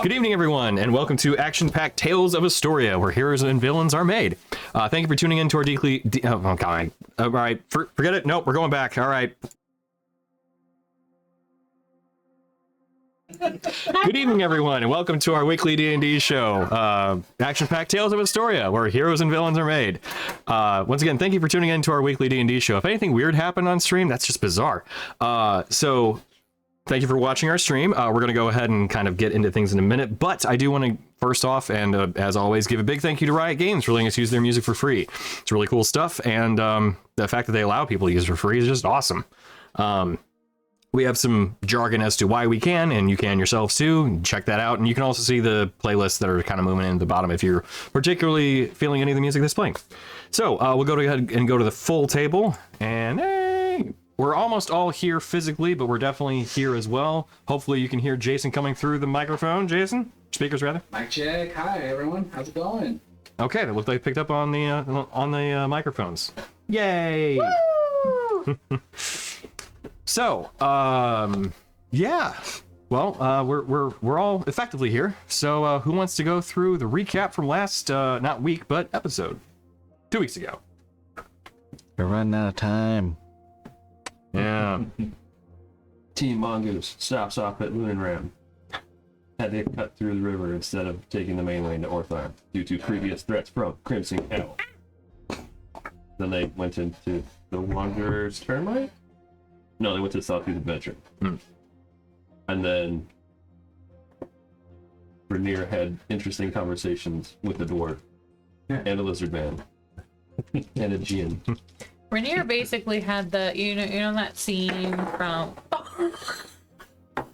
Good evening, everyone, and welcome to Action-Packed Tales of Istoria, where heroes and villains are made. Thank you for tuning in to our weekly... oh, God. All right, forget it. Nope, we're going back. All right. Good evening, everyone, and welcome to our weekly D&D show, Action-Packed Tales of Istoria, where heroes and villains are made. Once again, thank you for tuning in to our weekly D&D show. If anything weird happened on stream, that's just bizarre. So thank you for watching our stream. We're going to go ahead and kind of get into things in a minute, but I do want to, first off, and as always, give a big thank you to Riot Games for letting us use their music for free. It's really cool stuff, and the fact that they allow people to use it for free is just awesome. We have some jargon as to why we can, and you can yourselves too. Check that out, and you can also see the playlists that are kind of moving in at the bottom if you're particularly feeling any of the music that's playing. So we'll go ahead and go to the full table, and hey, we're almost all here physically, but we're definitely here as well. Hopefully you can hear Jason coming through the microphone. Jason? Speakers, rather. Mic check. Hi, everyone. How's it going? Okay, that looked like it picked up on the microphones. Yay! Woo! So, yeah. Well, we're all effectively here. So, who wants to go through the recap from last, not week, but episode? 2 weeks ago. We're running out of time. Yeah. Team Mongoose stops off at Lunenram. Had to cut through the river instead of taking the main lane to Orthar due to previous threats from Crimson Cattle. Then they went into the Wanderer's Termite? No, they went to Southeast Adventure. And then Rainier had interesting conversations with the dwarf and a lizard man and a Gian. Rainier basically had the you know that scene from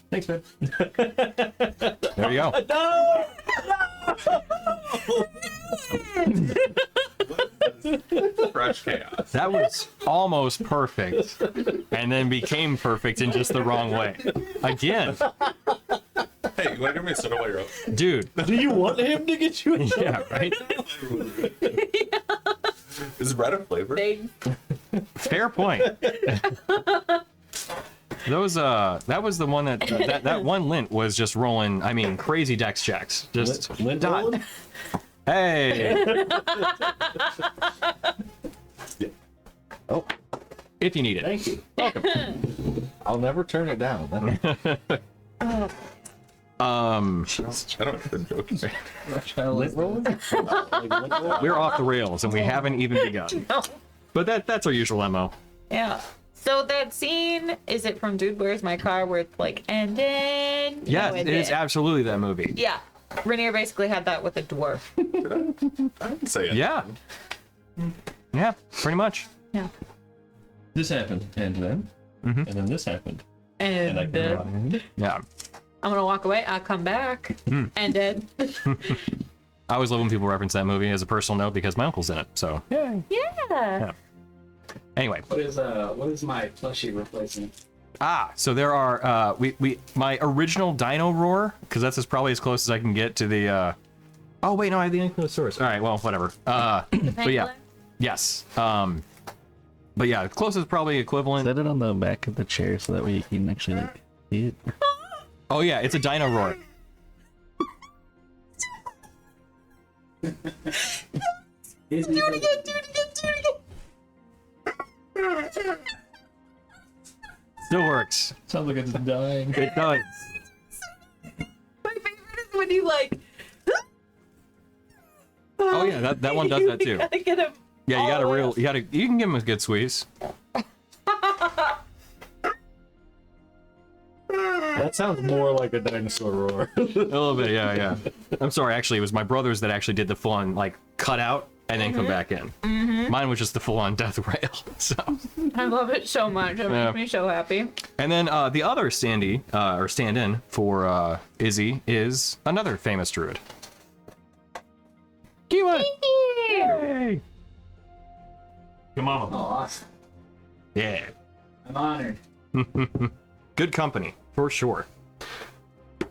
Thanks, man. There you go. Fresh chaos. That was almost perfect, and then became perfect in just the wrong way. Again. Hey, you want to give me a soda while you're up? Dude. Do you want him to get you? Yeah, right? Is red a flavor? Fair point. Those that was the one that one lint was just rolling. I mean, crazy dex checks. Just Lint done. rolling? Hey. Oh, If you need it. thank you. Welcome. I'll never turn it down. I don't get the joke. Lint rolling? We're off the rails and we haven't even begun. no. But that's our usual MO. Yeah. So that scene, is it from Dude, Where's My Car, where it's like, and then Yeah, it is absolutely that movie. Yeah. Rainier basically had that with a dwarf. I didn't say it. Yeah. Yeah, pretty much. Yeah. This happened, and then, and then this happened, and I And can run. Yeah. I'm gonna walk away. I'll come back. And then I always love when people reference that movie as a personal note because my uncle's in it. So yay. yeah. Anyway. What is my plushie replacement? So there are my original Dino Roar, because that's probably as close as I can get to the oh wait, no, I have the Ankylosaurus. All right, well, whatever. But yeah. Penguin? Yes. But yeah, closest probably equivalent. Set it on the back of the chair so that way you can actually like see it. Oh yeah, it's a Dino Roar. Do it again. Still works. Sounds like it's dying. It does. My favorite is when you like. Oh yeah, that one does that too. You gotta get him. Yeah, all the way up. you can give him a good squeeze. That sounds more like a dinosaur roar. A little bit, yeah. I'm sorry, actually, it was my brothers that actually did the full-on, like, cut out and then come back in. Mine was just the full-on death rail, so. I love it so much. It makes me so happy. And then the other stand-in for Izzy is another famous druid. Kiwa! Yay! Come on. Oh, awesome. Yeah. I'm honored. Good company, for sure.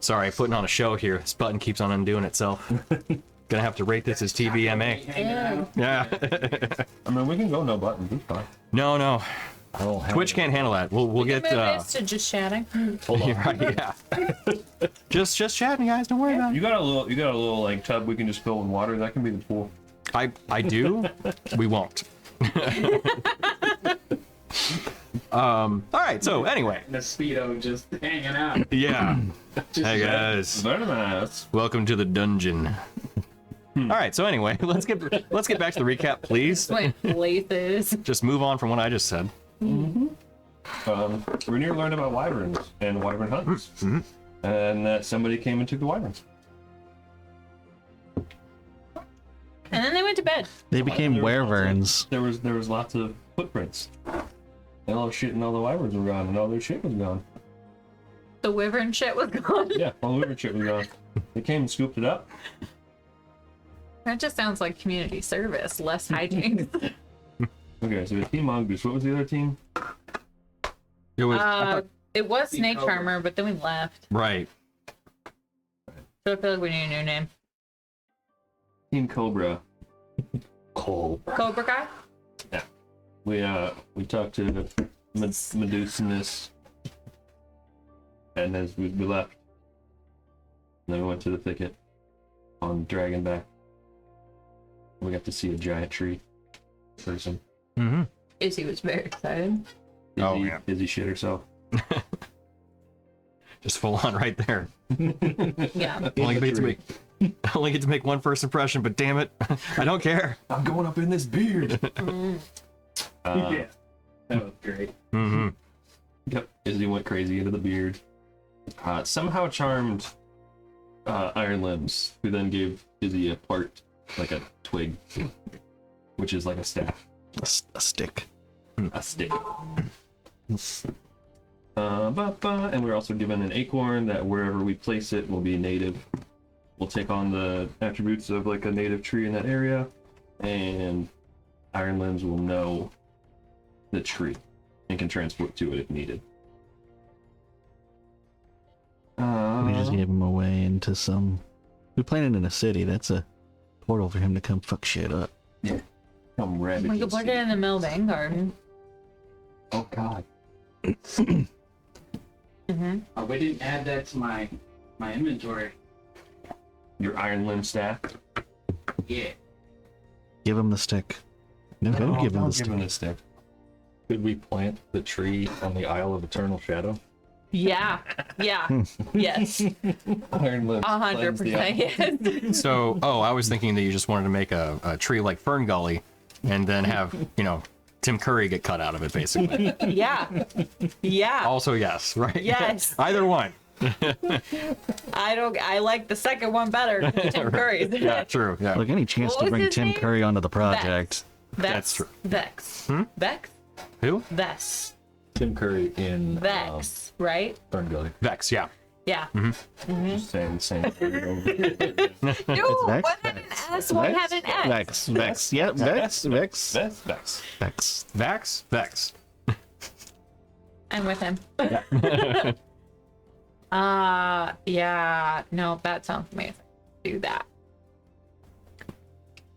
Sorry, putting on a show here. This button keeps on undoing itself. Gonna have to rate this as TVMA. Hanging out. Yeah. I mean, we can go no buttons. It's fine. No. I don't have Twitch it. can't handle that. We'll We get. can move this to just chatting. Hold on. You're right, yeah. just chatting, guys. Don't worry about it. You got a little like tub we can just fill with water. That can be the pool. I do. We won't. All right. So anyway, The speedo just hanging out. yeah. Just Hey guys, Very nice. welcome to the dungeon. All right. So anyway, let's get back to the recap, please. Went places. Just move on from what I just said. Rainier learned about wyverns and wyvern hunts, and that somebody came and took the wyverns. And then they went to bed. They became wyverns. There was lots of footprints, and all the shit and all the wyverns were gone, and all their shit was gone. The wyvern shit was gone. Yeah, all the wyvern shit was gone. They came and scooped it up. That just sounds like community service, less hijinks. Okay, so the team mongoose. What was the other team? It was It was Snake Cobra. Charmer, but then we left. right. So I feel like we need a new name. Team Cobra. Cobra Kai? We talked to Medusinus, and as we left, and then we went to the thicket on Dragonback. We got to see a giant tree person. Mm-hmm. Izzy was very excited. Oh, yeah. Izzy shit herself. Just full on right there. Yeah. Only get to make one first impression, but damn it, I don't care. I'm going up in this beard. Yeah. That was great. Mm-hmm. Yep. Izzy went crazy into the beard. Somehow charmed Iron Limbs, who then gave Izzy a part, like a twig, which is like a staff. A stick. A stick. And we're also given an acorn that wherever we place it will be native. We'll take on the attributes of like a native tree in that area, and Iron Limbs will know the tree and can transport to it if needed. We just gave him away into some. We planted in a city. That's a portal for him to come fuck shit up. Come rabbit. We could put it in the Milbank garden. Oh god. Mm-hmm. Oh, we didn't add that to my inventory. Your Iron Limb staff. Yeah. Give him the stick. No, don't give him the stick. the stick. Could we plant the tree on the Isle of Eternal Shadow? Yeah. Yeah. Yes. Iron Limbs. 100% yes. So, I was thinking that you just wanted to make a tree like Fern Gully, and then have Tim Curry get cut out of it, basically. Yeah. Yeah. Also, yes, right? Yes. Either one. I like the second one better. Tim Curry's. Yeah, true. Yeah. Look, any chance What to was bring his Tim name? Curry onto the project. That's true. Vex. Vex? Who? Vex. Tim Curry in Vex, right? Fern Gully. Vex. Yeah. Yeah. Just saying the same thing over. No, Vex? one had an S, one had an X. Vex. Yeah, Vex. Vex. Vex. Vax. Vex. I'm with him. Yeah. No, that sounds amazing. Do that.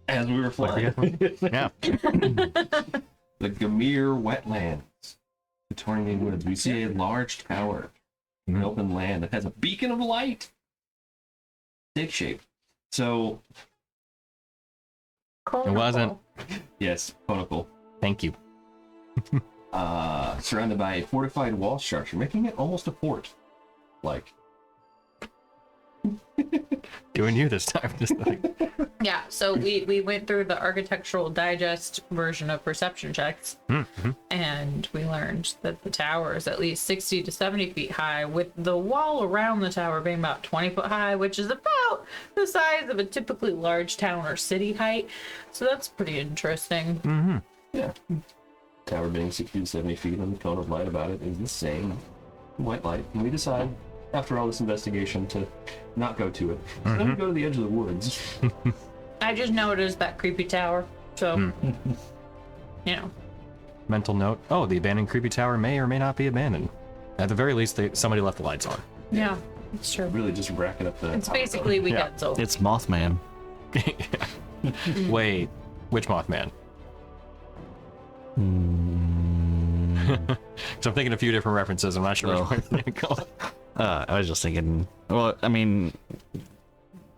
As we were flying. Yeah. The Gamir wetlands. The Tornado Woods. We see a large tower in open land that has a beacon of light. Stick shaped. So, It wasn't. yes, conical. Thank you. Surrounded by a fortified wall structure, making it almost a fort. Like, Doing you this time. Just like, Yeah, so we went through the Architectural Digest version of perception checks, and we learned that the tower is at least 60 to 70 feet high, with the wall around the tower being about 20 foot high, which is about the size of a typically large town or city height. So that's pretty interesting. yeah. Tower being 60 to 70 feet and the cone of light about it is the same white light. And we decide, after all this investigation, to not go to it. So then we go to the edge of the woods. I just know it is that creepy tower, so mental note. Oh, the abandoned creepy tower may or may not be abandoned. At the very least, somebody left the lights on. yeah, it's true. Really just racking up the... It's basically weekend, so It's Mothman. Wait, which Mothman? So I'm thinking a few different references. I'm not sure Oh. which one to go. I was just thinking. Well, I mean,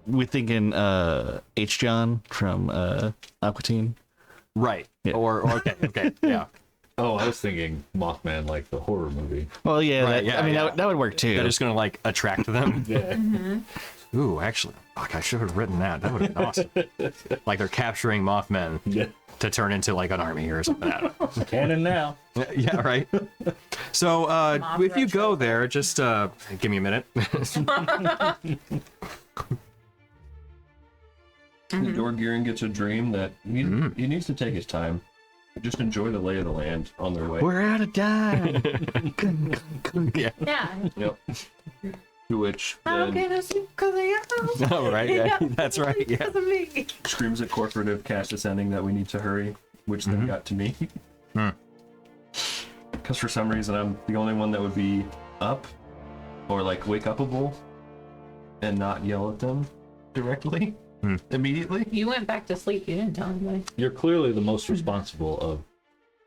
we're thinking H. John from Aqua Teen. Right. Yeah. Or okay, yeah. Oh, I was thinking Mothman, like the horror movie. Well, yeah, Right, that, yeah, I mean yeah. that would work too. That is going to like attract them. Yeah. Ooh, actually, fuck, I should have written that. That would have been awesome. Like they're capturing Mothman Yeah. to turn into like an army or something. I don't know. Canon now. Yeah, right. So if you go there, just give me a minute. Dorgirin gets a dream that he needs to take his time. Just enjoy the lay of the land on their way. We're out of time. Yeah. Yeah. Yep. To which How then can I see? Because I am. Oh, right. Yeah, that's right. Yeah. Because of me. screams at corporative cast ascending that we need to hurry, which then got to me. Because for some reason I'm the only one that would be up or like wake upable and not yell at them directly immediately. You went back to sleep. You didn't tell anybody. You're clearly the most responsible of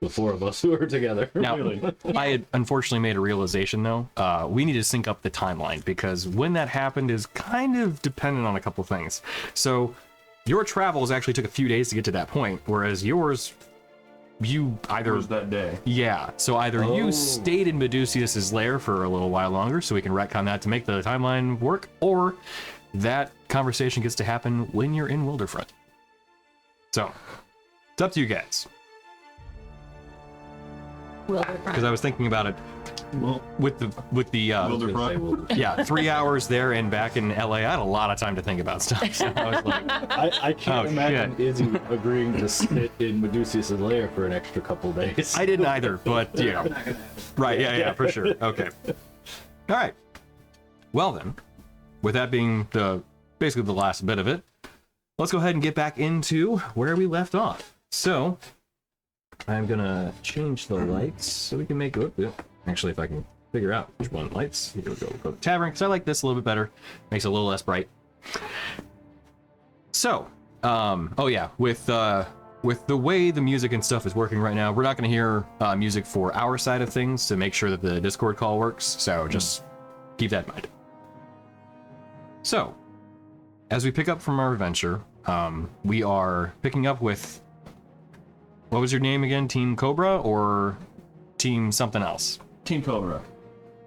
the four of us who are together. Now, Really. I had unfortunately made a realization though. We need to sync up the timeline because when that happened is kind of dependent on a couple things. So your travels actually took a few days to get to that point, whereas yours, you It either was that day. yeah. So either Oh. you stayed in Medusius's lair for a little while longer, so we can retcon that to make the timeline work, or that conversation gets to happen when you're in Wilderfront. So it's up to you guys. Because I was thinking about it Well, with the Wilderfront. yeah, 3 hours there and back in LA. I had a lot of time to think about stuff. So I was like, I can't Oh, imagine Izzy agreeing to sit in Medusius' lair for an extra couple days. I didn't either, but you know, Not gonna happen. right? Yeah, for sure. Okay. All right. Well then, with that being basically the last bit of it, let's go ahead and get back into where we left off. So I'm gonna change the lights so we can make it. Actually, if I can figure out which one lights, here we go. We'll go to tavern because I like this a little bit better. Makes it a little less bright. So, oh yeah, with the way the music and stuff is working right now, we're not going to hear music for our side of things to make sure that the Discord call works. So just keep that in mind. So, as we pick up from our adventure, we are picking up with, what was your name again? Team Cobra or Team something else? Team Cobra.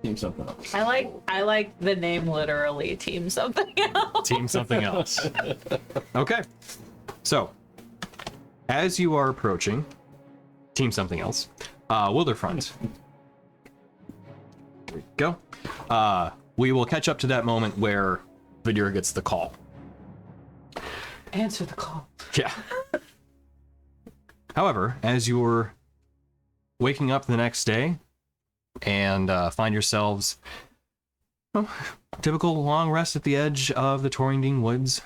Team something else. I like the name literally. Team something else. Team something else. Okay. So, as you are approaching Team something else, Wilderfront. There we go. We will catch up to that moment where Vidura gets the call. Answer the call. Yeah. However, as you're waking up the next day and find yourselves, well, typical long rest at the edge of the Torringding Woods,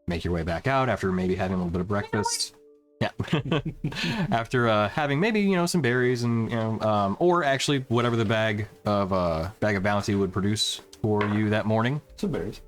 make your way back out after maybe having a little bit of breakfast. Yeah. After having maybe, some berries and, or actually whatever the bag of bounty would produce for you that morning. Some berries.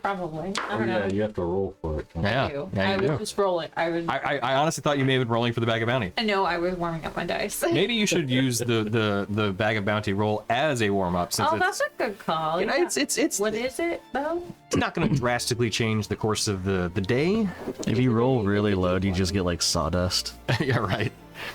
Probably. I Oh, don't yeah, know. you have to roll for it. Yeah, I you was do. just rolling. I honestly thought you may have been rolling for the bag of bounty. No, I was warming up my dice. Maybe you should use the bag of bounty roll as a warm up, since Oh, it's, that's a good call. Yeah. it's What is it though? not going to drastically change the course of the day. If you roll really low, you just get like sawdust. Yeah, right.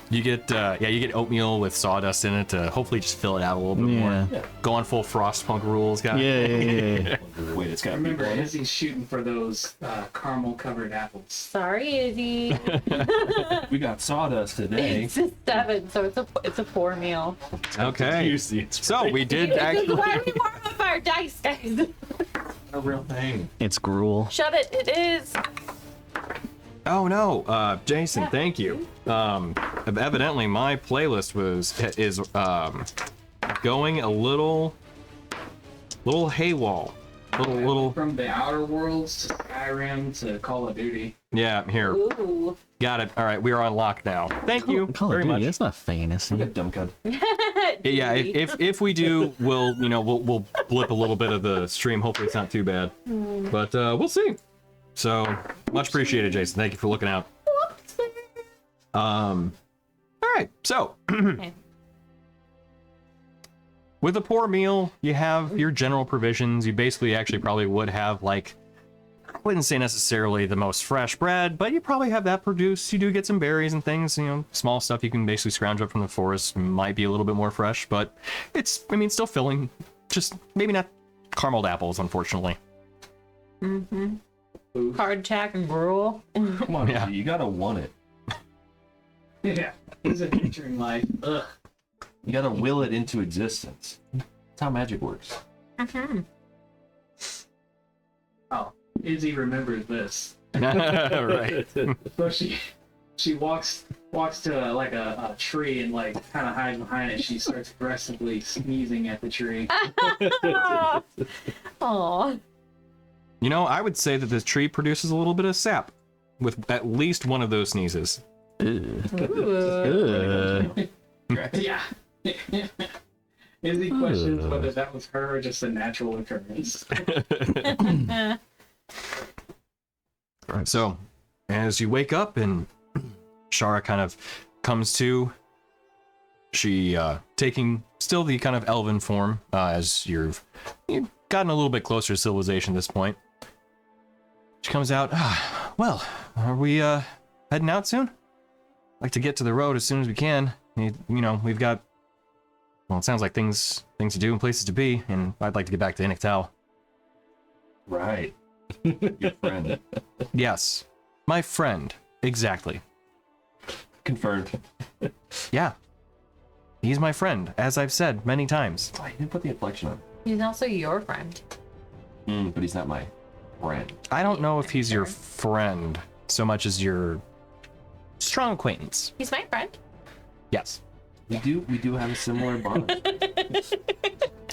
You get you get oatmeal with sawdust in it to hopefully just fill it out a little bit Yeah. more. Go on full Frostpunk rules, guy. Yeah. Wait, it's got Remember, people in it. Izzy's shooting for those caramel covered apples. Sorry, Izzy. We got sawdust today. It's a 7, so it's a 4 meal. Okay. Juicy, it's So we did Why actually. are we warm up our dice, guys? A real thing. It's gruel. Shut it. It is. Oh no, Jason, thank you. Evidently my playlist is going a little haywall. Little From the Outer Worlds to Skyrim to Call of Duty. yeah, here. Ooh. Got it. All right, we are on lock now. Thank you Call very of Duty, much. that's not fantasy. Good dumb cud. Yeah, if we do, we'll blip a little bit of the stream. Hopefully it's not too bad, but we'll see. So much appreciated, Jason. Thank you for looking out. All right, so Okay. with a poor meal, you have your general provisions. You basically actually probably would have, like, I wouldn't say necessarily the most fresh bread, but you probably have that produced. You do get some berries and things, you know, small stuff you can basically scrounge up from the forest. Might be a little bit more fresh, but it's, I mean, still filling. Just maybe not carameled apples, unfortunately. Hardtack and gruel. Come on, Yeah. you gotta want it. Yeah. He's a picturing life. Ugh. You gotta will it into existence. That's how magic works. Oh, Izzy remembers this. Right. So she walks to like a tree and like kind of hides behind it. She starts aggressively sneezing at the tree. Aw. You know, I would say that this tree produces a little bit of sap with at least one of those sneezes. Ooh. Yeah. Izzy questions whether that was her or just a natural occurrence. So, as you wake up and Shara kind of comes to, she taking still the kind of elven form as you've gotten a little bit closer to civilization at this point. She comes out, well, are we heading out soon? Like to get to the road as soon as we can. You know, we've got, well, it sounds like things to do and places to be, and I'd like to get back to Inictal. Right. Your friend. Yes, my friend, exactly. Confirmed. Yeah. He's my friend, as I've said many times. Oh, you didn't put the inflection on. He's also your friend. But he's not my friend. I don't know if he's your friend so much as your strong acquaintance. He's my friend. Yes. We do have a similar bond.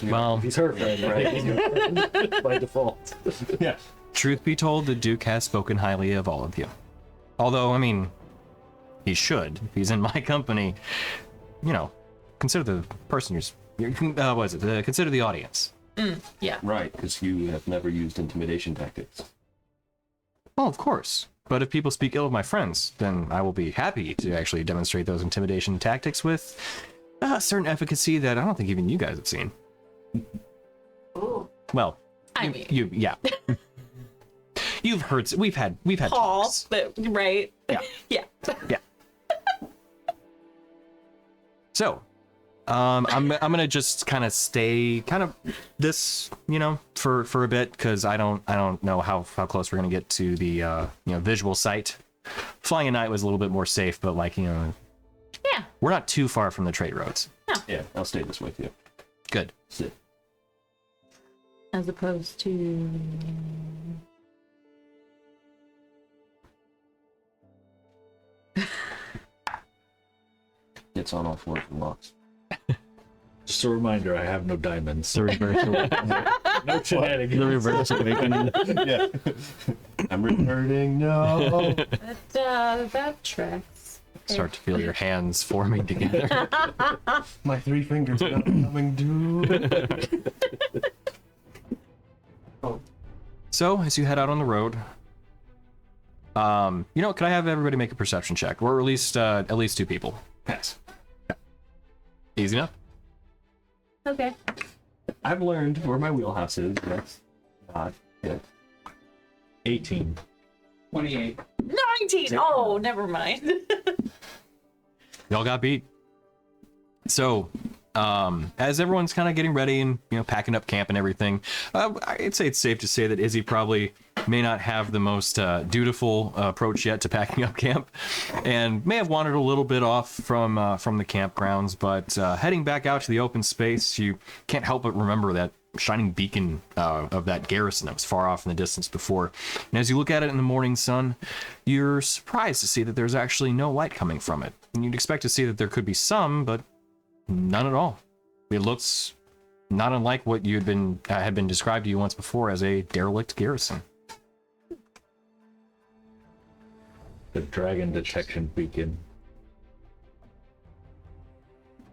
Well, He's her friend, right? By default. Yeah. truth be told, the Duke has spoken highly of all of you. Although, I mean, he should. If he's in my company, you know, consider the person consider the audience. Yeah. Right, because you have never used intimidation tactics. Well, of course. But if people speak ill of my friends, then I will be happy to actually demonstrate those intimidation tactics with a certain efficacy that I don't think even you guys have seen. Ooh. Well, I mean, yeah. You've heard. We've had Paul, talks. but, right? Yeah. Yeah. Yeah. So, I'm gonna just kind of stay this, you know, for a bit, because I don't know how close we're gonna get to the you know, visual sight. Flying at night was a little bit more safe, but like, you know, Yeah. we're not too far from the trade roads. Yeah, I'll stay this with you. Good. Sit. As opposed to. Gets on all fours and walks. Just a reminder, I have no diamonds. The reverse. No shenanigans. The reverse awakening. Yeah. I'm reverting, no. That tracks. Start to feel your hands forming together. My 3 fingers not coming due. So, as you head out on the road, you know, could I have everybody make a perception check, or at least 2 people? Pass. Easy enough. Okay. I've learned where my wheelhouse is. That's not it. 18. 28. 19! Oh, never mind. Y'all got beat. So, as everyone's kind of getting ready and, you know, packing up camp and everything, I'd say it's safe to say that Izzy probably may not have the most dutiful approach yet to packing up camp, and may have wandered a little bit off from the campgrounds. But heading back out to the open space, you can't help but remember that shining beacon of that garrison that was far off in the distance before. And as you look at it in the morning sun, you're surprised to see that there's actually no light coming from it. And you'd expect to see that there could be some, but none at all. It looks not unlike what you had been described to you once before as a derelict garrison. The dragon detection beacon.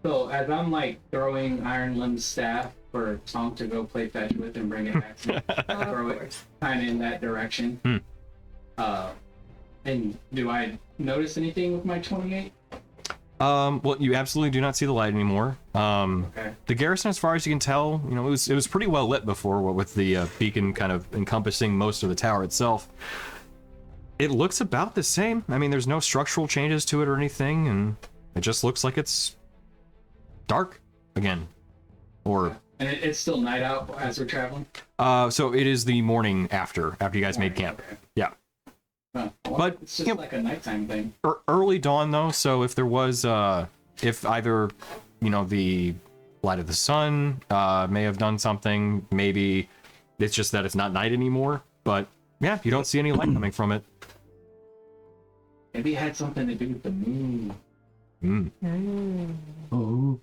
So as I'm like throwing Iron Limb's staff for Tom to go play fetch with and bring it back to me, I throw it kind of in that direction. And do I notice anything with my 28? Well, you absolutely do not see the light anymore. Okay. The garrison, as far as you can tell, it was pretty well lit before, with the beacon kind of encompassing most of the tower itself. It looks about the same. I mean, there's no structural changes to it or anything, and it just looks like it's dark again. Or And it's still night out as we're traveling? so it is the morning after you guys made camp. Okay. Yeah. Huh. Well, But, it's just you know, like a nighttime thing. Early dawn though, so if there was if either the light of the sun may have done something, maybe it's just that it's not night anymore, but yeah, you don't see any light coming from it. Maybe it had something to do with the moon. Oh.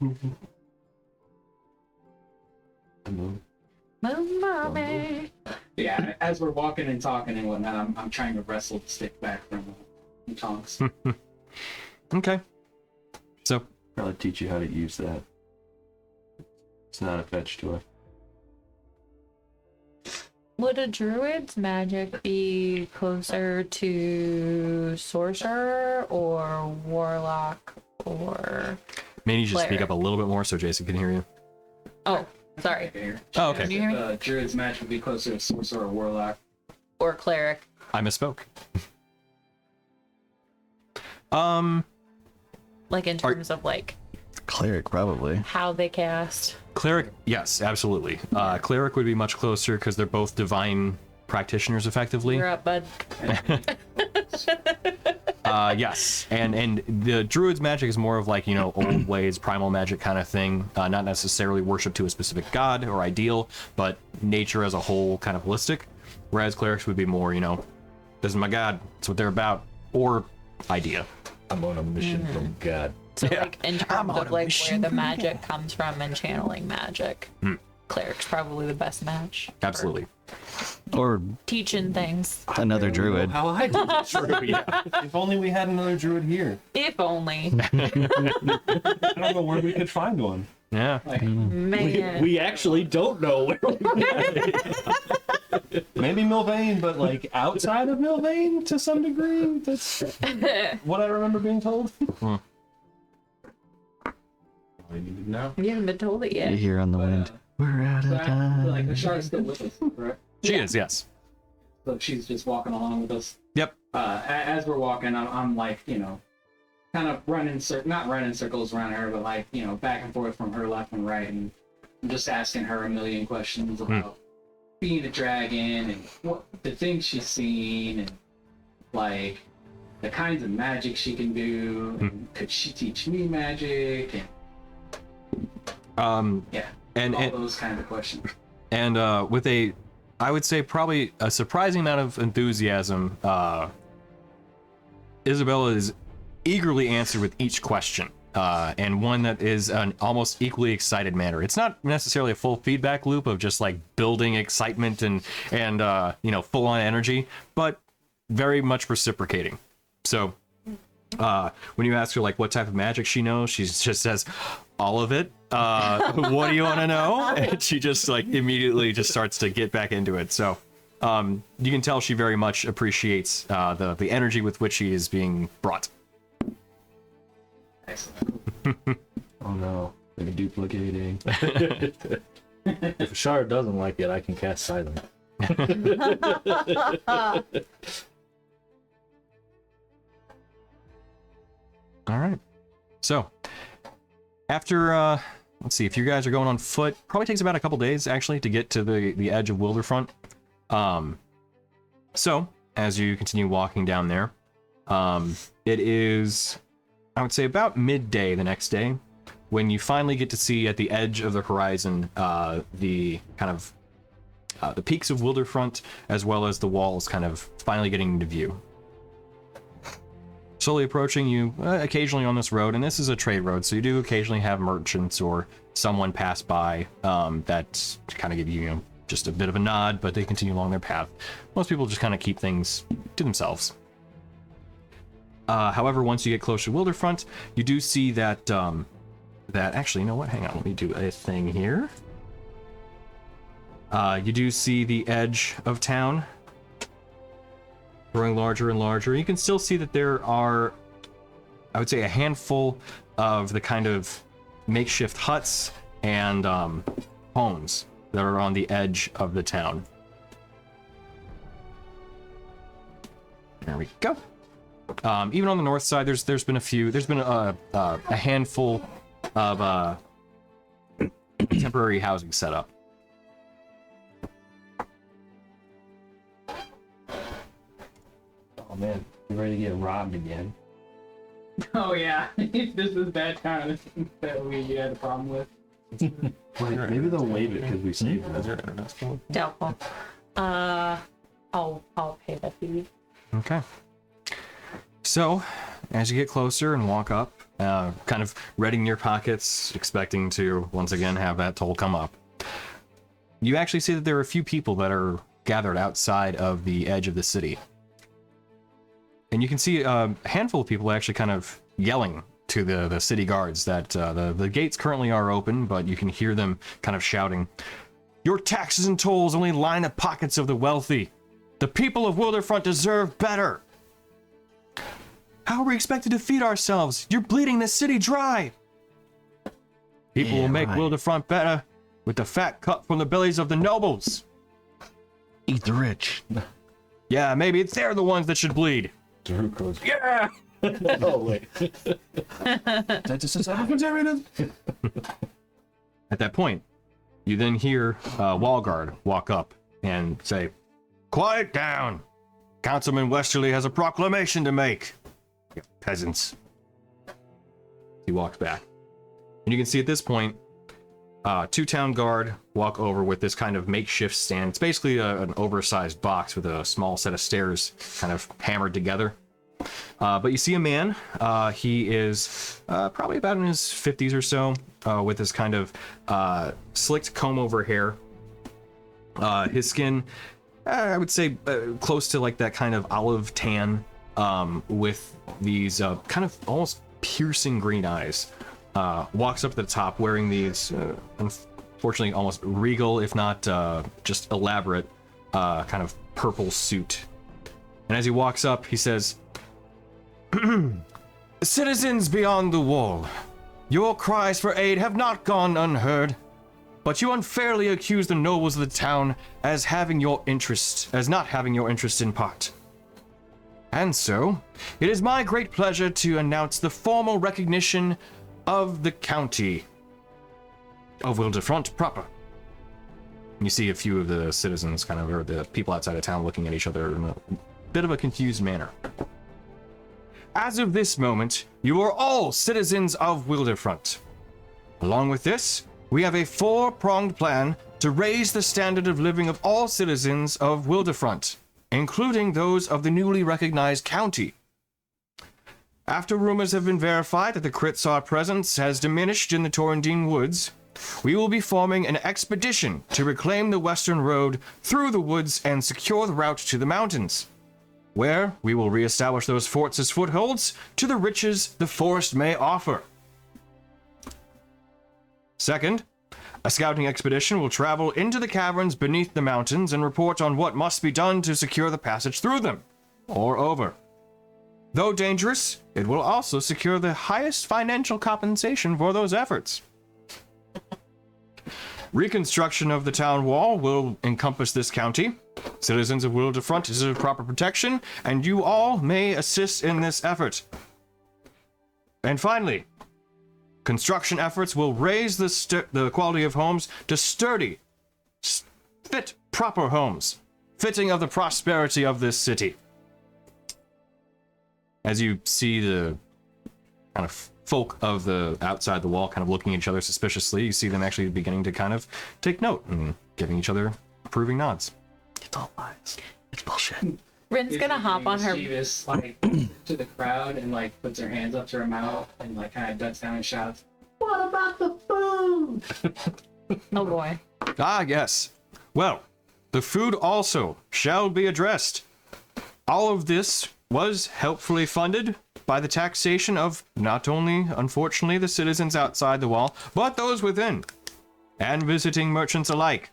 Mommy. Yeah, as we're walking and talking and whatnot, I'm trying to wrestle the stick back from the tonks. Okay. So Probably teach you how to use that. It's not a fetch toy. Would a druid's magic be closer to sorcerer or warlock or... maybe you should speak Cleric. up a little bit more so Jason can hear you. Oh, sorry. Here. Oh, okay. Can you hear me? Druid's match would be closer to sorcerer or warlock. Or cleric. I misspoke. Like in terms of like Cleric, probably. how they cast. Cleric, yes, absolutely. Cleric would be much closer because they're both divine practitioners effectively. You're up, bud. Yes, and the druid's magic is more of like old ways, primal magic kind of thing. Not necessarily worship to a specific god or ideal, but nature as a whole, kind of holistic. Whereas clerics would be more, this is my god, it's what they're about, or idea. I'm on a mission from God. So Yeah. like in terms of like where the magic comes from and channeling magic. Cleric's probably the best match. for Absolutely. Or Teaching things. another druid. How I do it. True. Yeah. If only we had another druid here. If only. I don't know where we could find one. Yeah. Man. We actually don't know where Maybe Milvain, but like outside of Milvain to some degree. That's what I remember being told. I need to know. You haven't been told it You yet. hear on the wind. We're out So of like the time. shard's still with us, right? She is, yes. So she's just walking along with us. Yep. As we're walking, I'm like, kind of not running circles around her, but like, back and forth from her left and right, and I'm just asking her a million questions about being a dragon and what the things she's seen and like the kinds of magic she can do. And could she teach me magic? And yeah, And all those kind of questions. and with I would say probably a surprising amount of enthusiasm, Isabella is eagerly answered with each question, and one that is an almost equally excited manner. It's not necessarily a full feedback loop of just like building excitement and full on energy, but very much reciprocating. So when you ask her like what type of magic she knows, she just says all of it. What do you want to know? And she just like immediately just starts to get back into it. So you can tell she very much appreciates the energy with which she is being brought. Excellent. Oh no, they're duplicating. If a shard doesn't like it, I can cast silence. All right. So after let's see, if you guys are going on foot, probably takes about a couple days actually to get to the edge of Wilderfront. So as you continue walking down there, it is, I would say, about midday the next day when you finally get to see at the edge of the horizon the kind of the peaks of Wilderfront, as well as the walls kind of finally getting into view. Slowly approaching you occasionally on this road, and this is a trade road, so you do occasionally have merchants or someone pass by that kind of give you, just a bit of a nod, but they continue along their path. Most people just kind of keep things to themselves. However, once you get closer to Wilderfront, you do see that actually, you know what? Hang on, let me do a thing here. You do see the edge of town growing larger and larger. You can still see that there are, I would say, a handful of the kind of makeshift huts and homes that are on the edge of the town. There we go. Even on the north side, there's been a handful of temporary housing set up. Oh man, you ready to get robbed again? Oh yeah, this is that kind of thing that we had a problem with. Wait, maybe they'll waive it because we saved them. Doubtful. I'll pay the fee. Okay. So, as you get closer and walk up, kind of readying your pockets, expecting to once again have that toll come up, you actually see that there are a few people that are gathered outside of the edge of the city. And you can see a handful of people actually kind of yelling to the city guards that the gates currently are open, but you can hear them kind of shouting, "Your taxes and tolls only line the pockets of the wealthy. The people of Wilderfront deserve better. How are we expected to feed ourselves? You're bleeding the city dry. People will make Wilderfront better with the fat cut from the bellies of the nobles. Eat the rich. Yeah, maybe it's they're the ones that should bleed." Yeah! Oh, wait. That just says I'm At that point, you then hear Wallguard walk up and say, "Quiet down. Councilman Westerly has a proclamation to make. You peasants." He walks back. And you can see at this point, two town guard walk over with this kind of makeshift stand. It's basically an oversized box with a small set of stairs kind of hammered together. But you see a man. He is probably about in his 50s or so, with this kind of slicked comb-over hair. His skin, I would say, close to like that kind of olive tan, with these kind of almost piercing green eyes. Walks up to the top wearing these, unfortunately, almost regal, if not just elaborate, kind of purple suit. And as he walks up, he says, "Citizens beyond the wall, your cries for aid have not gone unheard, but you unfairly accuse the nobles of the town as not having your interest in part. And so, it is my great pleasure to announce the formal recognition of the county of Wilderfront proper." You see a few of the citizens or the people outside of town looking at each other in a bit of a confused manner. "As of this moment, you are all citizens of Wilderfront. Along with this, we have a four-pronged plan to raise the standard of living of all citizens of Wilderfront, including those of the newly recognized county. After rumors have been verified that the Kritsar presence has diminished in the Torrendine Woods, we will be forming an expedition to reclaim the western road through the woods and secure the route to the mountains, where we will reestablish those forts as footholds to the riches the forest may offer. Second, a scouting expedition will travel into the caverns beneath the mountains and report on what must be done to secure the passage through them, or over. Though dangerous, it will also secure the highest financial compensation for those efforts. Reconstruction of the town wall will encompass this county. Citizens of Wilderfront deserve proper protection, and you all may assist in this effort. And finally, construction efforts will raise the quality of homes to sturdy, fit, proper homes, fitting of the prosperity of this city." As you see the kind of folk of the outside the wall kind of looking at each other suspiciously, you see them actually beginning to kind of take note and giving each other approving nods. It's all lies. It's bullshit. Rin's gonna hop on her. She just like to the crowd and like puts her hands up to her mouth and like kind of ducks down and shouts, "What about the food?" Oh boy. Ah, yes. Well, the food also shall be addressed. All of this was helpfully funded by the taxation of not only, unfortunately, the citizens outside the wall, but those within, and visiting merchants alike.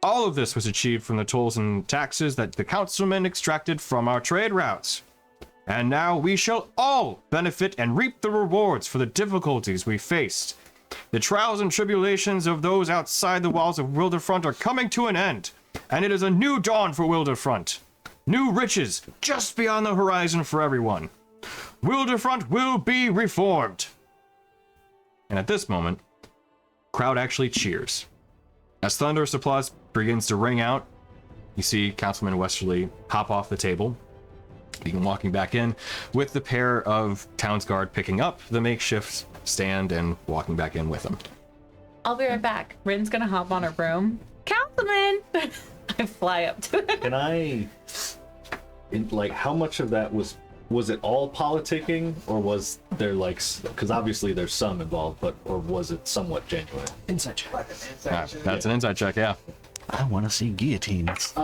All of this was achieved from the tolls and taxes that the councilmen extracted from our trade routes. And now we shall all benefit and reap the rewards for the difficulties we faced. The trials and tribulations of those outside the walls of Wilderfront are coming to an end, and it is a new dawn for Wilderfront. New riches just beyond the horizon for everyone. Wilderfront will be reformed. And at this moment, crowd actually cheers. As thunderous applause begins to ring out, you see Councilman Westerly hop off the table, begin walking back in, with the pair of Town's Guard picking up the makeshift stand and walking back in with him. I'll be right back. Rin's gonna hop on her broom. Councilman! I fly up to it. Can I, like, how much of that was it all politicking, or was there like, because obviously there's some involved, but or was it somewhat genuine? Inside check. That's an inside check, yeah. I want to see guillotines.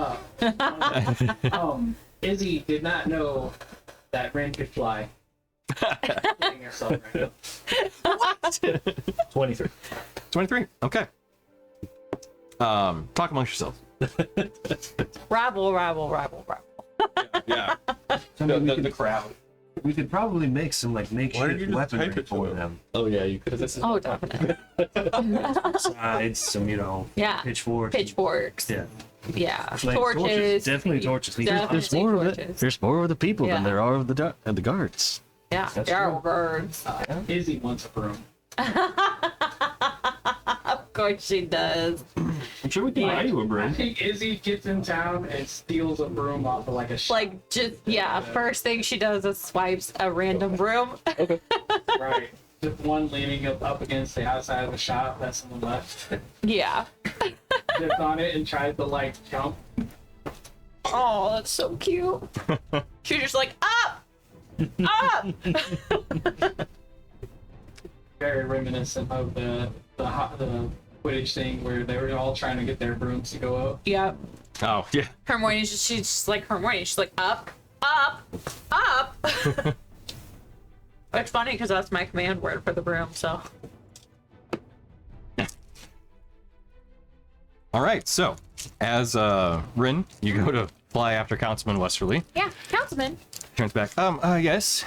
Izzy did not know that Ren could fly. Kidding herself right now. 23. 23, okay. Talk amongst yourselves. Rabble. Yeah. So I mean, The crowd. we could probably make some like Why did you makeshift just weaponry type it to for him? them. Oh yeah, you could. Oh, definitely. Sides, some Yeah. pitchforks. Pitchforks. Yeah. Yeah. Like, Torches. definitely torches. Definitely There's more of torches. it. There's more of the people than Yeah. there are of the guards. Yeah. That's There true. are birds. Izzy wants a broom. Of course she does. I'm sure we can buy you a I broom. think Izzy gets in town and steals a broom off of like a shop. Like, just, yeah, first thing she does is swipes a random broom. Right. Just one leaning up against the outside of the shop. That's on the left. Yeah. Sits on it and tries to like jump. Oh, that's so cute. She's just like, up! Up! Very reminiscent of the Quidditch thing where they were all trying to get their brooms to go up. Yep. Oh, yeah. Hermione's just, she's just like Hermione. She's like, up, up, up. It's funny because that's my command word for the broom, so. All right, so as Rin, you go to fly after Councilman Westerly. Yeah, Councilman. Turns back. Yes.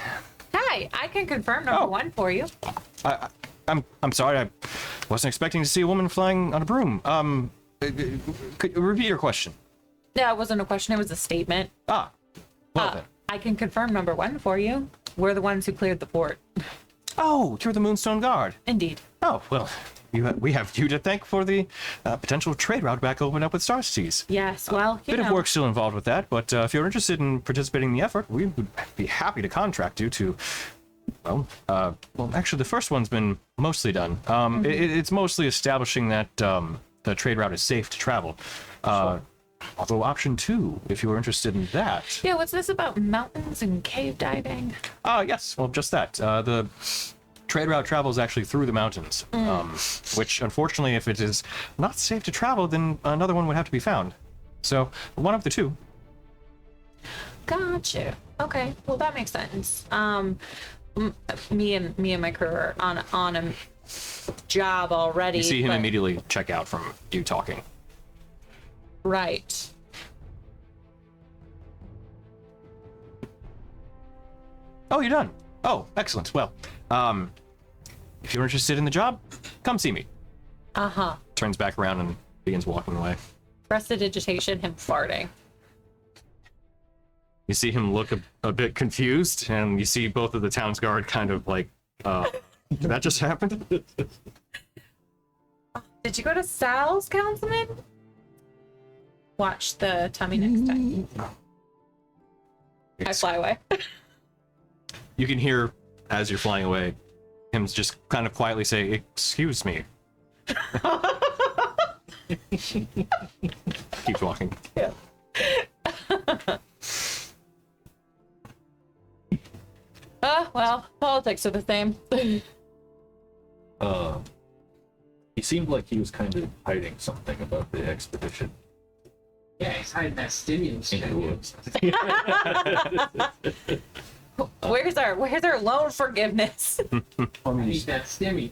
Hi, I can confirm number Oh. one for you. I'm sorry. I wasn't expecting to see a woman flying on a broom. Could you repeat your question? No, it wasn't a question, it was a statement. Well then. I can confirm number one for you. We're the ones who cleared the fort. Oh, you're the Moonstone Guard. Indeed. Oh, well, we have you to thank for the potential trade route back open up with Star Cities. Yes, well, you Bit know. of work still involved with that, but if you're interested in participating in the effort, we would be happy to contract you to. Well, actually, the first one's been mostly done. It's mostly establishing that the trade route is safe to travel. Although option 2, if you were interested in that. Yeah, what's this about mountains and cave diving? Yes, well, just that. The trade route travels actually through the mountains, which, unfortunately, if it is not safe to travel, then another one would have to be found. So, one of the two. Gotcha. Okay, well that makes sense. Me and my crew are on a job already. You see him but- immediately check out from you talking. Right. Oh, you're done. Oh, excellent. Well, if you're interested in the job, come see me. Uh-huh. Turns back around and begins walking away. Prestidigitation, him farting. You see him look a bit confused, and you see both of the town's guard kind of like, did that just happen? Did you go to Sal's, Councilman? Watch the tummy next time. I fly away. You can hear, as you're flying away, him just kind of quietly say, "Excuse me." Keeps walking. Yeah. Well, politics are the same. He seemed like he was kind of hiding something about the expedition. Yeah, he's hiding that stimulus check. Where's our loan forgiveness? I mean, Need that stimmy.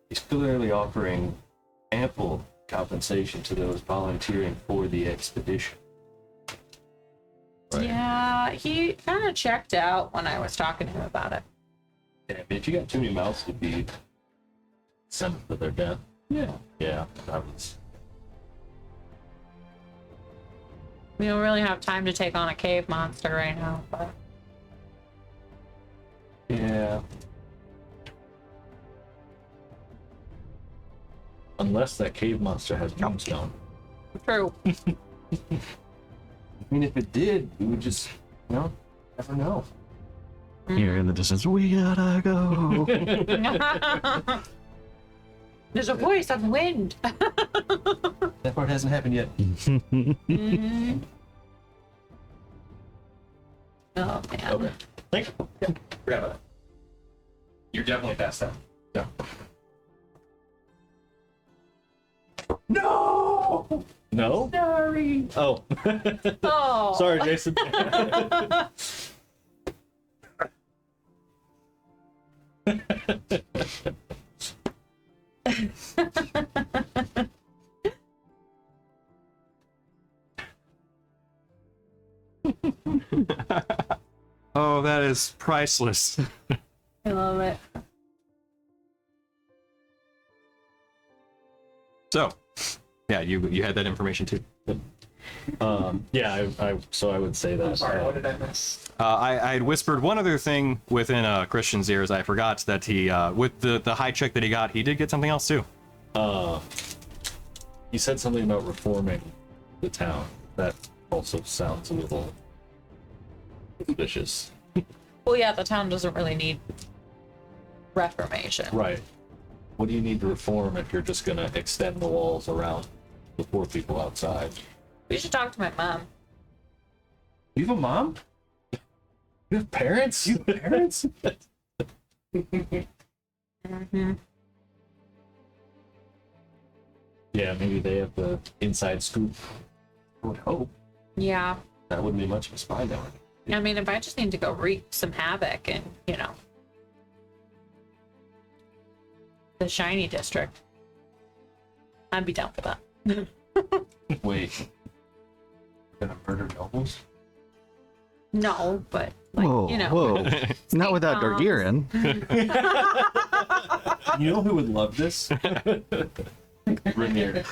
he's clearly offering ample compensation to those volunteering for the expedition. Right. Yeah, He kind of checked out when I was talking to him about it. Yeah, but if you got too many mouths to feed, send them to their death. Yeah. Yeah, that was. We don't really have time to take on a cave monster right now, but Yeah. Unless that cave monster has Moonstone. true. I mean, if it did, we would just, never know. Here in the distance, we gotta go. There's a voice on the wind. That part hasn't happened yet. Mhm. Oh man. Okay. Thank you. Yeah, forgot about that. You're definitely past that. Yeah. No! No? Sorry! Oh. Oh. Sorry, Jason. Oh, that is priceless. I love it. So, yeah, you had that information too. Yeah, so I would say that. I'm sorry, what did I miss? I had whispered one other thing within Christian's ears. I forgot that he, with the high check that he got, he did get something else too. He said something about reforming the town. That also sounds a little suspicious. Well, yeah, the town doesn't really need reformation. Right. What do you need to reform if you're just gonna extend the walls around the poor people outside? We should talk to my mom. You have a mom? You have parents? You have parents? Mm-hmm. Yeah, maybe they have the inside scoop. I would hope. Yeah. That wouldn't be much of a spy network. I mean, if I just need to go wreak some havoc in, the shiny district, I'd be down for that. Wait. You're gonna murder nobles? No, but like, Whoa. Not without Sitcoms. Dargirin. You know who would love this? Rainier.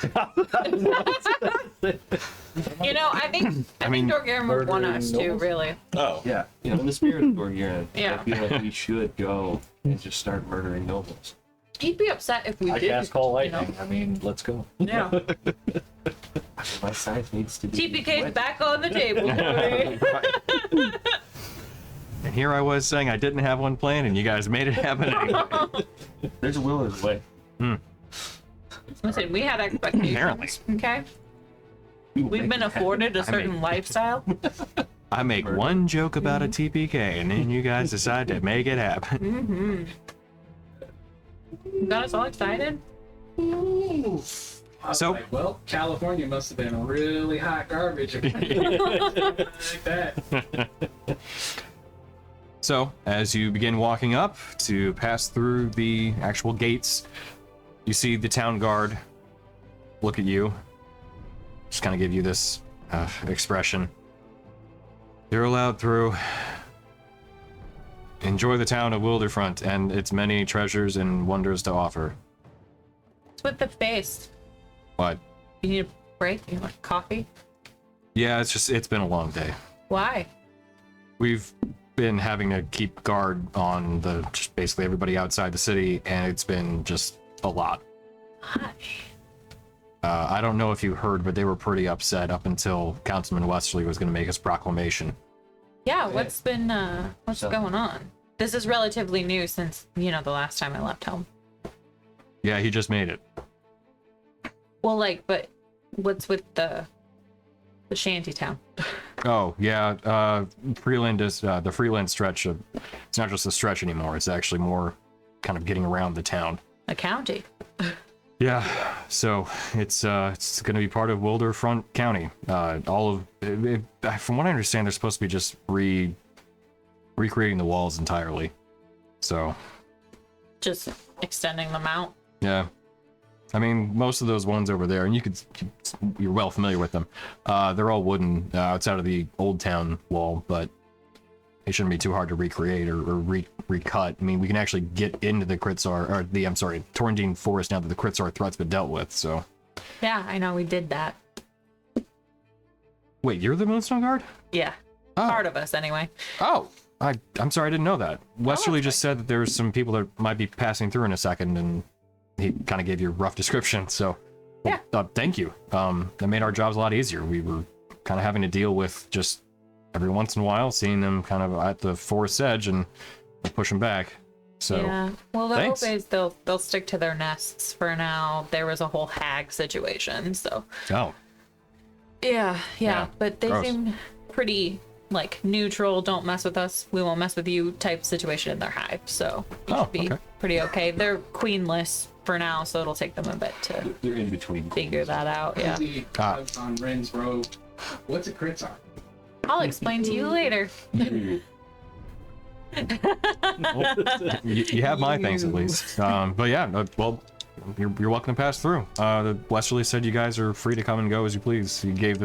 I think mean, Dorgaren would want us to, nobles? really. Oh. Yeah, in the spirit of Dorgiran, Yeah. I feel like we should go and just start murdering nobles. He'd be upset if we I did. cast call lightning. I mean, let's go. Yeah. My science needs to be. TPK's wet. back on the table. And here I was saying I didn't have one planned, and you guys made it happen anyway. There's a will, there's a way. Listen, we had expectations. Apparently. Okay. We will We've make been it happen. afforded a certain lifestyle. I make one joke about a TPK, and then you guys decide to make it happen. You got us all excited. I was So- like, well, California must have been really hot garbage. Like that. So, as you begin walking up to pass through the actual gates, you see the town guard look at you, just kind of give you this expression. You're allowed through. Enjoy the town of Wilderfront and its many treasures and wonders to offer. What's with the face? But You need a break? You want coffee? yeah, it's been a long day. Why? We've been having to keep guard on just basically everybody outside the city, and it's been just a lot. Why? I don't know if you heard, but they were pretty upset up until Councilman Wesley was going to make his proclamation. Yeah, what's been what's So- going on? This is relatively new since, the last time I left home. Yeah, he just made it. Well, but what's with the shanty town? Oh, yeah, Freeland is the Freeland stretch. It's not just a stretch anymore. It's actually more kind of getting around the town. A county. Yeah, so it's going to be part of Wilderfront County. All of from what I understand, they're supposed to be just recreating the walls entirely. So Just extending them out. yeah, I mean most of those ones over there, and you're well familiar with them. They're all wooden outside of the old town wall, but it shouldn't be too hard to recreate or recut. I mean, we can actually get into the Kritsar, or the, I'm sorry, Torrentine Forest now that the Kritsar threat's been dealt with, so. Yeah, I know we did that. Wait, you're the Moonstone Guard? Yeah. Oh. Part of us, anyway. Oh, I'm sorry, I didn't know that. Westerly just said that there's some people that might be passing through in a second, and he kind of gave you a rough description, so. Well, Yeah. Thank you. That made our jobs a lot easier. We were kind of having to deal with just every once in a while seeing them kind of at the forest's edge and push them back. So Yeah. Well, the thanks. hope is they'll stick to their nests for now. There was a whole hag situation, so. Oh, Yeah. Yeah, But they gross. seem pretty like neutral. Don't mess with us. We won't mess with you type situation in their hive. So you Oh, should be okay. pretty okay. They're queenless for now, so it'll take them a bit to They're in between. figure that out. Yeah. He Ah. tugs on Ren's robe. What's a Kritsar? I'll explain to you later. you have my thanks at least. But yeah, well, you're welcome to pass through. The Westerly said you guys are free to come and go as you please. He gave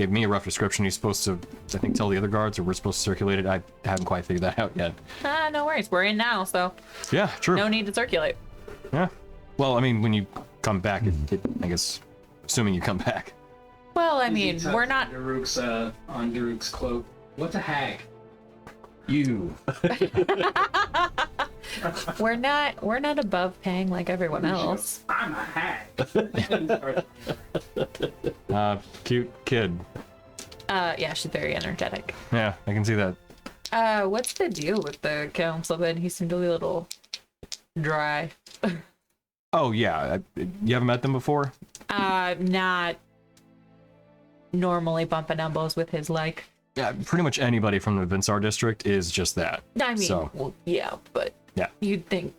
me a rough description. He's supposed to, I think, tell the other guards, or we're supposed to circulate it. I haven't quite figured that out yet. No worries. We're in now, so Yeah, true. no need to circulate. Yeah. Well, I mean, when you come back, I guess, assuming you come back. Well, I He mean, tugs we're not. on Daruk's cloak. What's a hag? You. We're not above paying like everyone else. I'm a hag. Cute kid. Yeah, she's very energetic. Yeah, I can see that. What's the deal with the councilman? He seemed a little dry. Oh yeah, you haven't met them before? Not normally bumping elbows with his like. Yeah, pretty much anybody from the Vinsar district is just that. I mean, So- well, yeah, but Yeah. you'd think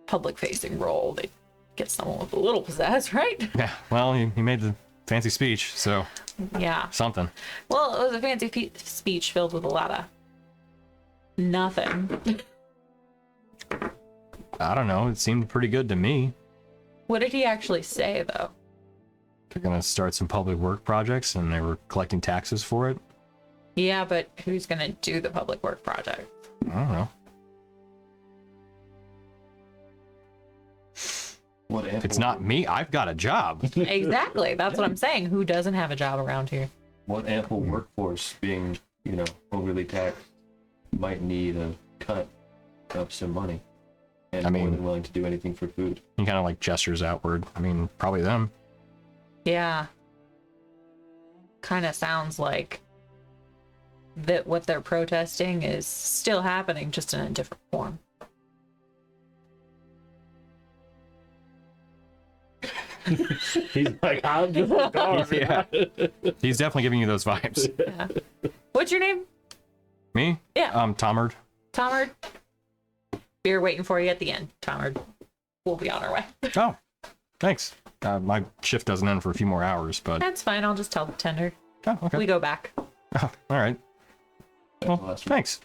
public-facing role they'd get someone with a little pizzazz, right? Yeah, well, he made the fancy speech, so Yeah. something. Well, it was a fancy speech filled with a lot of nothing. I don't know, it seemed pretty good to me. What did he actually say, though? They're gonna start some public work projects, and they were collecting taxes for it. Yeah, but who's gonna do the public work project? I don't know. What If it's not me, I've got a job. Exactly. That's what I'm saying. Who doesn't have a job around here? What ample workforce being, overly taxed might need a cut of some money. And I mean- more than willing to do anything for food. He kind of like gestures outward. I mean, probably them. Yeah. Kind of sounds like that what they're protesting is still happening, just in a different form. He's like, I'm just a guard. Yeah. He's definitely giving you those vibes. Yeah. What's your name? Me? Yeah. Tomard. Tomard. We're waiting for you at the end, Tomard. We'll be on our way. Oh, thanks. My shift doesn't end for a few more hours, but That's fine. I'll just tell the tender. oh, okay. We go back. Oh, all right. Well, thanks.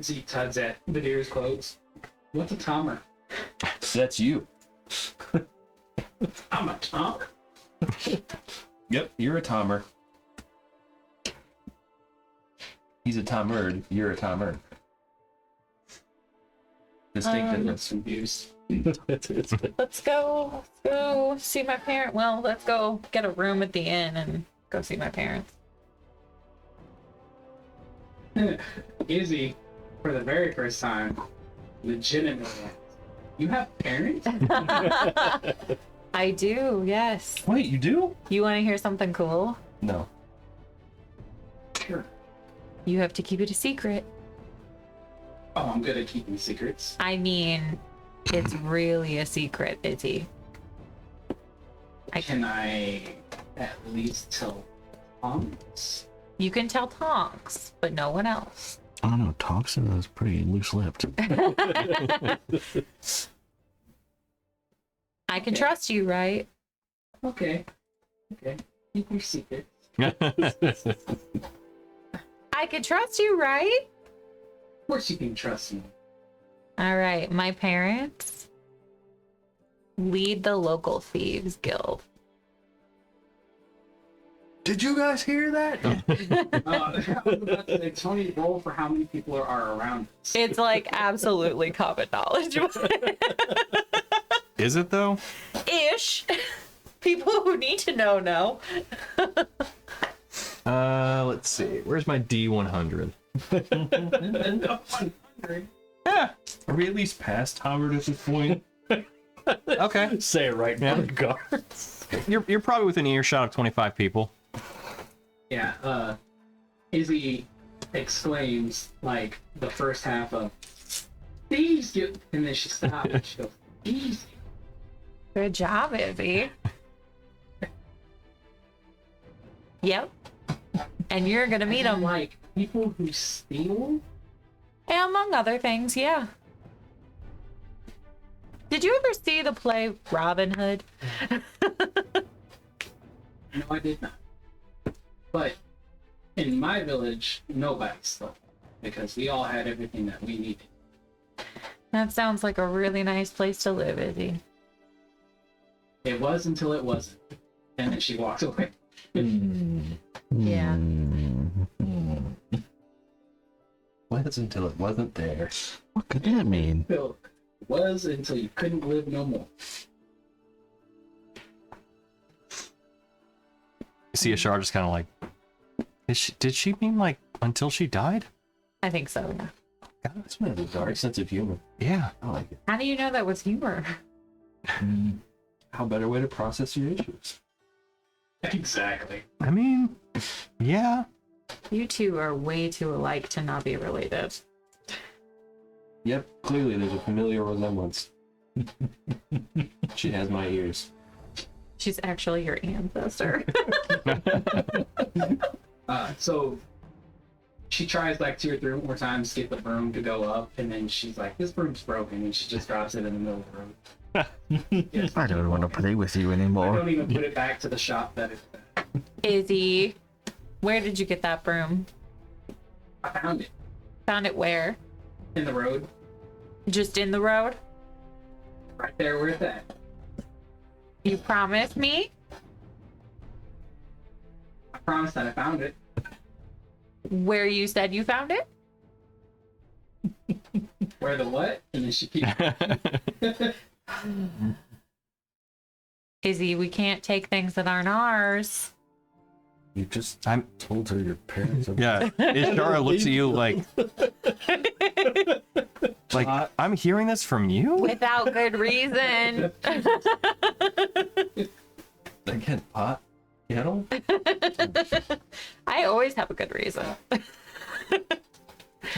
As he tugs at the deer's clothes. What's a Tomer? That's you. I'm a Tomer. Yep, you're a Tomer. He's a Tomerd, you're a Tomer. Distinct difference. Confused. Let's go see my parent. Well, let's go get a room at the inn and go see my parents. Izzy, for the very first time, legitimately, you have parents? I do, yes. Wait, you do? You want to hear something cool? No. Sure. You have to keep it a secret. Oh, I'm good at keeping secrets. I mean, it's really a secret, Izzy. Can I at least tell Thomas? You can tell Tonks, but no one else. I don't know. Thompson is pretty loose-lipped. I can trust you, right? Okay. Keep your secrets. I can trust you, right? Of course you can trust me. All right, my parents lead the local thieves guild. Did you guys hear that? I was about to say, Tony, roll for how many people are around us. It's like absolutely common knowledge. Is it though? Ish. People who need to know. Let's see. Where's my D100? Yeah. Are we at least past Howard at this point? Okay. Say it right now, guard. You're probably within earshot of 25 people. Yeah, Izzy exclaims, like, the first half of, thieves get, and then she stops and she goes, thieves. Good job, Izzy. Yep. And you're gonna meet I'm them, like, people who steal? among other things, yeah. Did you ever see the play Robin Hood? No, I did not. But in my village, nobody stole. Because we all had everything that we needed. That sounds like a really nice place to live, Izzy. It was until it wasn't. And then she walked away. Yeah. Was until it wasn't there. What could that mean? Until it was until you couldn't live no more. You see Ashar just kind of like, did she mean like until she died? I think so, yeah. That's a dark sense of humor. Yeah. I like it. How do you know that was humor? How better way to process your issues? Exactly. I mean, yeah. You two are way too alike to not be related. Yep, clearly there's a familiar resemblance. She has my ears. She's actually your ancestor. So she tries like 2 or 3 more times to get the broom to go up, and then she's like, this broom's broken, and she just drops it in the middle of the road. Yes. I don't want to play with you I anymore. don't even put it back to the shop that it's at. Izzy, where did you get that broom? I found it Found it where? in the road, Just in the road? right there where it's at. You promised me? I promise that I found it. Where you said you found it? Where the what? And then she keeps. Izzy, we can't take things that aren't ours. You just I'm told her your parents are yeah. Ishara looks at you like I'm hearing this from you? Without good reason. Again, pot, kettle. I always have a good reason.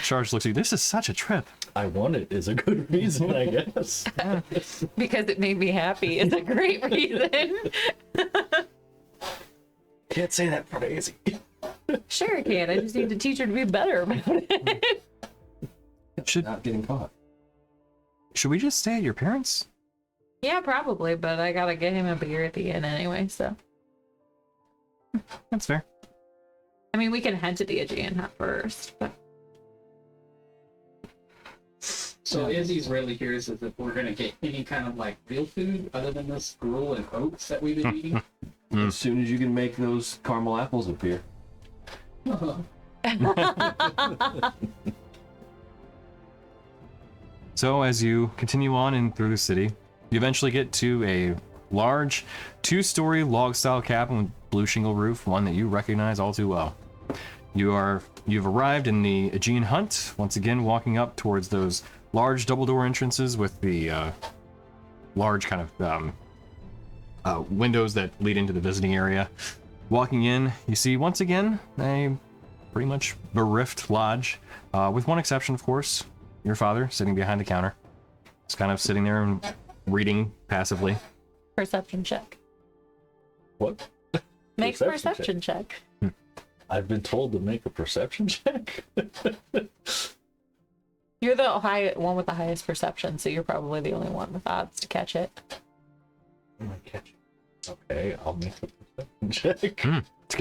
Charge looks at you. This is such a trip. I want it is a good reason, I guess. Because it made me happy. It's a great reason. Can't say that for Daisy. Sure I can. I just need to teach her to be better about it. Not getting caught. Should we just stay at your parents'? Yeah, probably, but I gotta get him a beer at the end anyway, so. That's fair. I mean, we can head to the Aegean Hut first, but. So Izzy's really curious if we're gonna get any kind of like real food other than this gruel and oats that we've been eating. As soon as you can make those caramel apples appear. So as you continue on in through the city, you eventually get to a large 2-story log-style cabin with blue shingle roof, one that you recognize all too well. You've arrived in the Aegean Hunt, once again walking up towards those large double-door entrances with the large kind of windows that lead into the visiting area. Walking in, you see once again a pretty much bereft lodge, with one exception, of course, your father sitting behind the counter. Just kind of sitting there and reading passively. Perception check. What? Make Perception perception check. I've been told to make a perception check. You're the one with the highest perception, so you're probably the only one with odds to catch it. I'm gonna catch it. Okay, I'll make a perception check.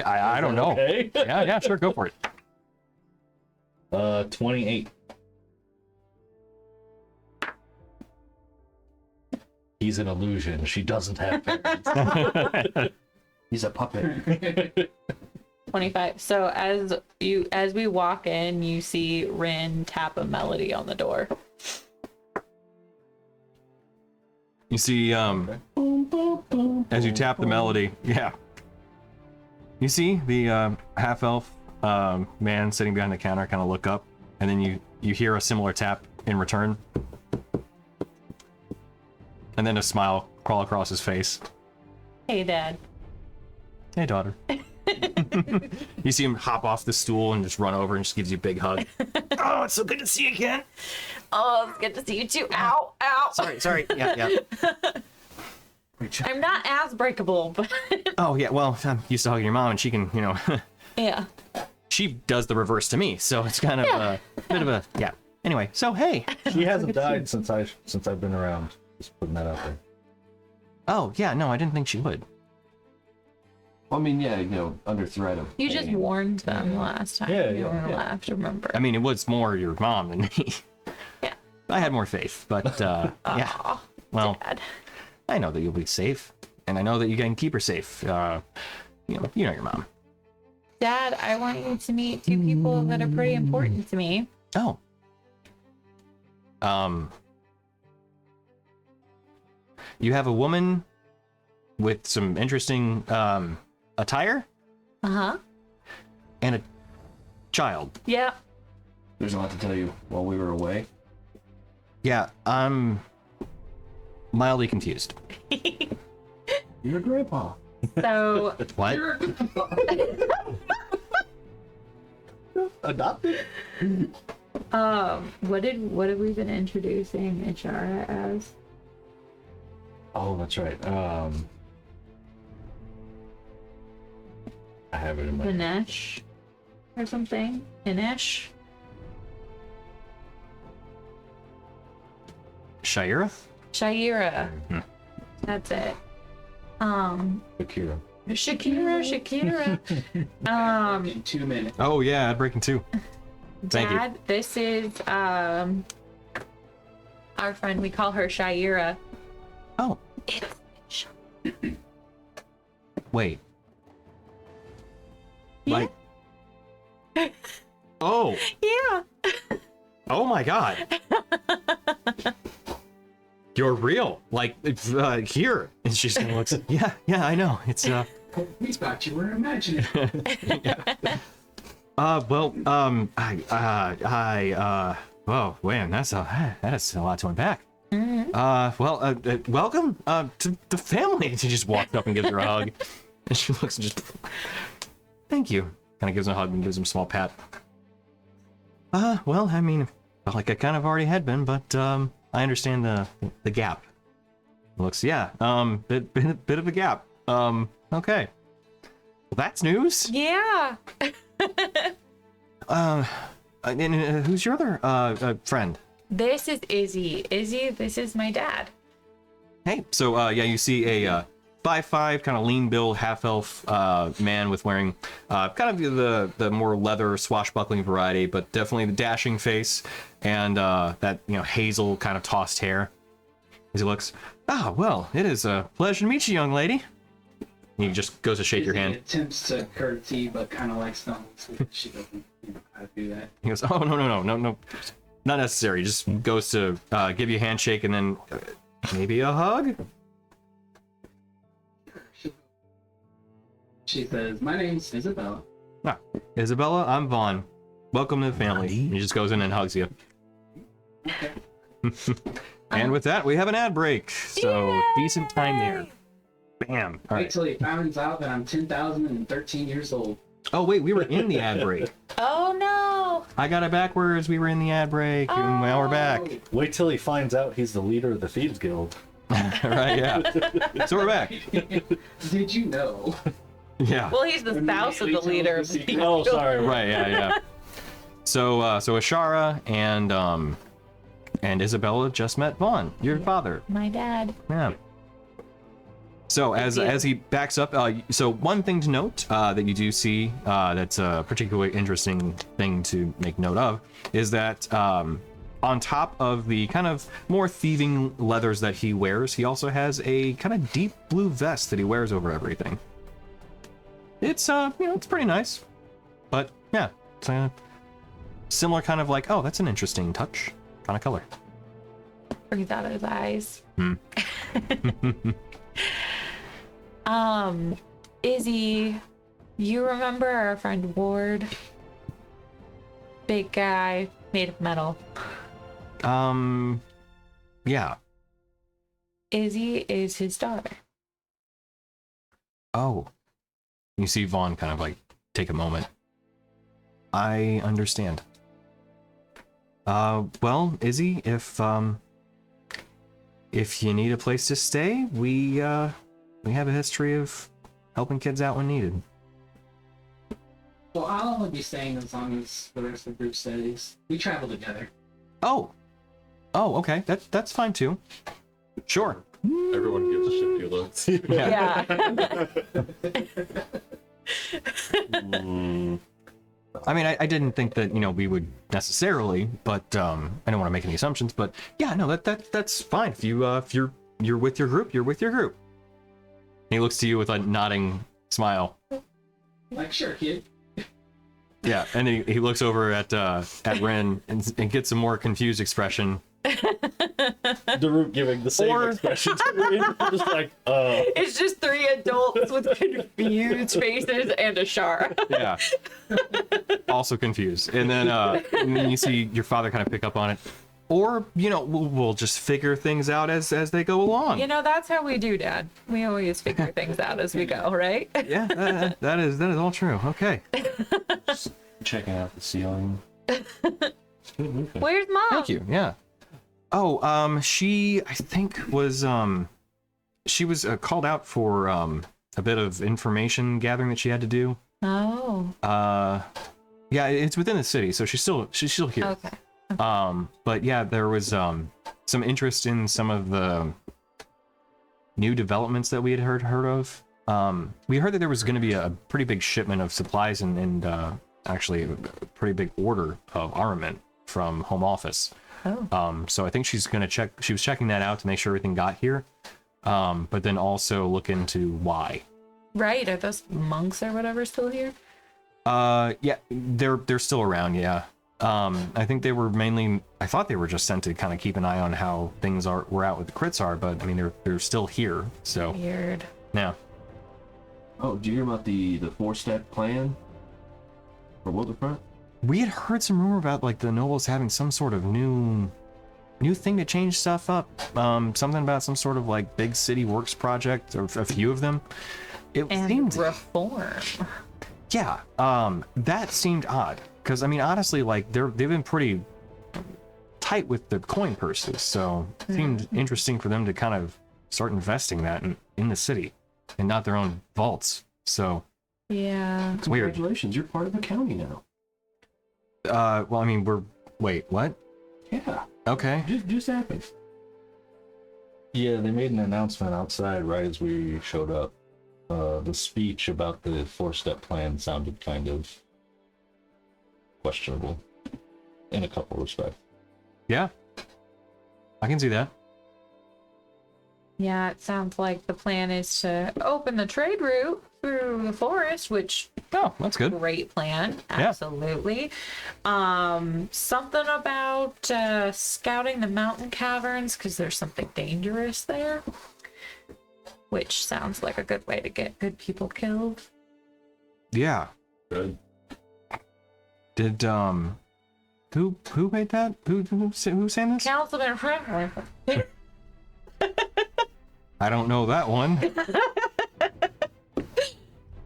I don't know. Okay. Yeah, sure, go for it. 28. He's an illusion. She doesn't have parents. He's a puppet. 25. So as we walk in, you see Rin tap a melody on the door. You see, as you tap the melody, yeah. You see the half-elf man sitting behind the counter kind of look up, and then you hear a similar tap in return. And then a smile crawl across his face. Hey, Dad. Hey, daughter. You see him hop off the stool and just run over and just gives you a big hug. Oh, it's so good to see you again. Oh, it's good to see you too. Ow, ow. Sorry. Yeah. I'm not as breakable, but Oh, yeah, well, I'm used to hugging your mom, and she can, yeah. she does the reverse to me, so it's kind of a bit of a, yeah. Anyway, so hey. She hasn't died since I've been around. Just putting that out there. Oh, yeah, no, I didn't think she would. I mean, yeah, under threat of. You just pain. warned them last time. Yeah, you yeah, were yeah. left, remember? I mean, it was more your mom than me. Yeah. I had more faith, but, yeah. Aw, Well, Dad. I know that you'll be safe, and I know that you can keep her safe. You know your mom. Dad, I want you to meet two people that are pretty important to me. Oh. You have a woman with some interesting attire Uh-huh. and a child. Yeah. There's a lot to tell you while we were away. Yeah, I'm mildly confused. Your grandpa. So What? Adopted? what have we been introducing Istoria as? Oh, that's right. I have it in my. Ganesh or something? Ganesh? Shaira? Shaira. Hmm. That's it. Akira. Shakira. 2 minutes. Oh yeah, Breaking 2. Thank you. Dad, this is our friend. We call her Shaira. Oh, It's wait. Yeah. Like. Oh. yeah. Oh my god. You're real. Like it's here. And she's gonna look. Yeah, I know. It's We thought you were imagining. well, oh man, that is a lot to unpack. Welcome to the family. And she just walked up and gives her a hug, and she looks and just, thank you. Kind of gives him a hug and gives him a small pat. Well, I mean, felt like I kind of already had been, but I understand the gap. Looks, yeah, bit of a gap. Okay. Well, that's news. Yeah. And who's your other friend? This is Izzy. Izzy, this is my dad. Hey, so yeah, you see a 5'5", kind of lean build, half elf man with wearing kind of the more leather swashbuckling variety, but definitely the dashing face and that hazel kind of tossed hair. As he looks, well, it is a pleasure to meet you, young lady. And he just goes to shake your hand. Attempts to curtsy, but kind of like stumbles. She doesn't know how to do that. He goes, oh no, not necessary. Just goes to give you a handshake and then maybe a hug. She says, "My name's Isabella." Isabella, I'm Vaughn. Welcome to the family. And he just goes in and hugs you. Okay. And with that, we have an ad break. So Yay! decent time there. Bam. All Wait right. till he finds out that I'm 10,013 years old. Oh wait, we were in the ad break. Oh no. I got it backwards. We were in the ad break, and now we're back. Wait till he finds out he's the leader of the Thieves Guild. Right? Yeah. So we're back. Did you know? Yeah. Well, he's the spouse of the leader of the Oh, sorry. Right. Yeah. So Ashara and Isabella just met Vaughn, your father. My dad. Yeah. So as he backs up, so one thing to note that you do see that's a particularly interesting thing to make note of is that on top of the kind of more thieving leathers that he wears, he also has a kind of deep blue vest that he wears over everything. It's it's pretty nice. But yeah, it's a similar kind of like, oh, that's an interesting touch kind of color. Breathe out his eyes. Izzy, you remember our friend Ward? Big guy, made of metal. Yeah. Izzy is his daughter. Oh. You see Vaughn kind of like take a moment. I understand. Well, Izzy, if you need a place to stay, we have a history of helping kids out when needed. Well, I'll only be staying as long as the rest of the group stays. We travel together. Oh, okay. That's fine too. Sure. Everyone gives a shit to looks. Yeah. I mean, I didn't think that we would necessarily, but I don't want to make any assumptions. But yeah, no, that's fine. If you're with your group, you're with your group. And he looks to you with a nodding smile. Like, sure, kid. Yeah, and then he looks over at Ren and gets a more confused expression. Daruk giving the same expression to Ren, just like, It's just three adults with confused faces and a Shar. Yeah. Also confused. And then you see your father kind of pick up on it. Or, we'll just figure things out as they go along. That's how we do, Dad. We always figure things out as we go, right? Yeah, that is all true. Okay. Just checking out the ceiling. Where's Mom? Thank you. Yeah. Oh, she, I think, was she was called out for a bit of information gathering that she had to do. Oh. Yeah, it's within the city, so she's still here. Okay. But yeah, there was some interest in some of the new developments that we had heard of. We heard that there was going to be a pretty big shipment of supplies and actually a pretty big order of armament from home office. Oh. So I think she was checking that out to make sure everything got here. But then also look into why. Right, are those monks or whatever still here? Yeah, they're still around, yeah. I think they were I thought they were just sent to kind of keep an eye on how things were out with the crits are, but I mean they're still here, so Weird. yeah. Oh, did you hear about the 4-step plan for Wilderfront? We had heard some rumor about like the nobles having some sort of new thing to change stuff up. Something about some sort of like big city works project, or a few of them. It And seemed reform. Yeah, that seemed odd. Because, I mean, honestly, like, they've been pretty tight with the coin purses, so it seemed interesting for them to kind of start investing that in the city and not their own vaults. So, Yeah. it's weird. Congratulations, you're part of the county now. Well, I mean, wait, what? Yeah, Okay. just happened. yeah, they made an announcement outside right as we showed up. The speech about the 4-step plan sounded kind of questionable in a couple respects. Yeah. I can see that. Yeah, it sounds like the plan is to open the trade route through the forest, which Oh, that's good. great plan. Yeah. Absolutely. Something about scouting the mountain caverns because there's something dangerous there. Which sounds like a good way to get good people killed. Yeah. Good. Did, who made that? Who's saying this? Councilman Franklin. I don't know that one.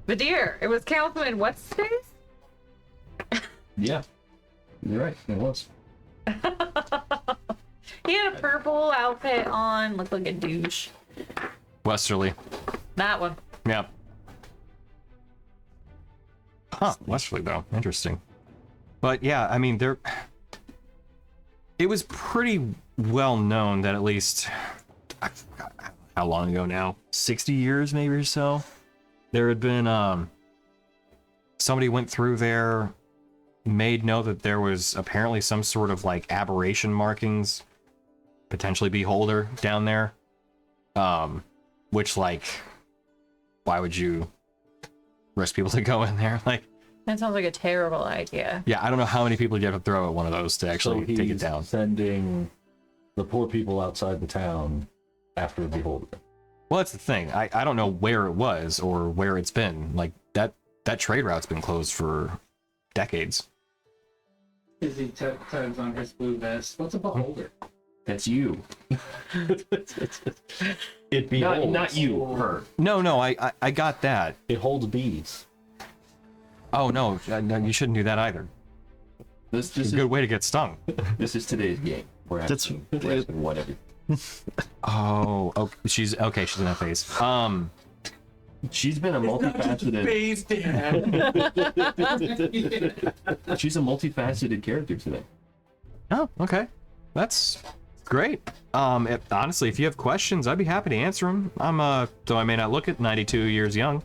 Badir, it was Councilman what's his face? Yeah, you're right. It was. He had a purple outfit on, looked like a douche. Westerly. That one. Yeah. Huh, Westerly though. Interesting. But yeah, I mean, it was pretty well known that at least, I forgot how long ago now, 60 years maybe or so, there had been, somebody went through there, made note that there was apparently some sort of like aberration markings, potentially beholder down there. Which, like, why would you risk people to go in there. Like, That sounds like a terrible idea. yeah, I don't know how many people you have to throw at one of those to actually take it down. Sending the poor people outside the town after the beholder. Well, that's the thing. I don't know where it was or where it's been. Like, that trade route's been closed for decades. Izzy tugs on his blue vest. What's a beholder? That's you. It beholds. Not you, her. No, I got that. It holds bees. Oh, no, you shouldn't do that either. This It's a good way to get stung. This is today's game. We're asking whatever. Oh, okay, she's in that phase. She's been a multifaceted. She's a multifaceted character today. Oh, okay. That's great. Honestly, if you have questions, I'd be happy to answer them. Though I may not look at 92 years young,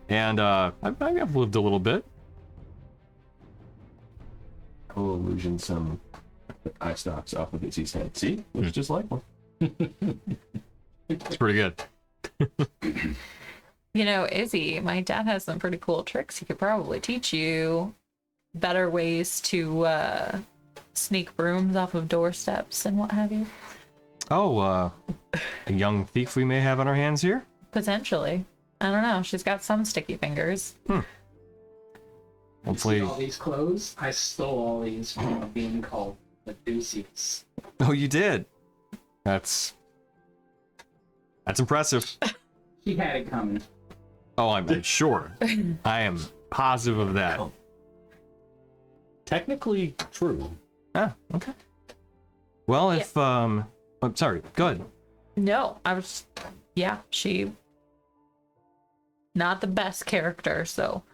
and I've lived a little bit. I will illusion some eye stalks off of Izzy's head. See? Looks just like one. It's pretty good. You know, Izzy, my dad has some pretty cool tricks. He could probably teach you better ways to sneak brooms off of doorsteps and what have you. Oh, a young thief we may have on our hands here? Potentially. I don't know. She's got some sticky fingers. Hopefully. All these clothes, I stole all these from a being called Medusius. Oh, you did? That's impressive. He had it coming. Oh, I'm sure. I am positive of that. Technically true. Ah, okay. Well, if I'm sorry, go ahead. No, she not the best character, so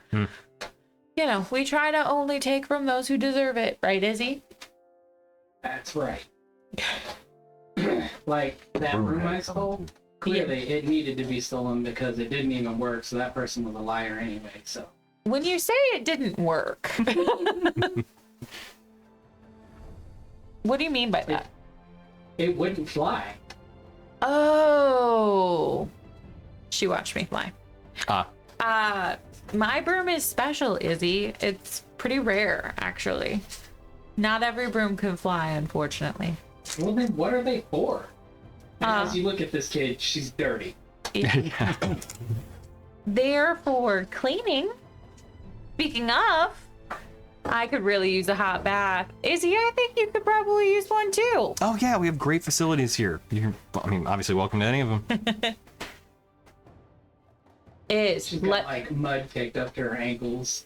you know, we try to only take from those who deserve it, right, Izzy? That's right. Like that room I stole, clearly it needed to be stolen because it didn't even work, so that person was a liar anyway, so. When you say it didn't work, what do you mean by that? It wouldn't fly. Oh, she watched me fly. Ah. My broom is special, Izzy. It's pretty rare, actually. Not every broom can fly, unfortunately. Well, then what are they for? And as you look at this kid, she's dirty. They're for cleaning. Speaking of, I could really use a hot bath. Izzy, I think you could probably use one too. Oh yeah, we have great facilities here. Obviously welcome to any of them. She's got like mud kicked up to her ankles.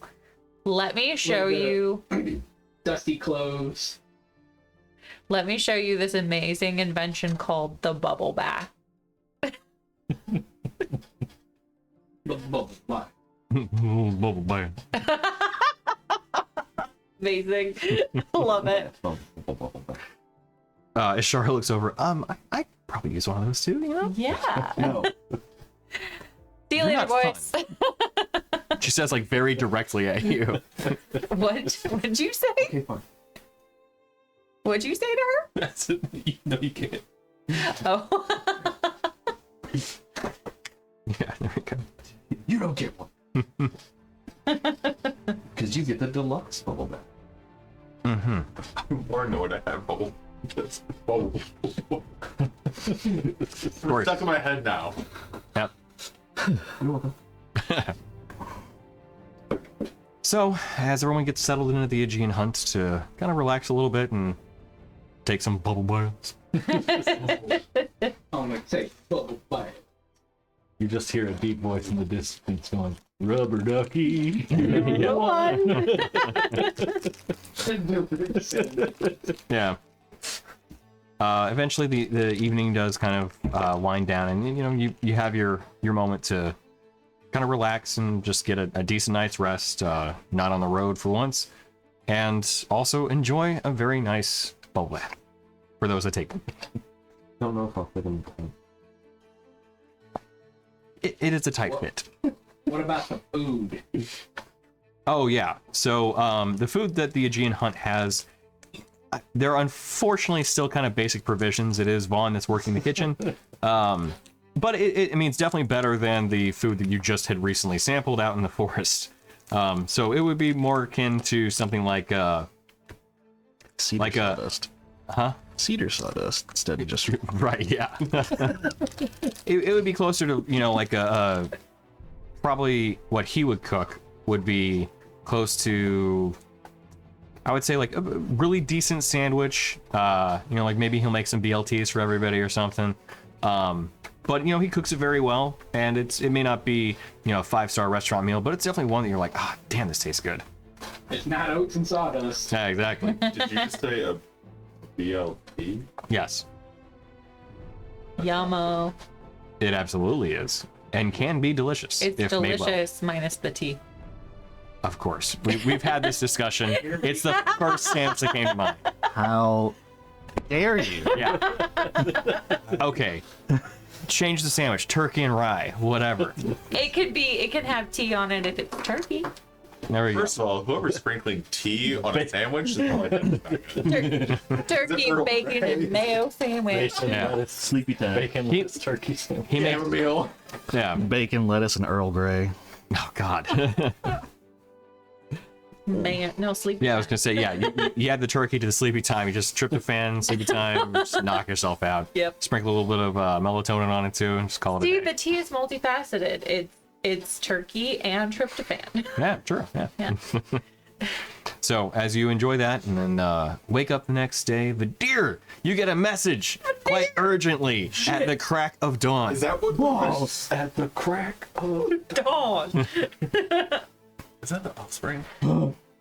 Let me show you. Dusty clothes. Let me show you this amazing invention called the bubble bath. Bubble bath. Amazing. Love it. Ishara looks over. I probably use one of those too, you know? Yeah. No. See you You're later, not boys. She says like very directly at you. What'd you say? Okay, fine. What'd you say to her? That's it. No, you can't. Oh. Yeah, there we go. You don't get one. Because you get the deluxe bubble bath. Mm-hmm. I'm more know to have bubble. Just bubble. Of course. Stuck in my head now. Yep. You're welcome. So, as everyone gets settled into the Aegean hunt to kind of relax a little bit and take some bubble baths. I'm gonna take bubble bath. You just hear a deep voice in the distance going, "Rubber ducky." Go on. Yeah. Eventually, the evening does kind of wind down, and you know you have your moment to kind of relax and just get a decent night's rest, not on the road for once, and also enjoy a very nice bubble bath for those that take them. Don't know if I'll fit in. It is a tight fit. What about the food? Oh yeah. So the food that the Aegean hunt has, there are unfortunately still kind of basic provisions. It is Vaughn that's working the kitchen. But I mean, it's definitely better than the food that you just had recently sampled out in the forest. So it would be more akin to something like Cedar like a- sawdust. huh? Cedar sawdust instead of just Right, yeah. It would be closer to, you know, like a probably what he would cook would be close to, I would say, like a really decent sandwich. You know, like maybe he'll make some BLTs for everybody or something. But you know, he cooks it very well, and it may not be, you know, a 5-star restaurant meal, but it's definitely one that you're like, ah, damn, this tastes good. It's not oats and sawdust. Yeah, exactly. Did you just say a BLT? Yes, Yummo. it absolutely is, and can be delicious It's if made well. delicious minus the tea. Of course, we've had this discussion. It's the first sandwich that came to mind. how dare you? Yeah. Okay. Change the sandwich, turkey and rye, whatever. It can have tea on it if it's turkey. There we go. First of all, whoever's sprinkling tea on a sandwich is probably Turkey and bacon and mayo sandwich. Bacon, Yeah. lettuce, sleepy time. Bacon, He- lettuce, turkey sandwich. He makes, chamomile. yeah. Bacon, lettuce, and Earl Grey. Oh God. Man, no sleepy. Yeah, I was gonna say, yeah. You add the turkey to the sleepy time. You just tryptophan, sleepy time, just knock yourself out. Yep. Sprinkle a little bit of melatonin on it too, and just call it See, a day. the tea is multifaceted. It's turkey and tryptophan. Yeah, true. Yeah. Yeah. So as you enjoy that, and then wake up the next day, the deer, you get a message quite urgently at the crack of dawn. Is that what? Balls at the crack of Dawn. Is that the offspring?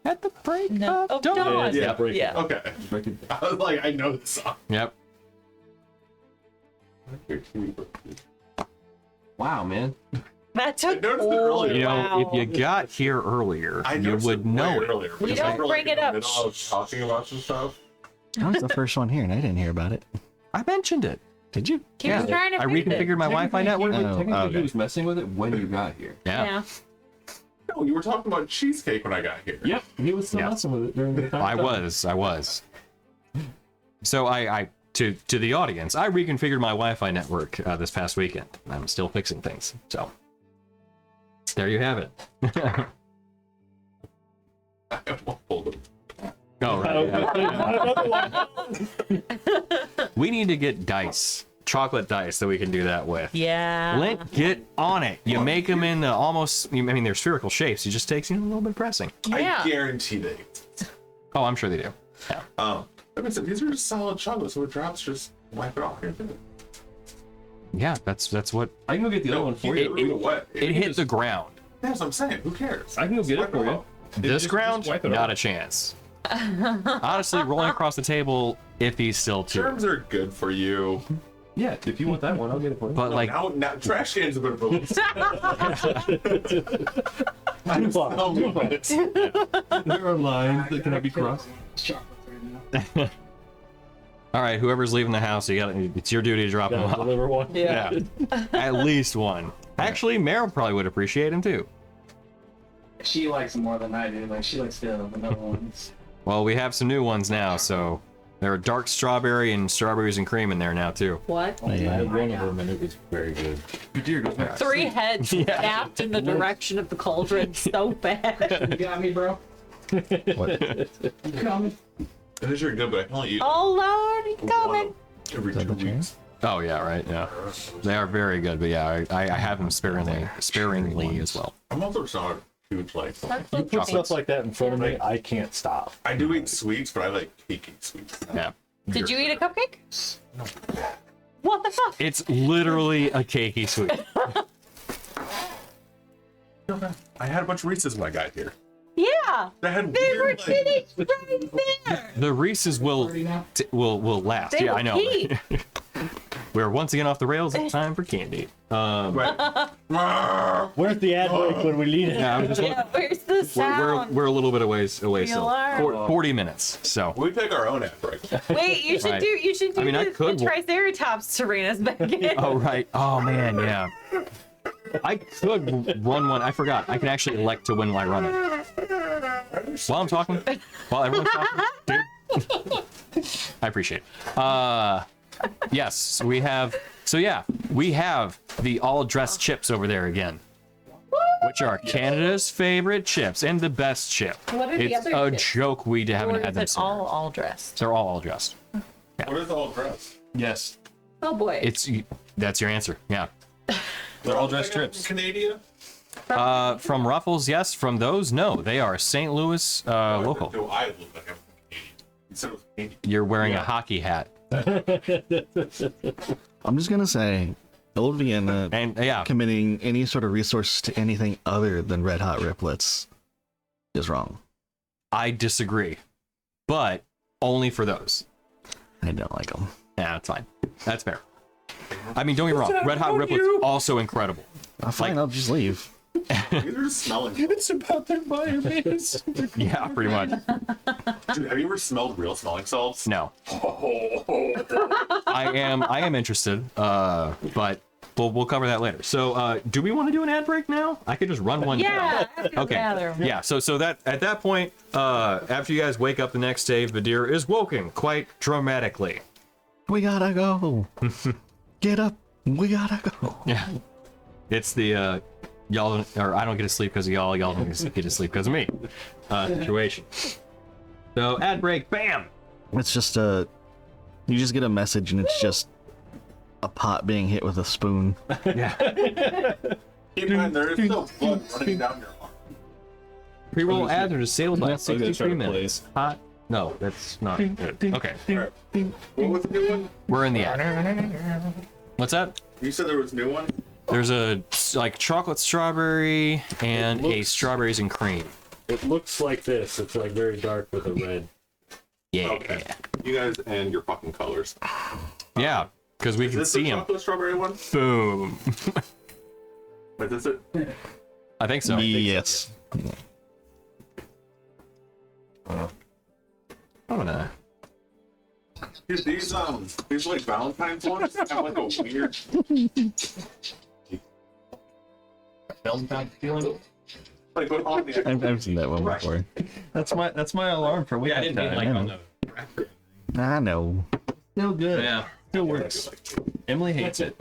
At the break No, of of dawn. dawn. Yeah, break it. Yeah. Okay. I was like, I know the song. Yep. Wow, man. That took. I noticed it earlier. You know, Wow. if you got here earlier, I you noticed would it know way it. earlier. We because don't we were, bring like, it in up. the middle of talking about some stuff. I was the first one here, and I didn't hear about it. I mentioned it. Did you? He was trying to I fix it. reconfigured my Wi-Fi network. Technically, okay. he was messing with it when you got here. Yeah. Yeah. No, you were talking about cheesecake when I got here. Yep, he was still Yeah. messing with it during the time. I was. So I to the audience, I reconfigured my Wi-Fi network this past weekend. I'm still fixing things. So there you have it. I won't hold it. Oh, right, yeah. We need to get dice, chocolate dice that we can do that with. Yeah. Lint, get on it. You make them in almost, I mean, they're spherical shapes. It just takes, you know, a little bit of pressing. Yeah. I guarantee they. Oh, I'm sure they do. Yeah. Like I said, these are just solid chocolate, so it drops, just wipe it off here. Yeah, that's what I can go get the other one for you. Either way. it hit the ground. That's what I'm saying. Who cares? I can go get it for you. This Just ground, wipe it not off. a chance. Honestly, rolling across the table, iffy still too. Germs are good for you. Yeah, if you want that one, I'll get it for you. But like, Now trash cans are good for you. I'm Fuck. so moving it. There are lines that cannot be crossed. Chocolates right now. all right, whoever's leaving the house, it's your duty to drop them Gotta off. deliver one. Yeah, at least one. Actually, Meryl probably would appreciate him too. She likes them more than I do. Like she likes the vanilla ones. Well, we have some new ones now, so there are dark strawberry and strawberries and cream in there now too. What? I had one of them and it was very good. Your deer goes back. 3 heads snapped in the direction of the cauldron so bad. You got me, bro. What? You coming? These are good, but I can only eat Oh Lord, he's one coming. every that 2 the weeks. Oh yeah, right. Yeah, they are very good. But yeah, I have them sparingly as well. I'm also just not a huge like. You put stuff like that in front of me, I can't stop. I do eat sweets, but I like cakey sweets. Yeah, Did you eat a cupcake? What the fuck? it's literally a cakey sweet. I had a bunch of Reese's when I got here. Yeah. I had They were weird, like, finished right there. The Reesese's will will last. They Yeah, will I know. keep. We're once again off the rails. It's time for candy. right. Where's the ad break when we need it? Yeah, I'm just, Yeah, where's the we're sound? a little bit away still. are. 40 minutes. So We pick our own ad break. Wait, you should Right. do I mean, I the could- Triceratops to rein us back in. oh right. Oh man, yeah. I could run one. I forgot. I can actually elect to when I run it. While I'm talking, while everyone's talking, dude. I appreciate it. Yes, we have. So yeah, we have the all-dressed chips over there again, which are Canada's favorite chips and the best chip. What are the It's other a chips? joke we haven't Or had is them it sooner. all dressed? They're all dressed. What is all dress? Yes. Oh boy. That's your answer. Yeah. They're all dressed trips. Canadian? From Ruffles, yes. From those, no. They are St. Louis local. Do I look like I'm Canadian? Instead of Canadian. You're wearing a hockey hat. I'm just gonna say, old Vienna And yeah, committing any sort of resource to anything other than red hot riplets is wrong. I disagree. But only for those. I don't like them. Yeah, that's fine. That's fair. I mean, don't get me wrong. Red Hot Riplets also incredible. Fine, I'll just leave. These are just smelling. It's about their biomass. Yeah, pretty much. Dude, have you ever smelled real smelling salts? No, Oh. I am interested. But we'll cover that later. So, do we want to do an ad break now? I could just run one. yeah. Okay. Yeah. So that at that point, after you guys wake up the next day, Vadir is woken quite dramatically. We gotta go. Get up. We gotta go. Yeah. It's the y'all or I don't get to sleep because of y'all don't get to sleep because of me situation. So ad break, bam. It's just you just get a message and it's just a pot being hit with a spoon. Yeah. Keep in mind, there is no blood running down your arm. Pre-roll ads are disabled by That's what they 63 try to minutes. Hot. No, that's not good. Okay, What was the new one? we're in the ad. What's that? You said there was a new one? There's a like chocolate strawberry and a looks- strawberries and cream. It looks like this. It's like very dark with a red. Yeah. Okay. You guys and your fucking colors. Yeah, because we Is can this see the them. chocolate strawberry one? Boom. Wait, is it? I think so. Yes. I'm gonna. Dude, these like Valentine's ones have like a weird Valentine's feeling. like what on the I've seen that one before. That's my alarm for week. Yeah, I didn't mean like on the. I know. Still good. Yeah. Still works. Emily hates it.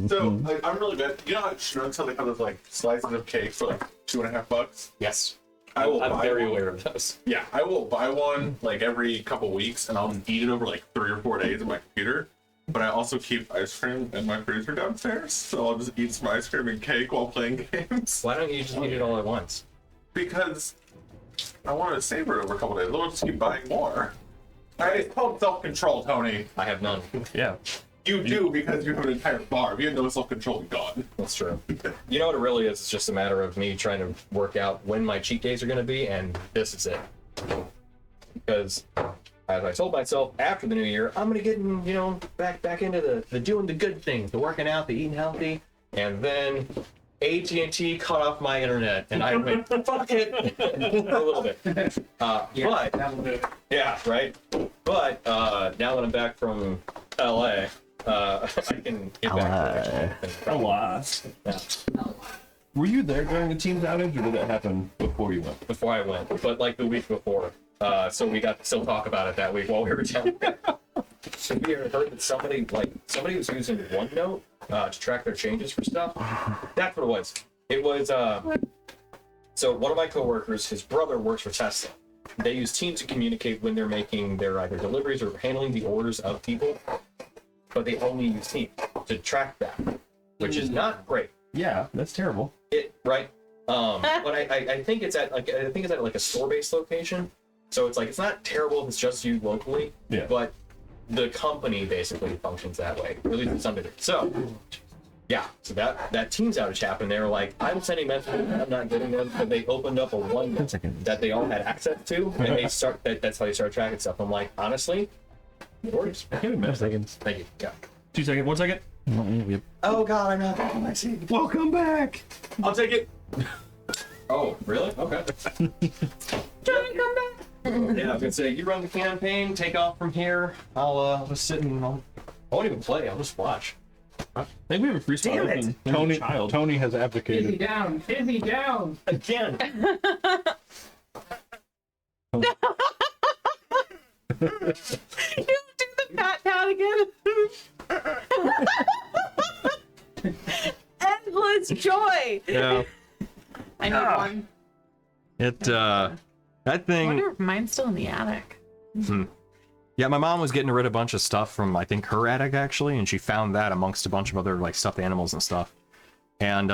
So like, I'm really bad. You know how Schnucks how they have those like slices of cake for like $2.50? Yes. I will I'm buy very one. aware of those. Yeah, I will buy one like every couple weeks, and I'll eat it over like 3 or 4 days on my computer. But I also keep ice cream in my freezer downstairs, so I'll just eat some ice cream and cake while playing games. Why don't you just eat it all at once? Because I want to savor it over a couple days. I'll just keep buying more. It's called self-control, Tony. I have none. Yeah. You do because you have an entire bar. If you have no self-control, you're gone. That's true. You know what it really is? It's just a matter of me trying to work out when my cheat days are going to be, and this is it. Because, as I told myself, after the new year, I'm going to get, back into the doing the good things, the working out, the eating healthy, and then AT&T cut off my internet, and I went, fuck it, for a little bit. But, yeah, right? But, now that I'm back from LA, I can get back to it. Alas. Yeah. Were you there during the team's outage, or did that happen before you went? Before I went, but like the week before. So we got to still talk about it that week while we were down there. Have you ever heard that somebody was using OneNote to track their changes for stuff? That's what it was. It was, so one of my coworkers, his brother works for Tesla. They use Teams to communicate when they're making their either deliveries or handling the orders of people, but they only use Teams to track that, which is not great. Yeah, that's terrible. Right. But I think it's at like a store-based location, so it's like it's not terrible if it's just you locally. Yeah. But the company basically functions that way, at least to some degree. So yeah, so that Teams outage happened. They were like, I'm sending messages, I'm not getting them, but they opened up a one that they all had access to, and that's how they started tracking stuff. I'm like, honestly, it works. Give me a minute. Seconds. Thank you. Yeah. 2 seconds. 1 second. Oh God, I'm not back in my seat. Welcome back. I'll take it. Oh, really? Okay. Johnny, come back. Yeah, I was gonna say, you run the campaign, take off from here. I'll just sit and I won't even play. I'll just watch. I think we have a free spot Damn it. open. Tony, Child. Tony has Pin me abdicated. down. Pin me down. Again. You do the pat again. joy. Yeah. I need one. That I thing. wonder if mine's still in the attic. Yeah, my mom was getting rid of a bunch of stuff from I think her attic actually, and she found that amongst a bunch of other like stuffed animals and stuff. And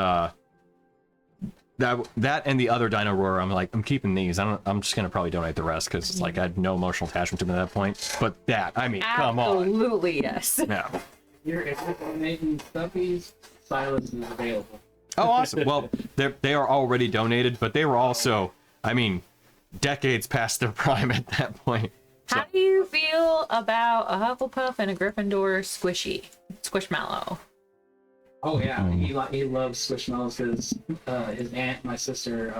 that and the other dino roar, I'm keeping these. I'm just gonna probably donate the rest because it's like I had no emotional attachment to them at that point. But that, I mean, come on. Absolutely, yes. Yeah. If you're making stuffies, Silas is available. Oh, awesome. Well, they are already donated, but they were also, I mean, decades past their prime at that point. How do you feel about a Hufflepuff and a Gryffindor Squishmallow? Oh yeah, he loves Squishmallows because his aunt, my sister,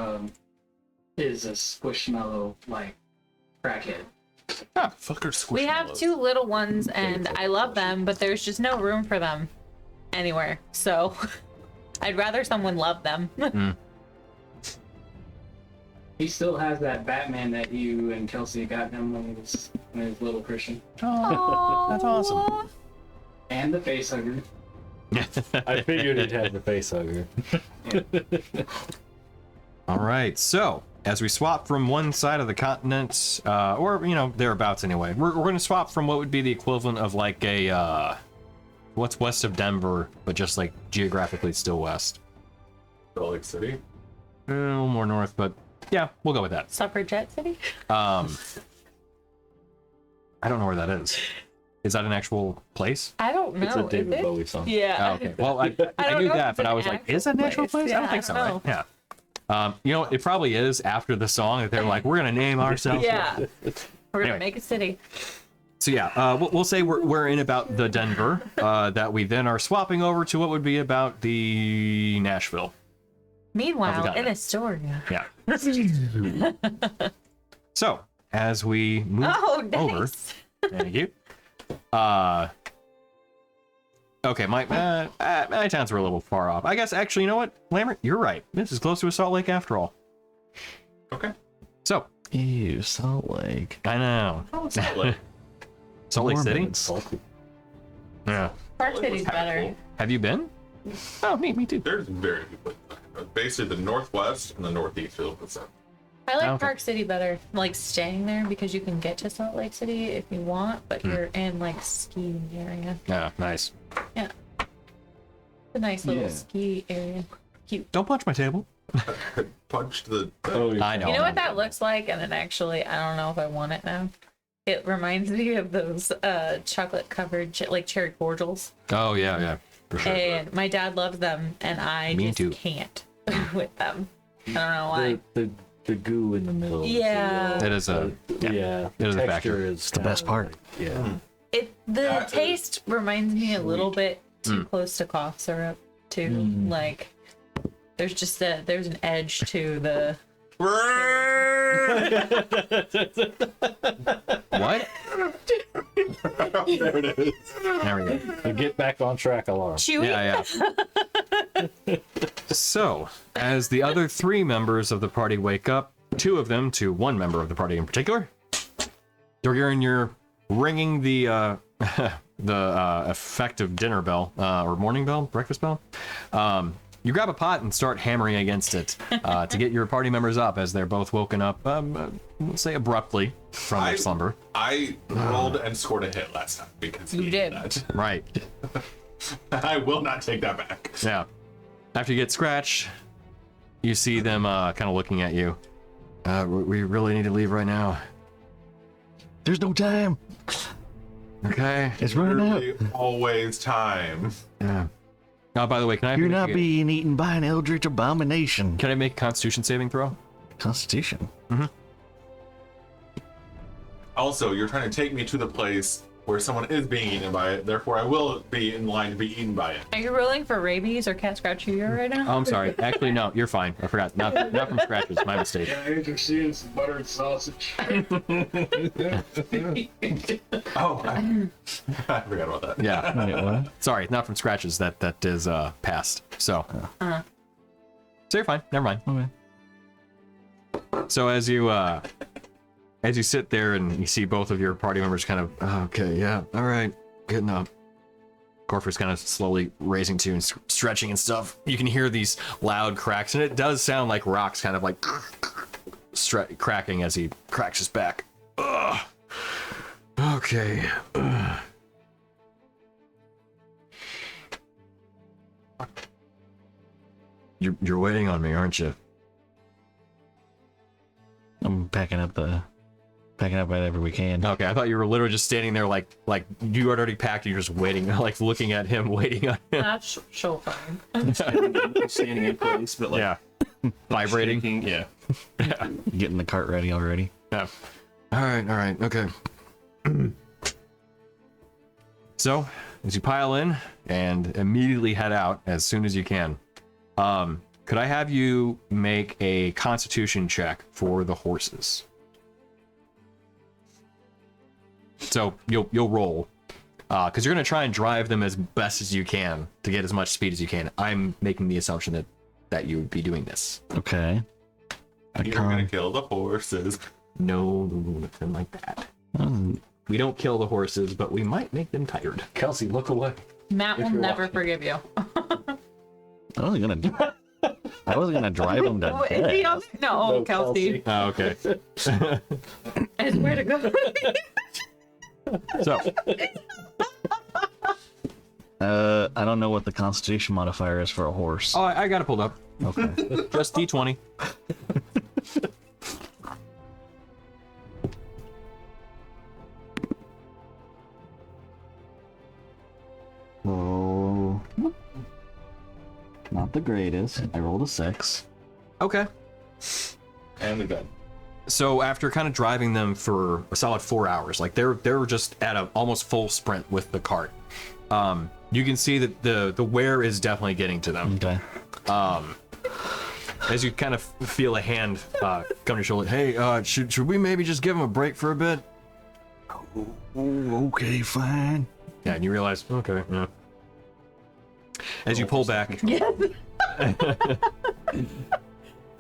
is a Squishmallow like crackhead. Fucker squish. We have two little ones, and I love them, but there's just no room for them anywhere. So I'd rather someone love them. He still has that Batman that you and Kelsey got him when he was little Christian, Oh, that's awesome. and the face hugger. I figured he'd have the face hugger. All right, so as we swap from one side of the continent, or thereabouts anyway, we're going to swap from what would be the equivalent of like a what's west of Denver, but just like geographically still west. Salt Lake City. A little more north, but yeah, we'll go with that. Suffragette City? I don't know where that is. Is that an actual place? I don't know. It's a David is it? Bowie song. Yeah. Oh, okay. Well, I don't knew know if that, it's but an I was like, actual is that an actual place. place? Yeah, I don't think so, I right? don't Yeah. It probably is after the song that they're like, we're going to name ourselves. Yeah. We're going to Anyway. make a city. So yeah, we'll say we're in about the Denver, that we then are swapping over to what would be about the Nashville. Meanwhile, got in it. Astoria. Yeah. So as we move Oh, over, nice. thank you. Okay, my towns were a little far off. I guess actually, you know what, Lambert, you're right. This is close to a Salt Lake after all. Okay. So Ew, Salt Lake. I know. Oh, it's Salt Lake. Salt Lake Warm City. and salty. Yeah. Park Salt Lake City's was better. half full. Have you been? Oh, me too. There's very few places. Basically, the northwest and the northeast feel the same. I like Okay. Park City better. Like staying there because you can get to Salt Lake City if you want, but you're in like skiing area. Yeah, nice. Yeah. A nice little Yeah. ski area. Cute. Don't punch my table. Punched the. Oh, yeah. I know. You know what that looks like? And then actually, I don't know if I want it now. It reminds me of those chocolate covered like cherry cordials. Oh yeah, for sure. And my dad loves them, and I Me just too. can't with them. I don't know why. The goo in the middle. Yeah. It is a Yeah. It is a texture factor. is the best part. Yeah. The That is taste reminds me a little bit too close to cough syrup too. Like there's just there's an edge to the what? There it is. There we go. The get back on track alarm. chewy. Yeah. So, as the other three members of the party wake up, two of them to one member of the party in particular, Dorgirin, you're ringing the effective dinner bell, or morning bell, breakfast bell. You grab a pot and start hammering against it to get your party members up as they're both woken up, let's say abruptly from their slumber. I rolled and scored a hit last time because You he did. That. Right. I will not take that back. Yeah. After you get scratched, you see them kind of looking at you. We really need to leave right now. There's no time. Okay. It's running out. Literally always time. Yeah. Oh, by the way, can I You're make not a- being eaten by an eldritch abomination. Can I make a Constitution saving throw? Constitution. Also, you're trying to take me to the place where someone is being eaten by it. Therefore, I will be in line to be eaten by it. Are you rolling for rabies or cat scratch fever right now? Oh, I'm sorry. Actually, no. You're fine. I forgot. Not from scratches. My mistake. I interested in some buttered sausage. Oh, I forgot about that. Yeah. Wait, what? Sorry. Not from scratches. That is past. So. So you're fine. Never mind. Okay. So as you sit there and you see both of your party members kind of, okay, yeah, all right, getting up. Corfur's kind of slowly raising to and stretching and stuff. You can hear these loud cracks, and it does sound like rocks kind of like cracking as he cracks his back. Ugh. Okay. Ugh. You're waiting on me, aren't you? I'm packing up whatever we can. Okay, I thought you were literally just standing there like you had already packed and you're just waiting, like looking at him, waiting on him. That's so fine. Standing in place, but like Yeah. Vibrating. shaking. Yeah. Getting the cart ready already. Yeah. All right, okay. So, as you pile in and immediately head out as soon as you can, could I have you make a Constitution check for the horses? So you'll roll, because you're gonna try and drive them as best as you can to get as much speed as you can. I'm making the assumption that you would be doing this. Okay. You're gonna kill the horses. No, nothing like that. Um, We don't kill the horses, but we might make them tired. Kelsey, look away. Matt will you're never walking. forgive you. I wasn't gonna drive him to Is he death. on- No, Kelsey. Oh, okay. I swear to God. So, I don't know what the Constitution modifier is for a horse. oh, I got it pulled up. Okay. Just D20. Oh, not the greatest. I rolled a 6. Okay. And the gun. So after kind of driving them for a solid 4 hours, like they're just at a almost full sprint with the cart. You can see that the wear is definitely getting to them. Okay. As you kind of feel a hand come to your shoulder. Hey, should we maybe just give them a break for a bit? Okay, fine. Yeah, and you realize, okay, yeah. As you pull back, Yes.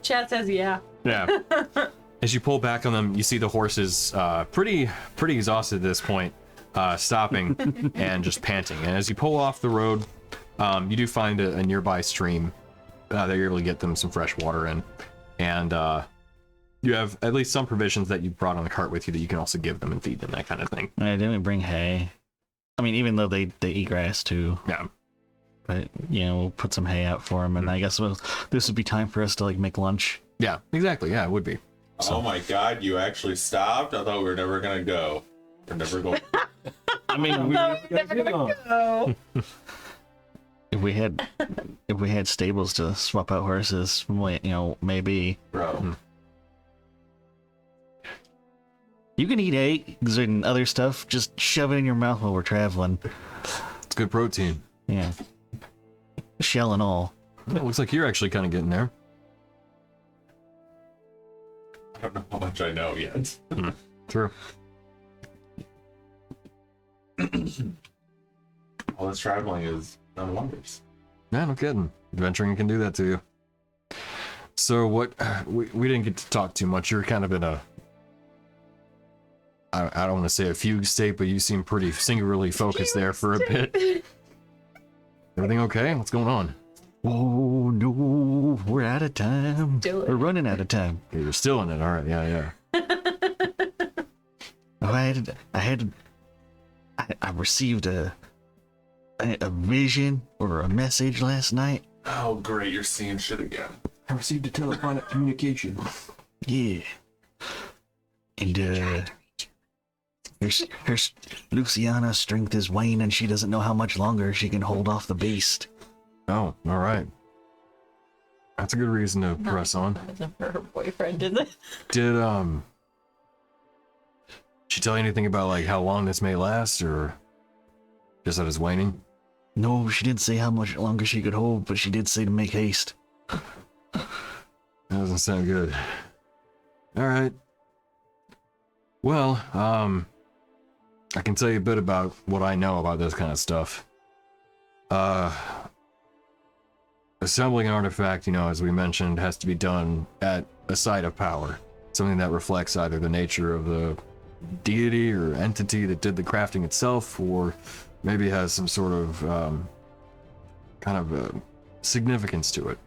Chad says yeah. yeah. As you pull back on them, you see the horses pretty exhausted at this point, stopping and just panting. And as you pull off the road, you do find a nearby stream that you're able to get them some fresh water in. And you have at least some provisions that you brought on the cart with you that you can also give them and feed them, that kind of thing. I didn't bring hay. I mean, even though they eat grass too. Yeah. But, we'll put some hay out for them, and I guess this would be time for us to, like, make lunch. Yeah, exactly. Yeah, it would be. Oh my god, you actually stopped? I thought we were never gonna go. We're never going. I mean, Oh. if we had stables to swap out horses, maybe. Bro. You can eat eggs and other stuff, just shove it in your mouth while we're traveling. It's good protein. Yeah. Shell and all. It looks like you're actually kind of getting there. I don't know how much I know yet. True. All this traveling is done wonders. Yeah, no kidding. Adventuring can do that to you. So what, we didn't get to talk too much. You're kind of in a, I don't want to say a fugue state, but you seem pretty singularly focused there for a bit. Everything okay? What's going on? Oh no, we're out of time. Do it. We're running out of time. Yeah, you're still in it. All right. Yeah. Oh, I received a vision or a message last night. Oh great, you're seeing shit again. I received a telephonic communication. Yeah. And her Luciana's strength is waning, and she doesn't know how much longer she can hold off the beast. Oh, all right. That's a good reason to press on. Wasn't for her boyfriend, is it? Did she tell you anything about like how long this may last, or just that it's waning? No, she didn't say how much longer she could hold, but she did say to make haste. That doesn't sound good. All right. Well, I can tell you a bit about what I know about this kind of stuff. Assembling an artifact, as we mentioned, has to be done at a site of power. Something that reflects either the nature of the deity or entity that did the crafting itself, or maybe has some sort of kind of significance to it.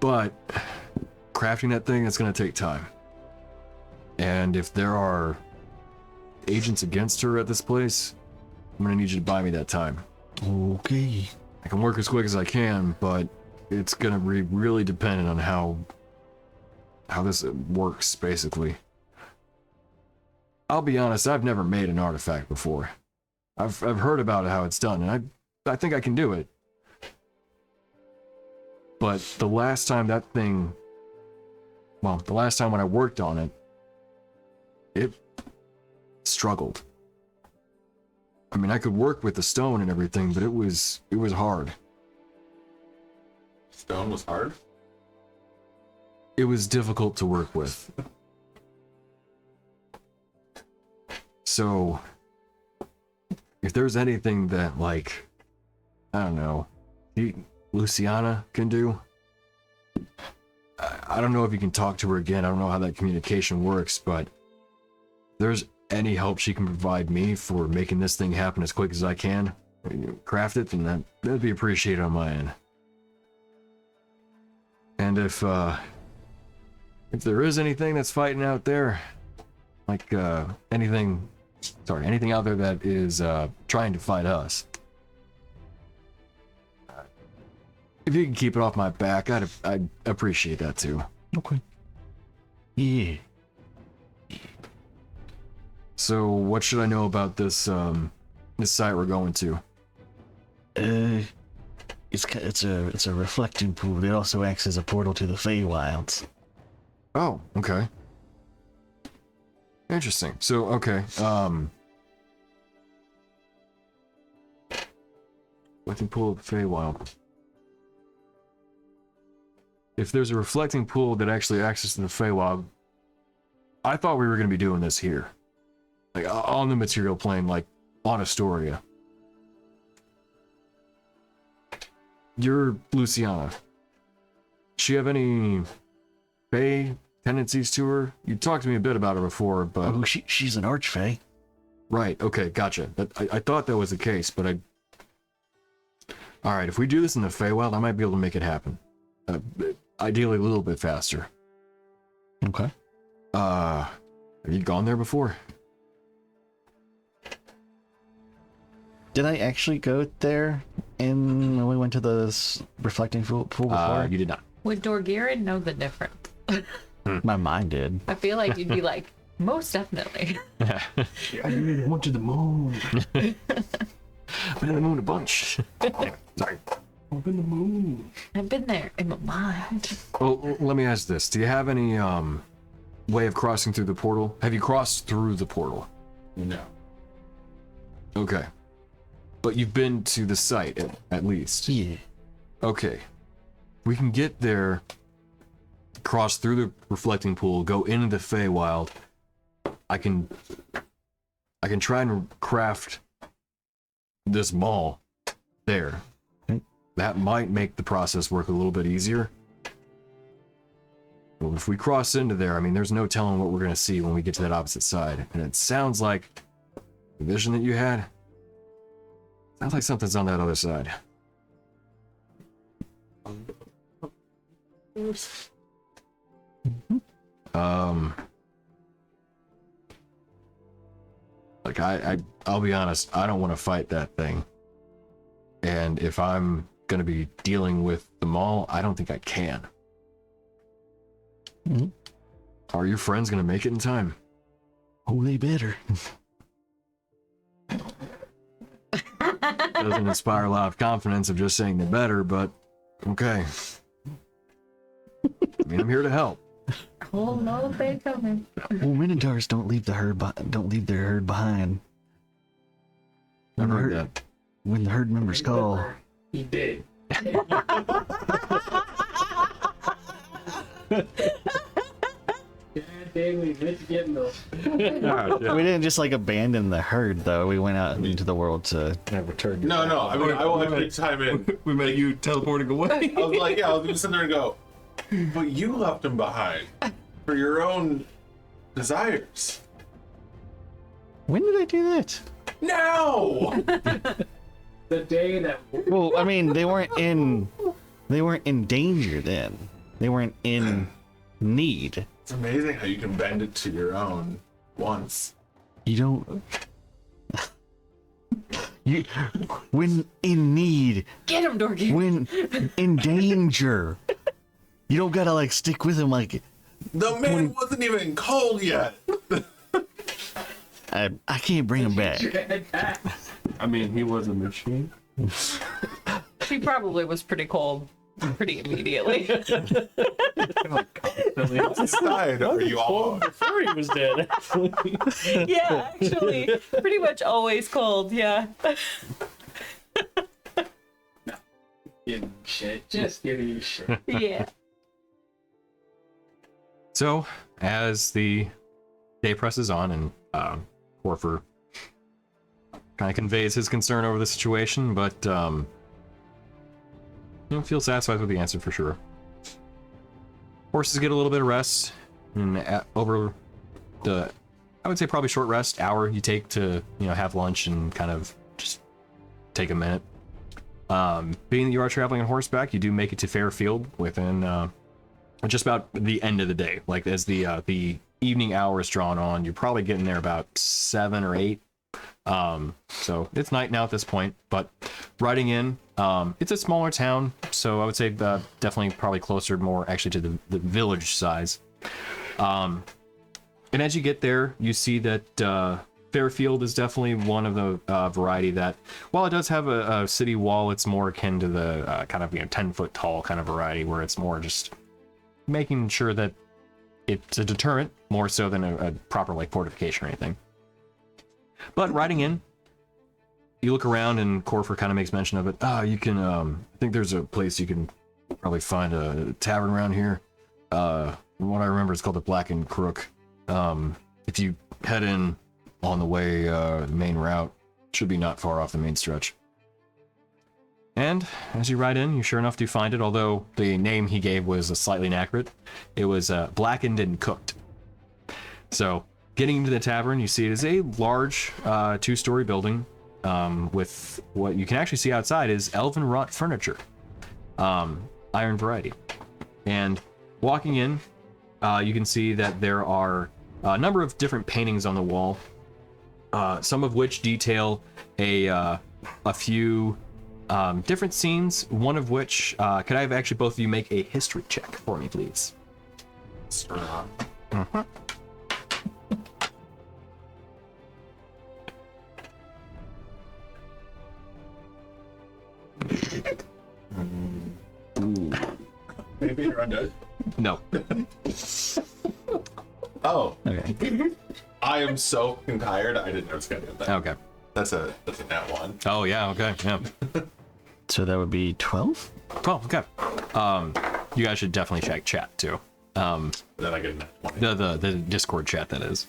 But crafting that thing, it's going to take time. And if there are agents against her at this place, I'm going to need you to buy me that time. Okay. I can work as quick as I can, but it's going to be really dependent on how this works, basically. I'll be honest, I've never made an artifact before. I've heard about how it's done, and I think I can do it. But the last time when I worked on it, it struggled. I mean, I could work with the stone and everything, but it was hard. Stone was hard? It was difficult to work with. So, if there's anything that, like, I don't know, Luciana can do, I don't know if you can talk to her again. I don't know how that communication works, but if there's any help she can provide me for making this thing happen as quick as I can, craft it, then that'd be appreciated on my end. And if there is anything that's fighting out there, like anything out there that is trying to fight us, if you can keep it off my back, I'd appreciate that too. Okay. Yeah. So, what should I know about this this site we're going to? It's a reflecting pool. It also acts as a portal to the Feywilds. Oh, okay. Interesting. So, okay, reflecting pool of the Feywild. If there's a reflecting pool that actually accesses the Feywild, I thought we were going to be doing this here. Like, on the material plane, like, on Istoria. You're Luciana. Does she have any Fey tendencies to her? You talked to me a bit about her before, but... Oh, she's an archfey. Right, okay, gotcha. I thought that was the case, but Alright, if we do this in the Feywild, I might be able to make it happen. Ideally a little bit faster. Okay. Have you gone there before? Did I actually go there when we went to the reflecting pool before? You did not. Would Dorgirin know the difference? My mind did. I feel like you'd be like, most definitely. I really went to the moon. Been in the moon a bunch. Sorry. Up in the moon. I've been there in my mind. Well, let me ask this. Do you have any way of crossing through the portal? Have you crossed through the portal? No. Okay. But you've been to the site, at least. Yeah. Okay. We can get there, cross through the reflecting pool, go into the Feywild. I can try and craft this mall there. That might make the process work a little bit easier. But if we cross into there, I mean, there's no telling what we're going to see when we get to that opposite side. And it sounds like the vision that you had, sounds like something's on that other side. Like I'll be honest, I don't want to fight that thing. And if I'm going to be dealing with the mall, I don't think I can. Mm-hmm. Are your friends going to make it in time? Oh, they better. Doesn't inspire a lot of confidence of just saying they better, but okay. I mean, I'm here to help. Oh no, they're coming. Well, Minotaurs don't leave their herd behind. I When the heard herd- that. When the herd members call. He did. God dang, we meant to get in those. We didn't just like abandon the herd though. We went out into the world to Return. No. I mean, I will actually chime in. We met you teleporting away. I was like, yeah, I was gonna sit there and go, but you left him behind for your own desires. When did I do that? No! The day that Well, I mean, they weren't in danger then. They weren't in need. It's amazing how you can bend it to your own once. You don't. You, when in need, Get him, Dorky. when in danger, you don't gotta like stick with him like. The man wasn't even cold yet. I can't bring him back. I mean, he was a machine. He probably was pretty cold pretty immediately. Died, or you all? Before he was dead, actually. Yeah, actually, pretty much always cold. Yeah. giving you shit, just giving you shit. Yeah. So, as the day presses on and Corfer kind of conveys his concern over the situation, but you don't feel satisfied with the answer for sure. Horses get a little bit of rest, and over the, I would say probably short rest, hour you take to, have lunch and kind of just take a minute. Being that you are traveling on horseback, you do make it to Fairfield within just about the end of the day. Like as the evening hours drawn on, you're probably getting there about 7 or 8. So it's night now at this point, but riding in, it's a smaller town, so I would say definitely probably closer more actually to the village size. And as you get there, you see that Fairfield is definitely one of the variety that, while it does have a city wall, it's more akin to the kind of 10-foot tall kind of variety, where it's more just making sure that it's a deterrent more so than a proper like fortification or anything. But riding in, you look around and Corfer kind of makes mention of it. You can, I think there's a place you can probably find a tavern around here. From what I remember, it's called the Black and Crook. If you head in on the way, the main route, should be not far off the main stretch. And as you ride in, you sure enough do find it, although the name he gave was slightly inaccurate. It was blackened and cooked. So, getting into the tavern, you see it is a large 2-story building with what you can actually see outside is elven wrought furniture, iron variety. And walking in, you can see that there are a number of different paintings on the wall, some of which detail a few different scenes, one of which, could I have actually both of you make a history check for me, please? Uh-huh. Maybe you're undead. No. Oh, Okay. I am so fucking tired. I didn't know it was gonna be that. Okay. That's a nat one. Oh, yeah, okay, yeah. So that would be 12? Oh, okay. You guys should definitely check chat, too. Then I get a nat 20. The Discord chat, that is.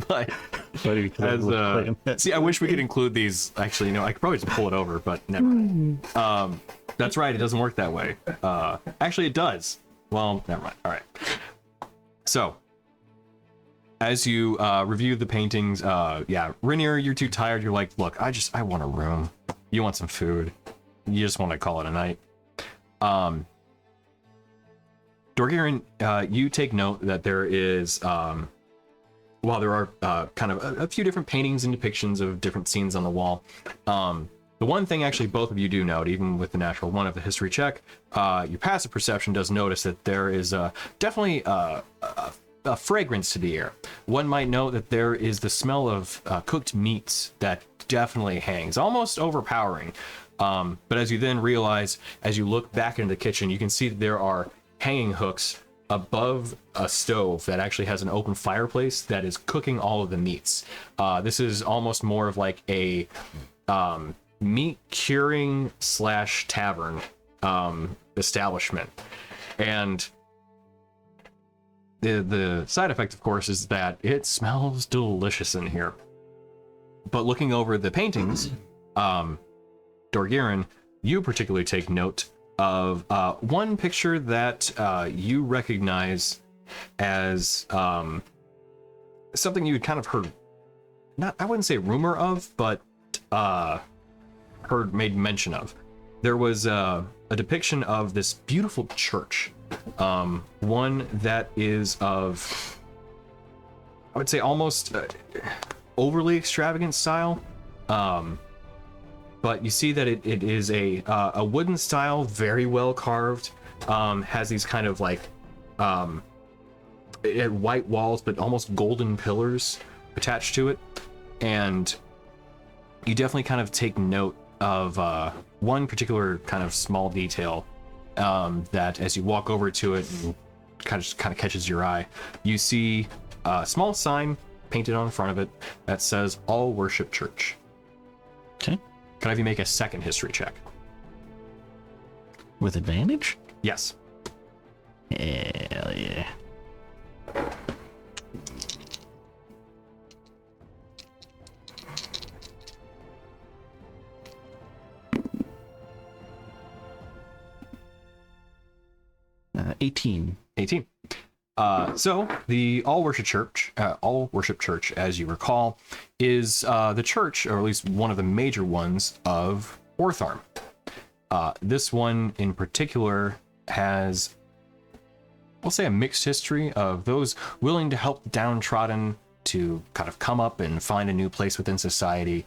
But as see, I wish we could include these. Actually, I could probably just pull it over, but never mind. That's right, it doesn't work that way. Actually, it does. Well, never mind. All right. So, as you review the paintings, Rainier, you're too tired. You're like, look, I want a room. You want some food. You just want to call it a night. Dorgiran, you take note that there is, while there are kind of a few different paintings and depictions of different scenes on the wall, the one thing actually both of you do note, even with the natural one of the history check, your passive perception does notice that there is definitely a fragrance to the air. One might note that there is the smell of cooked meats that definitely hangs, almost overpowering. But as you then realize, as you look back into the kitchen, you can see that there are hanging hooks above a stove that actually has an open fireplace that is cooking all of the meats. This is almost more of like a meat curing / tavern establishment. And the side effect, of course, is that it smells delicious in here. But looking over the paintings, Dorgiran, you particularly take note of one picture that you recognize as something you had kind of heard, not, I wouldn't say rumor of, but heard made mention of. There was a depiction of this beautiful church, one that is of, I would say, almost overly extravagant style. But you see that it is a wooden style, very well carved, has these kind of like it had white walls, but almost golden pillars attached to it. And you definitely kind of take note of one particular kind of small detail that as you walk over to it and kind of catches your eye. You see a small sign painted on the front of it that says All Worship Church. Okay. Can I have you make a second history check? With advantage? Yes. Hell yeah. Uh, 18. 18. So the All Worship Church, as you recall, is the church, or at least one of the major ones of Ortharm. This one in particular has, we'll say, a mixed history of those willing to help the downtrodden to kind of come up and find a new place within society,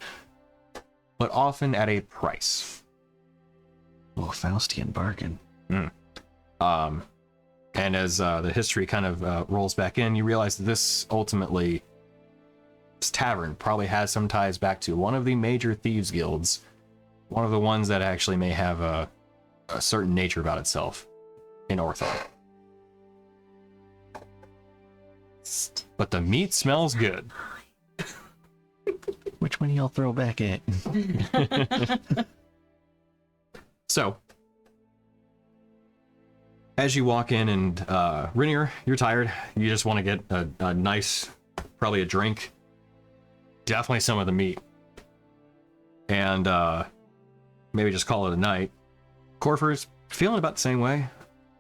but often at a price. Oh, Faustian bargain. And as the history kind of rolls back in, you realize that this tavern probably has some ties back to one of the major thieves guilds, one of the ones that actually may have a certain nature about itself in Ortharm. But the meat smells good. Which one y'all throw back at? So, as you walk in, and Rainier, you're tired. You just want to get a nice, probably a drink. Definitely some of the meat. And maybe just call it a night. Corfer's feeling about the same way.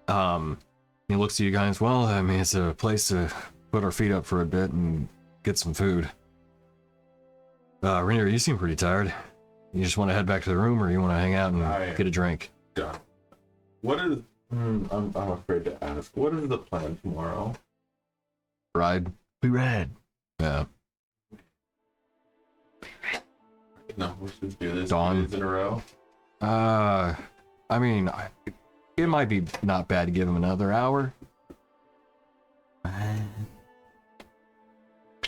He looks at you guys, well, I mean, it's a place to put our feet up for a bit and get some food. Rainier, you seem pretty tired. You just want to head back to the room, or you want to hang out and get a drink? Done. What is... I'm afraid to ask. What is the plan tomorrow? Ride? We ride. Yeah. No, we should do this Dawn. 2 days in a row. I mean, it might be not bad to give him another hour. But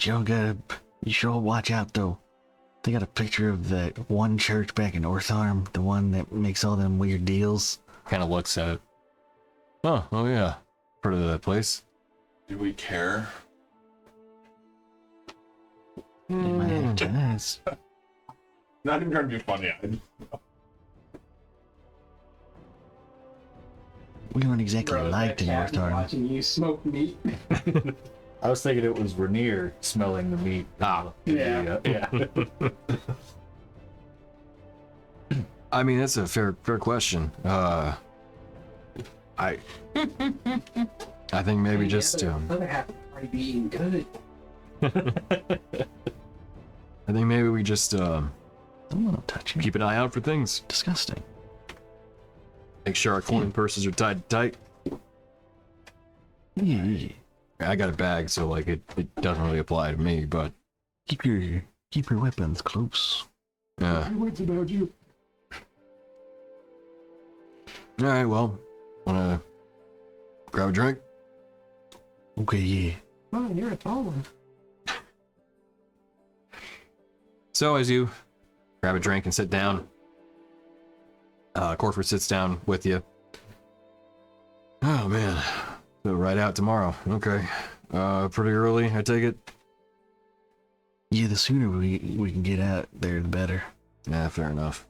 you sure watch out though. They got a picture of that one church back in Ortharm, the one that makes all them weird deals. Kind of looks at it. Oh yeah. Heard of that place? Do we care? They might have ties. Not even trying to be funny. We weren't exactly Bro, liked in that cat Ortharm. watching you smoke meat. I was thinking it was Rainier smelling the meat. Yeah. Yeah. I mean, that's a fair question. I think maybe just the other half would probably be eating good. I think maybe we just Don't want to touch me. keep an eye out for things. Disgusting. Make sure our coin purses are tied tight. Yeah. I got a bag, so like it doesn't really apply to me, but Keep your weapons close. yeah. What's about you? All right, well, wanna grab a drink? Okay, yeah. Oh, you're a tall one. So as you grab a drink and sit down, Corford sits down with you. Oh man, so right out tomorrow. Okay, pretty early, I take it. Yeah, the sooner we can get out there, the better. Yeah, fair enough.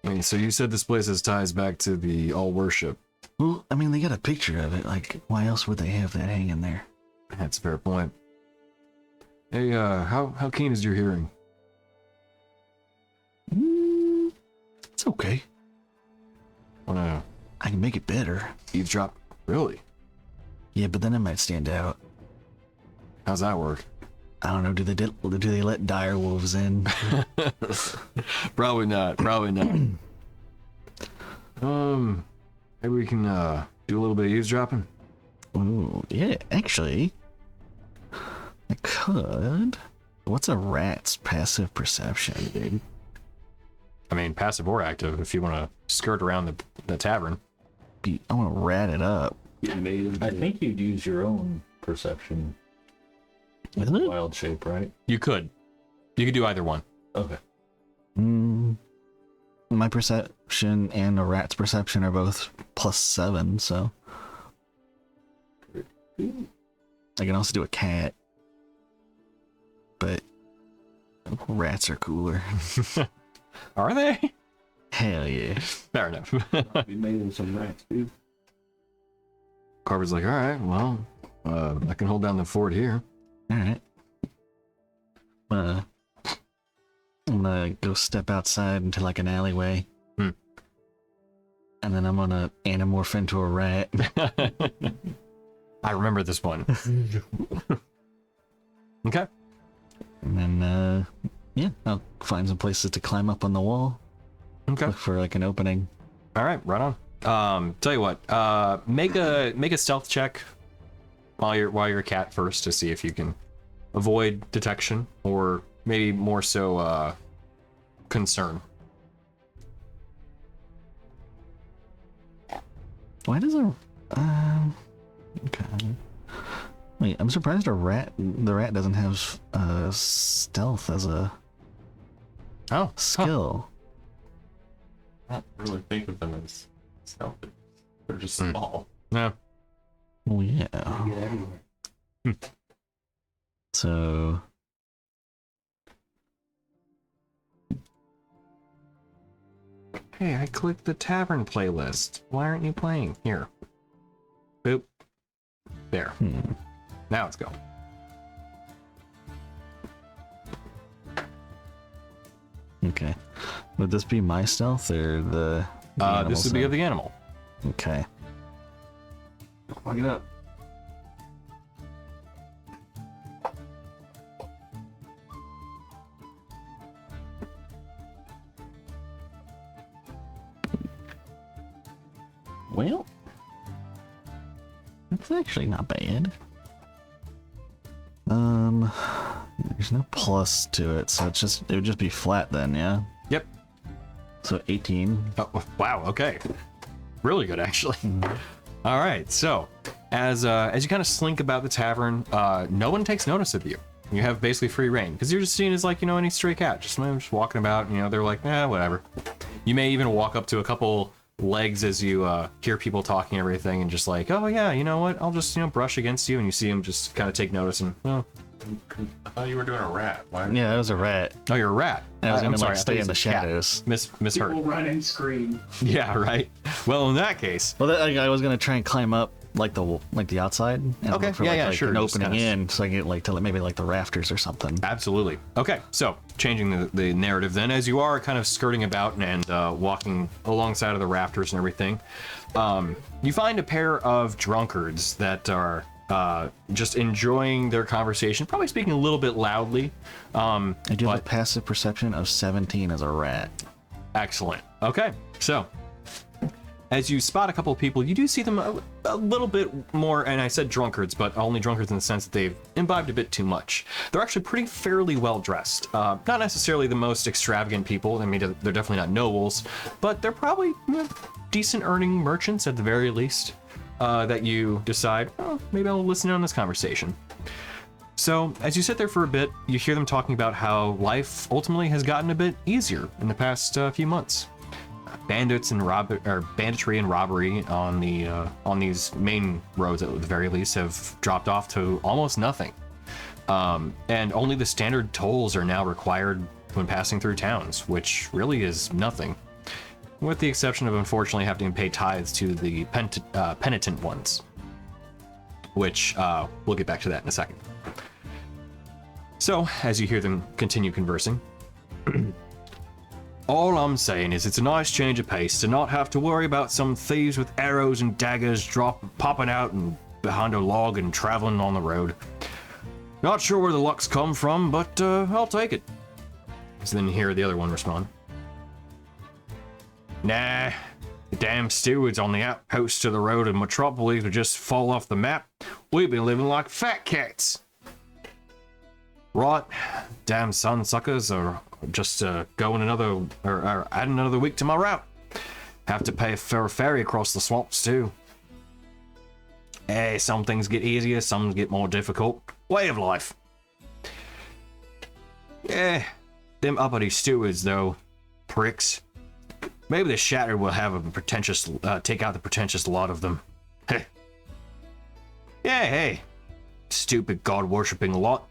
I mean, so you said this place has ties back to the All Worship. Well, I mean, they got a picture of it. Like, why else would they have that hanging there? That's a fair point. Hey, how keen is your hearing? It's okay. Wanna I can make it better. eavesdrop? Really? Yeah, but then it might stand out. How's that work? I don't know. Do they let dire wolves in? Probably not. Probably not. Maybe we can do a little bit of eavesdropping. Ooh, yeah. Actually, I could. What's a rat's passive perception, dude? I mean, passive or active. If you want to skirt around the tavern. I want to rat it up. Getting made into I think you'd use your own perception. Is it? Wild shape, right? You could do either one. Okay. My perception and a rat's perception are both +7, so I can also do a cat, but rats are cooler. Are they? Hell yeah. Fair enough. be made into some rats, dude. Carver's like, all right, well, I can hold down the fort here. All right. I'm gonna go step outside into like an alleyway. Hmm. And then I'm gonna anamorph into a rat. I remember this one. Okay. And then, yeah, I'll find some places to climb up on the wall. Okay. Look for like an opening. All right, right on. Tell you what, make a stealth check while you're a cat first to see if you can avoid detection or maybe more so concern. Why does a okay. Wait, I'm surprised the rat doesn't have stealth as a Oh, skill. I don't really think of them as stealthy. They're just small. No. Well, yeah. Get everywhere. So Hey, I clicked the tavern playlist. Why aren't you playing? Here. Boop. There. Now let's go. okay. Would this be my stealth or the This would be of the animal. Okay. Fuck it up. Well, that's actually not bad. There's no plus to it, so it would just be flat then, yeah? Yep. So 18. Oh, wow. Okay. Really good, actually. All right. So, as you kind of slink about the tavern, no one takes notice of you. You have basically free reign because you're just seen as like any stray cat, just walking about. They're like, whatever. You may even walk up to a couple legs as you hear people talking and everything, and just like, oh yeah, you know what? I'll just brush against you, and you see them just kind of take notice and I thought you were doing a rat. Why? Yeah, that was a rat. oh, you're a rat. And I was I'm gonna sorry, like I thought stay you in the said cat. shadows. Misheard. People run and scream. Yeah, right. Well, in that case, Well, I was gonna try and climb up like the outside. And Okay, look for, yeah, like, sure, an just opening kinda- in, so I get like to maybe like the rafters or something. absolutely. Okay, so changing the narrative then, as you are kind of skirting about and walking alongside of the rafters and everything, you find a pair of drunkards that are just enjoying their conversation, probably speaking a little bit loudly. I do have a but- passive perception of 17 as a rat. Excellent. Okay, so as you spot a couple of people, you do see them a little bit more, and I said drunkards, but only drunkards in the sense that they've imbibed a bit too much. They're actually pretty fairly well dressed. Not necessarily the most extravagant people. I mean, they're definitely not nobles, but they're probably decent earning merchants at the very least. That you decide, oh, maybe I'll listen in on this conversation. So, as you sit there for a bit, you hear them talking about how life ultimately has gotten a bit easier in the past few months. Banditry and robbery on these main roads, at the very least, have dropped off to almost nothing. And only the standard tolls are now required when passing through towns, which really is nothing, with the exception of unfortunately having to pay tithes to the penitent ones, which we'll get back to that in a second. So, as you hear them continue conversing, All I'm saying is it's a nice change of pace to not have to worry about some thieves with arrows and daggers popping out and behind a log and traveling on the road. Not sure where the luck's come from, but I'll take it. So then you hear the other one respond. Nah, the damn stewards on the outpost to the road in Metropolis would just fall off the map. We've been living like fat cats. Right, damn sunsuckers are just going or adding another week to my route. Have to pay for a ferry across the swamps too. Hey, some things get easier, some get more difficult. Way of life. Yeah, them uppity stewards though, pricks. Maybe the Shattered will have take out the pretentious lot of them. Heh. Yeah, hey, stupid god-worshipping lot.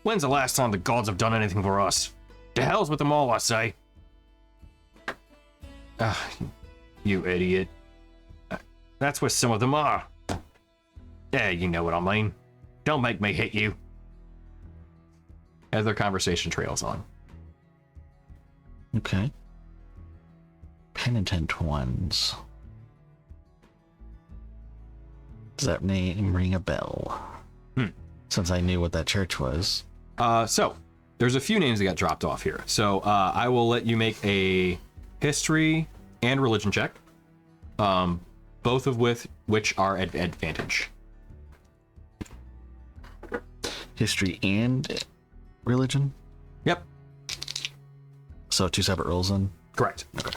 When's the last time the gods have done anything for us? To hell's with them all, I say. You idiot. That's what some of them are. Yeah, you know what I mean. Don't make me hit you. As their conversation trails on. Okay. Penitent ones. Does that name ring a bell? Since I knew what that church was. So, there's a few names that got dropped off here. So, I will let you make a history and religion check. Both of which are at advantage. History and religion? Yep. So 2 separate rolls then? Correct. Okay.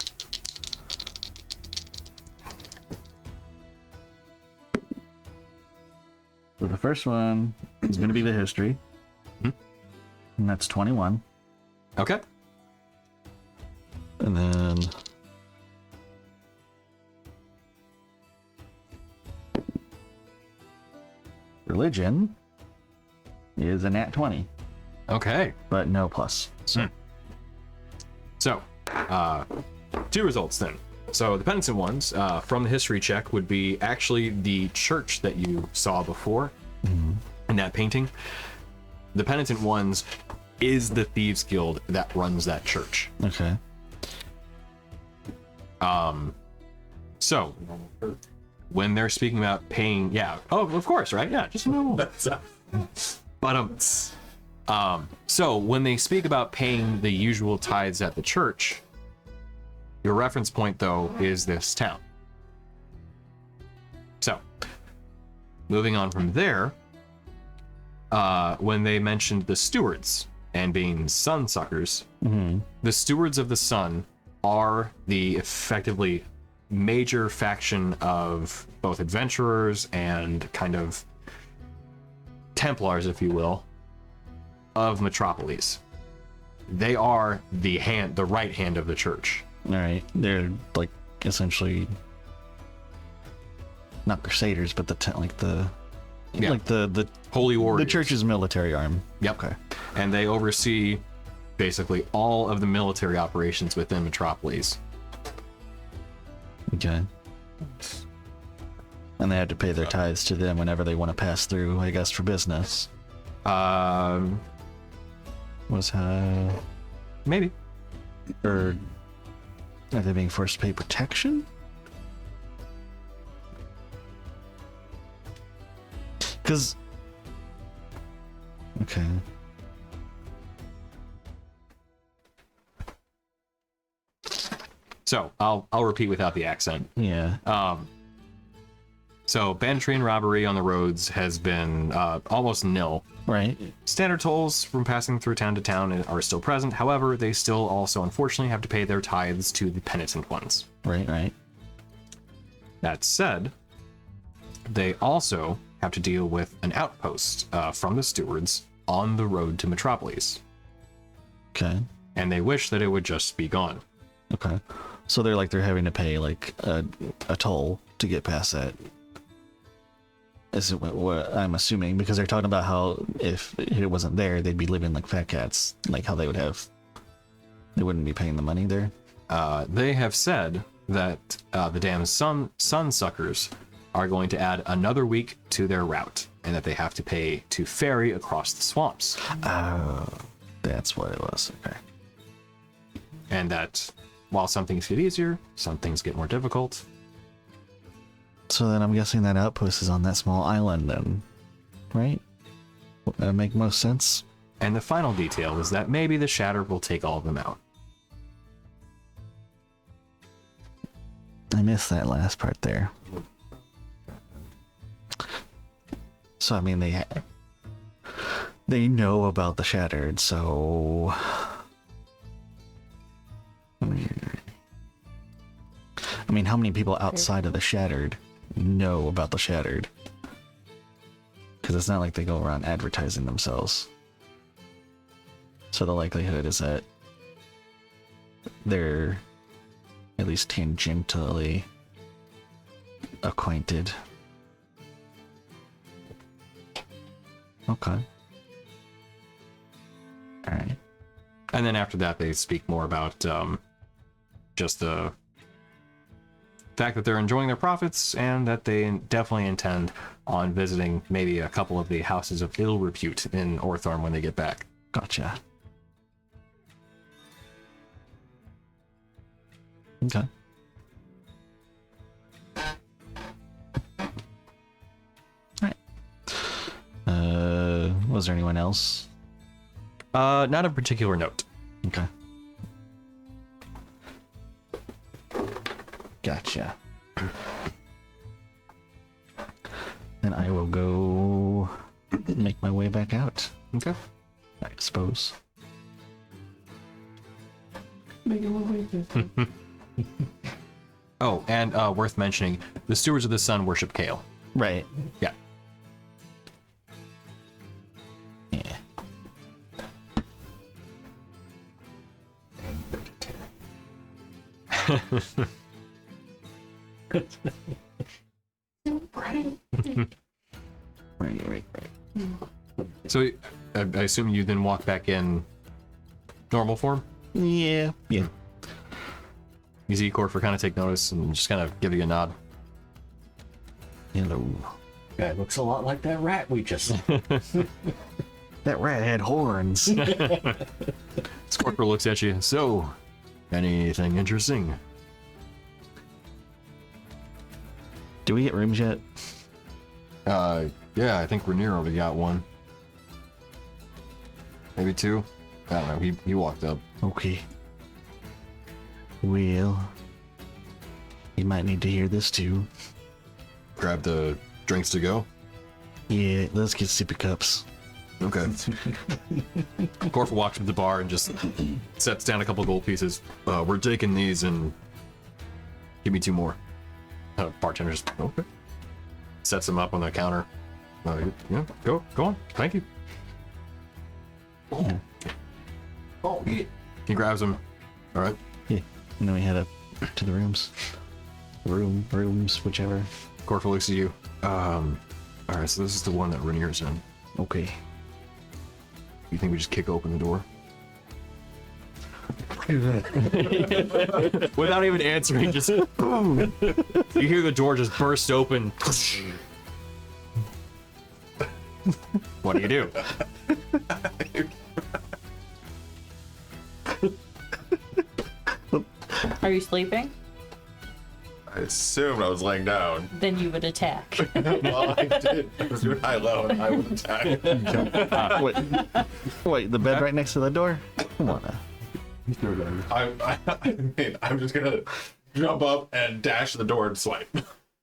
So the first one is going to be the history. And that's 21. Okay. And then religion is a nat 20, Okay. but no plus. So So, 2 results then. So the penitent ones from the history check would be actually the church that you saw before in that painting. The penitent ones is the Thieves Guild that runs that church. okay. So when they're speaking about paying, yeah, oh, of course, right? Yeah, just no. But so when they speak about paying the usual tithes at the church, your reference point though is this town. So moving on from there, when they mentioned the stewards and being sunsuckers, the stewards of the sun are the effectively major faction of both adventurers and kind of Templars, if you will, of Metropolis. They are the right hand of the church. All right. They're like essentially not crusaders, but the Holy warriors. the church's military arm. Yep. Okay. And they oversee basically all of the military operations within Metropolis. Okay. And they had to pay their tithes to them whenever they want to pass through, I guess, for business. Was Maybe. or are they being forced to pay protection? Because okay. So I'll repeat without the accent. Yeah. So banditry and robbery on the roads has been almost nil. Right. Standard tolls from passing through town to town are still present. However, they still also unfortunately have to pay their tithes to the penitent ones. Right. That said, they also have to deal with an outpost from the stewards on the road to Metropolis. Okay. And they wish that it would just be gone. Okay. So they're having to pay like a toll to get past that. Is what I'm assuming, because they're talking about how if it wasn't there, they'd be living like fat cats, like how they wouldn't be paying the money there. They have said that the damn sunsuckers are going to add another week to their route, and that they have to pay to ferry across the swamps. Oh, that's what it was. Okay. and that while some things get easier, some things get more difficult. So then I'm guessing that outpost is on that small island then, right? Would that make most sense? And the final detail is that maybe the Shatter will take all of them out. I missed that last part there. So I mean, they know about the Shattered, so I mean, how many people outside of the Shattered know about the Shattered? Because it's not like they go around advertising themselves. So the likelihood is that they're at least tangentially acquainted. Okay. Alright. And then after that, they speak more about just the fact that they're enjoying their profits and that they definitely intend on visiting maybe a couple of the houses of ill repute in Orthorn when they get back. Gotcha. Okay. Alright. Was there anyone else? Not a particular note. Okay. Gotcha. Then I will go make my way back out, Okay. I suppose. Oh, and worth mentioning, the Stewards of the Sun worship Kale. Right. Yeah. Yeah. Right. So I assume you then walk back in normal form? Yeah. You see Corfer kind of take notice and just kind of give you a nod. Hello. Guy looks a lot like that rat we just. That rat had horns. Corfer looks at you. So, anything interesting? Do we get rooms yet? Yeah, I think Rainier already got one. Maybe two. I don't know. He walked up. Okay. Well, you might need to hear this too. Grab the drinks to go. Yeah, let's get sippy cups. Okay. Corfer walks to the bar and just sets down a couple gold pieces. We're taking these and give me two more. Bartender just okay. Sets them up on the counter. Yeah, go on. Thank you. Yeah. Oh, yeah. He grabs them. All right. Yeah. And then we head up to the rooms. Rooms, whichever. Corfer looks at you. All right. So this is the one that Rainier's in. Okay. You think we just kick open the door? Without even answering, just boom. You hear the door just burst open. What do you do? Are you sleeping? I assumed I was laying down. Then you would attack. Well, I did. I was doing high low and I would attack. Wait, the bed right next to the door? Come on now. I'm just gonna jump up and dash to the door and swipe.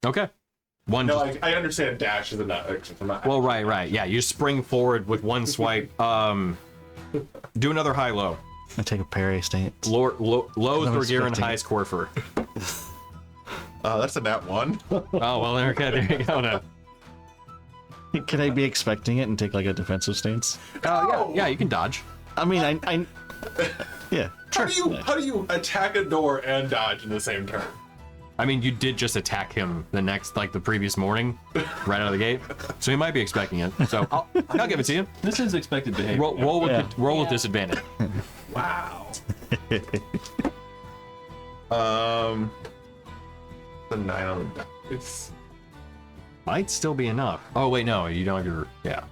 Okay. One. No, just- I understand dash is not. I'm not well, right. Yeah, you spring forward with one swipe. Do another high low. I take a parry stance. Lows I'm Bergier and expecting- highs Corfer. That's a nat 1. Oh well, okay, there you go. Now. Can I be expecting it and take like a defensive stance? Yeah, you can dodge. I mean, I yeah. How do you attack a door and dodge in the same turn? I mean, you did just attack him the previous morning, right out of the gate. So he might be expecting it. So I'll give it to you. This is expected behavior. Roll with Yeah. with Yeah. disadvantage. Wow. The 9 on the dice. Might still be enough. Oh wait, no, you don't have your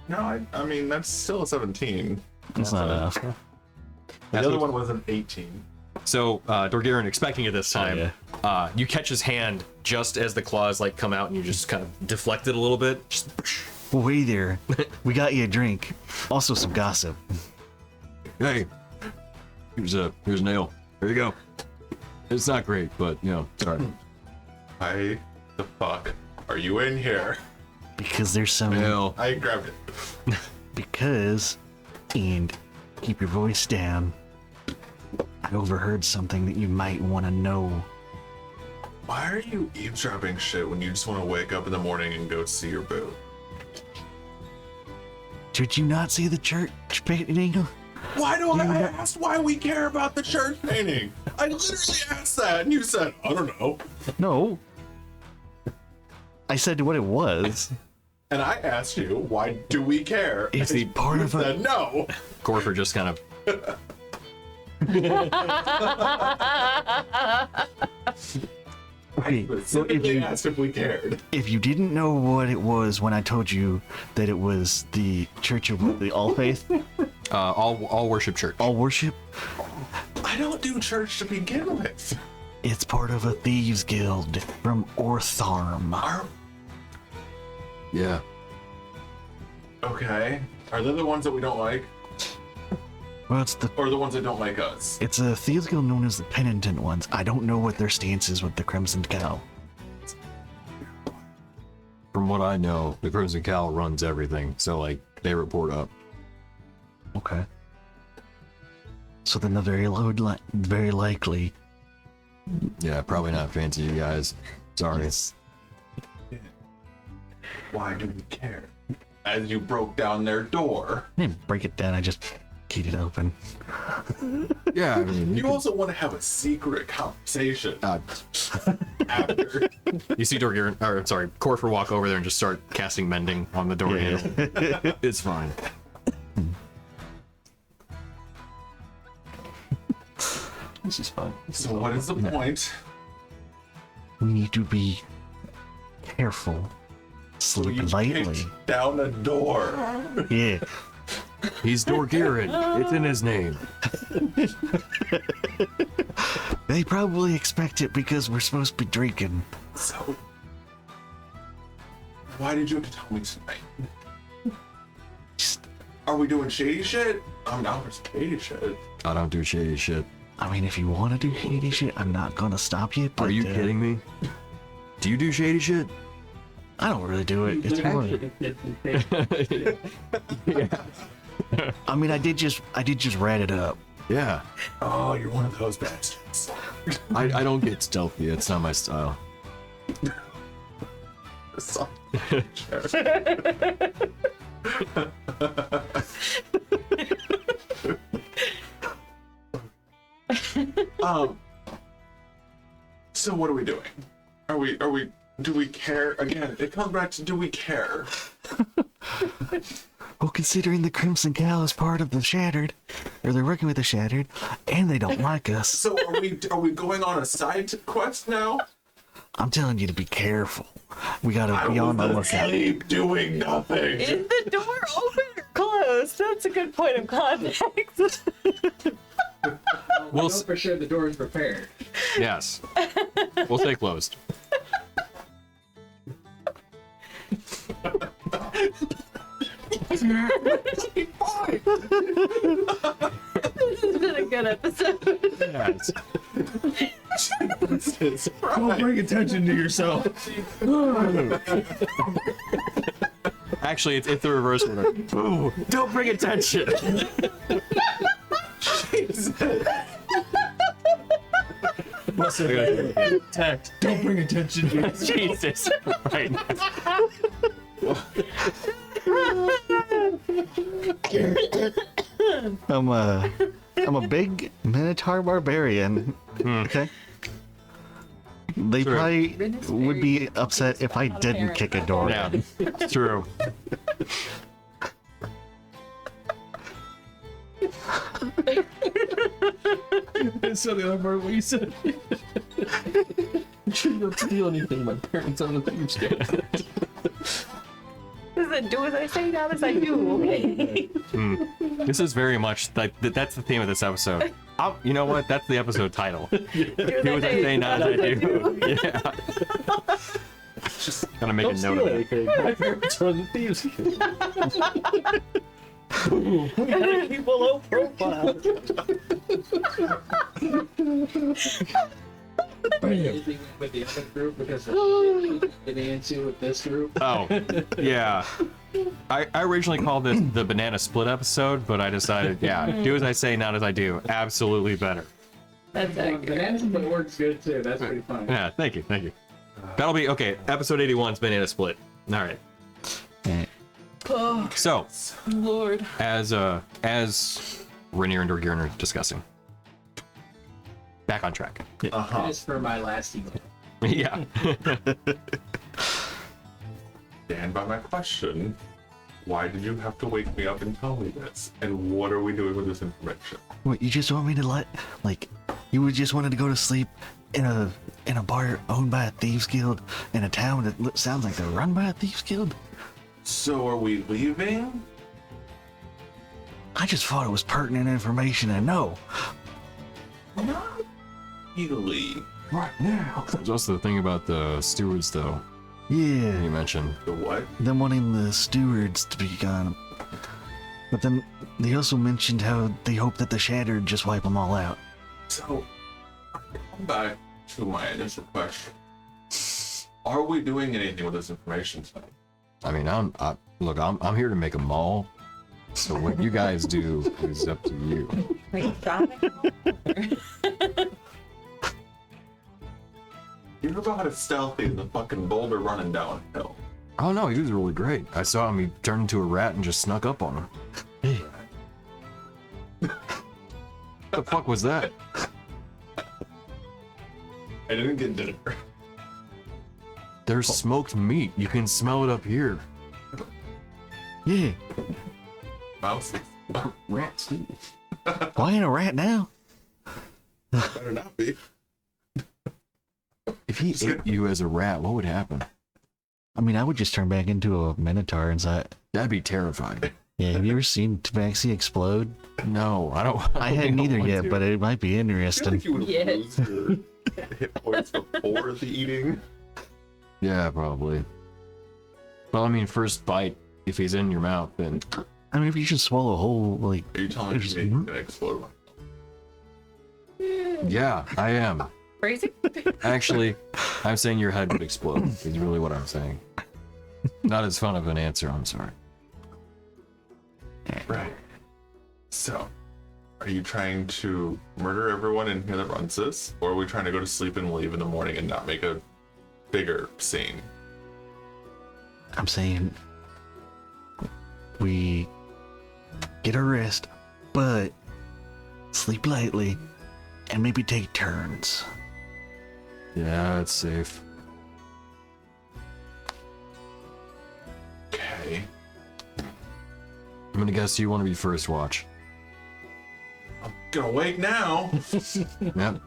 No, I mean that's still a 17. It's not enough. The That's other what- one was an 18. So, Dorgirin, expecting it this time, yeah. you catch his hand just as the claws like come out, and you just kind of deflect it a little bit. Just, Well, hey there. We got you a drink. Also some gossip. hey, here's an ale. There you go. It's not great, but you know, sorry. Why the fuck are you in here? Because there's some... Ale. I grabbed it. Because... And keep your voice down. I overheard something that you might want to know. Why are you eavesdropping shit when you just want to wake up in the morning and go see your boo? Did you not see the church painting? Why do I ask why we care about the church painting? I literally asked that and you said, I don't know. No. I said what it was. And I asked you, why do we care? It's And the part you of a... said no. Corfer just kind of. Okay, so Specifically asked if we cared. if you didn't know what it was when I told you that it was the Church of the All Faith, All worship church. all worship, I don't do church to begin with. it's part of a thieves guild from Ortharm. Are Yeah. okay. Are they the ones that we don't like? Well, Or the ones that don't like us? it's a thieves guild known as the Penitent Ones. I don't know what their stance is with the Crimson Cow. From what I know, the Crimson Cow runs everything, so like they report up. Okay. So then the very likely. Yeah, probably not fancy, you guys. Sorry. Why do we care? As you broke down their door. I didn't break it down. I just keyed it open. Yeah, I mean, You also want to have a secret conversation after. you see Dorgirin, or sorry, Corfer walk over there and just start casting mending on the door Yeah. handle. It's fine. This is fun. So what is the point? We need to be careful. Sleep You lightly. kicked down a door. Yeah. He's Dorgirin. It's in his name. They probably expect it because we're supposed to be drinking. So why did you have to tell me tonight? Just, Are we doing shady shit? I'm down for shady shit. I don't do shady shit. I mean, if you want to do shady shit, I'm not gonna stop you. But, Are you kidding me? Do you do shady shit? I don't really do it. It's more. I mean, I did just rat it up. Yeah. Oh, you're one of those bastards. I don't get stealthy. It's not my style. So what are we doing? Do we care? Again, it comes back to do we care? Well, considering the Crimson Cow is part of the Shattered, or they're working with the Shattered, and they don't like us, So are we going on a side quest now? I'm telling you to be careful. We gotta I be on the was lookout. asleep doing nothing. Is the door open or closed? That's a good point of context. We'll know s- for sure the door is prepared. Yes. We'll stay closed. This has been a good episode. Yes. Don't bring attention to yourself. Actually, it's the reverse order. Ooh, don't bring attention. Tact. Don't bring attention to yourself. Jesus. Right. I'm a big Minotaur barbarian. Okay. They True. probably would be upset if I didn't kick a door. Yeah, it's true. So the other part what you said. You don't steal anything. My parents on the food stamp. Listen, do as I say, not as I do, okay? This is very much like that's the theme of this episode. You know what? That's the episode title. Do as I say, not as I do. Yeah. Just gotta make a note of it. My parents run the Thieves Guild. We gotta keep a low profile. Anything with the other group because of the getting into with this group. Oh, yeah. I originally called this the banana split episode, but I decided, do as I say, not as I do. Absolutely better. That's accurate. Banana split works good too. That's pretty funny. Yeah, thank you. That'll be okay. Episode 81's banana split. All right. Oh, So, Lord. as Rainier and Dorgirn are discussing, back on track. That is for my last email. Yeah. Stand by my question. Why did you have to wake me up and tell me this? And what are we doing with this information? What, you just want me to you would just wanted to go to sleep in a bar owned by a thieves guild in a town that sounds like they're run by a thieves guild? So are we leaving? I just thought it was pertinent information to know. Not really. Right now. Just the thing about the stewards, though, Yeah, you mentioned. The what? them wanting the stewards to be gone. But then they also mentioned how they hope that the Shattered just wipe them all out. So, come back to my initial question. Are we doing anything with this information tonight? I mean, I'm here to make a mall. So what you guys do is up to you. Wait, shopping? You know about how stealthy the fucking boulder running downhill? Oh no, he was really great. I saw him. He turned into a rat and just snuck up on him. Hey, What the fuck was that? I didn't get dinner. There's smoked meat. You can smell it up here. yeah, Mouse. Rats. why ain't a rat now? Better not be. If he ate you as a rat, what would happen? I mean, I would just turn back into a minotaur inside. That'd be terrifying. Yeah, have you ever seen Tabaxi explode? No, I don't. I hadn't either want yet, to. but it might be I feel interesting. like you would Yes. lose your hit points before the eating. Yeah, probably. Well, I mean, first bite. If he's in your mouth, then I mean, if you should swallow a whole, like, Are you telling There's- me it's gonna explode? yeah, I am. Crazy? Actually, I'm saying your head would explode. Is really what I'm saying. Not as fun of an answer. I'm sorry. Right. So, are you trying to murder everyone in here that runs this? Or are we trying to go to sleep and leave in the morning and not make a bigger scene? I'm saying we get a rest, but sleep lightly and maybe take turns. Yeah, it's safe. Okay. I'm gonna guess you want to be first watch. I'm gonna wake now. Yep.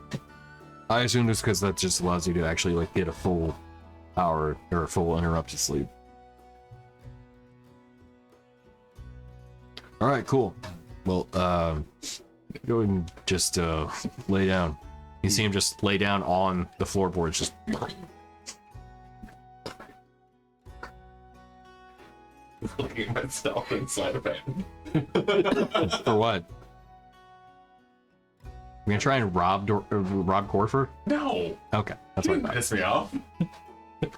I assume just because that just allows you to actually like get a full hour or a full uninterrupted sleep. All right, cool. Well, go ahead and just lay down. You see him just lay down on the floorboards, just. Looking at myself inside of it. For what? We're gonna try and rob Corfer? No. Okay, that's You what I didn't thought. piss me off.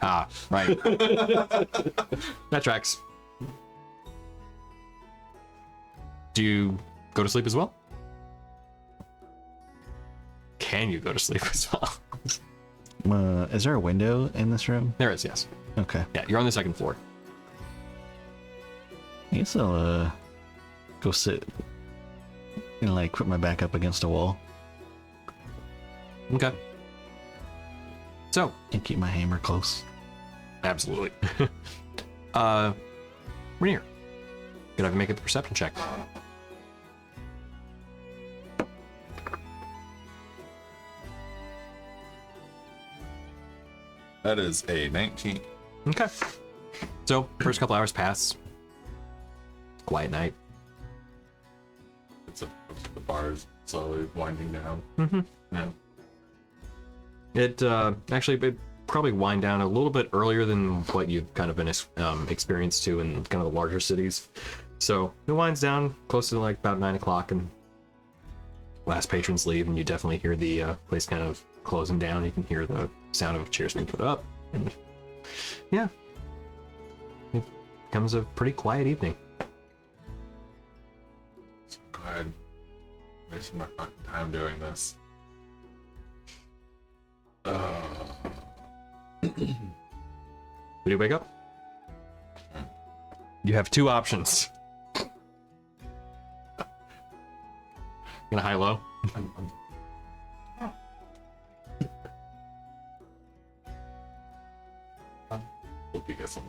Ah, right. That tracks. Do you go to sleep as well? Can you go to sleep as well? Is there a window in this room? There is, yes. Okay. Yeah, you're on the second floor. I guess I'll go sit and like put my back up against a wall Okay. So, and keep my hammer close. absolutely. Rainier, could I make a perception check? That is a 19. Okay. So, first couple hours pass. Quiet night. It's the bar's slowly winding down. Mm-hmm. Yeah. It actually probably wind down a little bit earlier than what you've kind of been experienced to in kind of the larger cities. So it winds down close to like about 9 o'clock, and last patrons leave, and you definitely hear the place kind of closing down. You can hear the sound of chairs being put up, and yeah, it becomes a pretty quiet evening. So glad I'm wasting my fucking time doing this. When you wake up, you have two options. Gonna high-low. Hope you get some.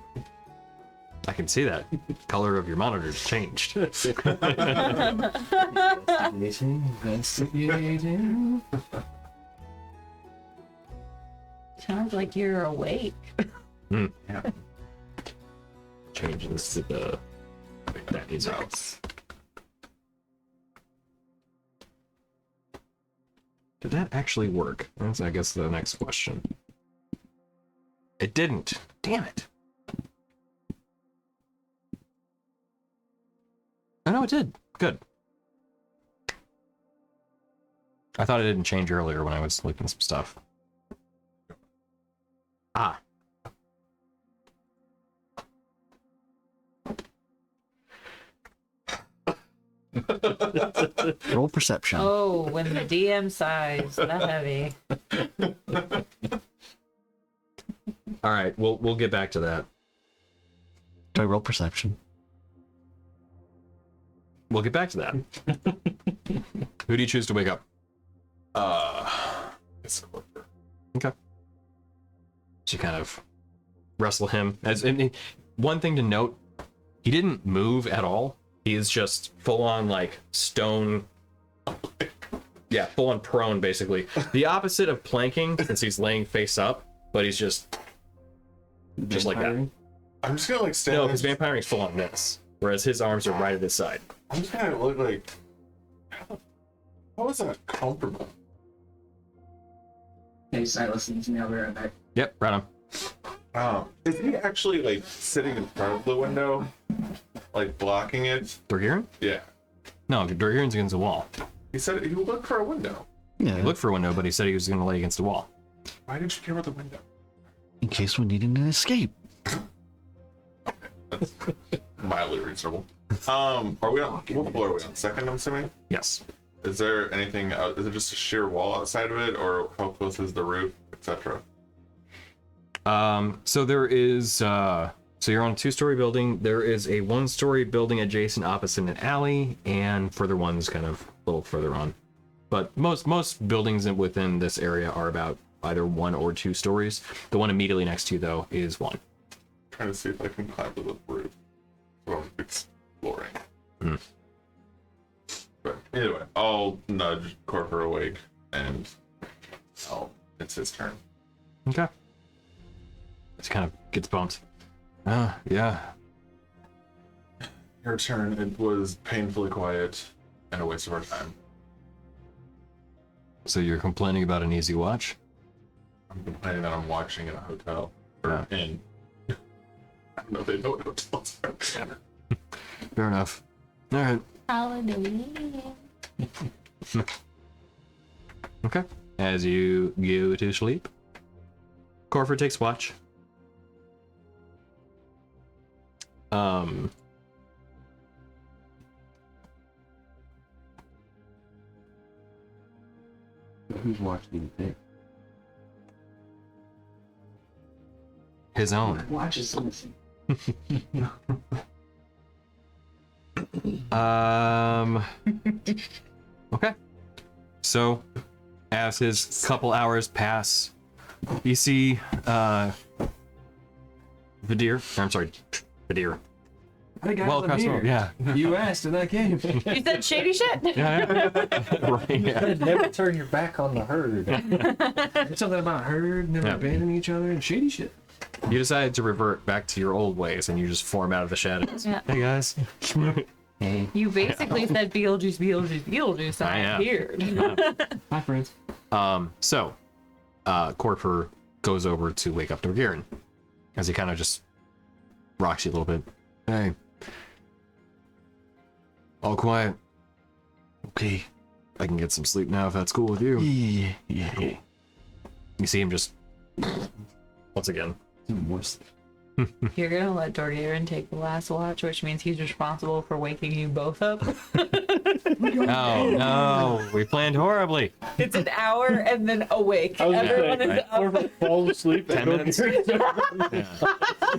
I can see that. Color of your monitor's changed. Investigating. Sounds like you're awake. Yeah. Change this to the that music. Did that actually work? That's, I guess, the next question. It didn't. Damn it. Oh, no, it did. Good. I thought it didn't change earlier when I was looking at some stuff. Ah. Roll perception. Oh, when the DM sighs that heavy. All right, we'll get back to that. Do I roll perception? We'll get back to that. Who do you choose to wake up? It's Corker. Okay. So you kind of wrestle him. And one thing to note, he didn't move at all. He is just full on like stone. Yeah, full on prone basically. The opposite of planking, since he's laying face up, but he's just like that. I'm just gonna like stand. No, there. because vampiring is full on this, whereas his arms are right at his side. I'm just gonna look like. How is that comfortable? Hey, Silas needs me. I'll be right back. Yep, right on. Is he actually like sitting in front of the window, like blocking it? Dorgirin? Yeah. No, Dorgirin's against the wall. He said he would look for a window. Yeah. He looked for a window, but he said he was going to lay against a wall. Why didn't you care about the window? In case we needed an escape. That's mildly reasonable. Are we on? What floor are we on? Second, I'm assuming. Yes. Is there anything? Is it just a sheer wall outside of it, or how close is the roof, etc.? So there is, so you're on a 2-story building. There is a 1-story building adjacent opposite an alley, and further ones kind of a little further on. But most buildings within this area are about either 1 or 2 stories. The one immediately next to you, though, is 1. Trying to see if I can climb to the roof. So I'm exploring. But either way, I'll nudge Corker awake, and it's his turn. Okay. It kind of gets bumped. Yeah. Your turn. It was painfully quiet and a waste of our time. So you're complaining about an easy watch? I'm complaining that I'm watching in a hotel. Or in. I don't know if they know what hotels are. Fair enough. All right. Hallelujah. Okay. As you go to sleep, Corfer takes watch. Who's watching you? His own. Watch is missing. Okay. So, as his couple hours pass, you see, Vadir. I'm sorry, Vadir. Hey guys, Well, I'm across the here. road, yeah. You asked and I came. You said shady shit. Yeah. Right. Yeah. Never turn your back on the herd. Something about herd, never Yeah. abandoning each other, and shady shit. You decided to revert back to your old ways, and you just form out of the shadows. Yeah. Hey guys. You basically said Beetlejuice, Beetlejuice, Beetlejuice, and I appeared. Hi, friends. So, Corper goes over to wake up Dorgirin as he kind of just rocks you a little bit. Hey. All quiet. Okay. I can get some sleep now if that's cool with you. Yeah. You see him just once again. Worse. You're gonna let Dorgirin take the last watch, which means he's responsible for waking you both up. Oh no, we planned horribly. It's an hour and then awake. I was Everyone gonna is say, up. fall asleep. 10 minutes. We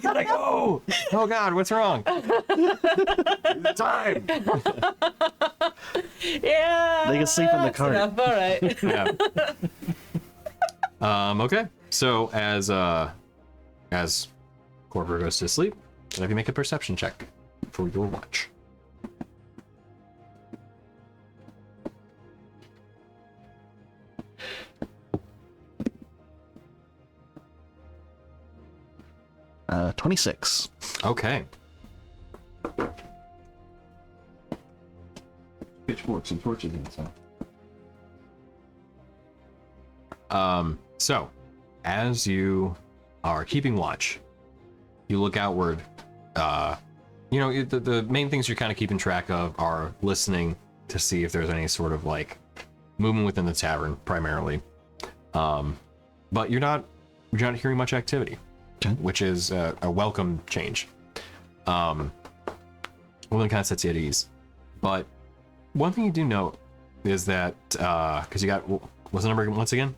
gotta go. Oh God, what's wrong? Time. Yeah. They can sleep in the that's cart. enough, all right. Yeah. Okay. So as Corver goes to sleep, have you make a perception check for your watch. 26. Okay. Pitchforks and torches inside. So as you are keeping watch, you look outward. The main things you're kind of keeping track of are listening to see if there's any sort of like movement within the tavern primarily. But you're not hearing much activity, Okay. which is a welcome change. Well, then kind of sets you at ease. But one thing you do note is that because you got what's the number once again?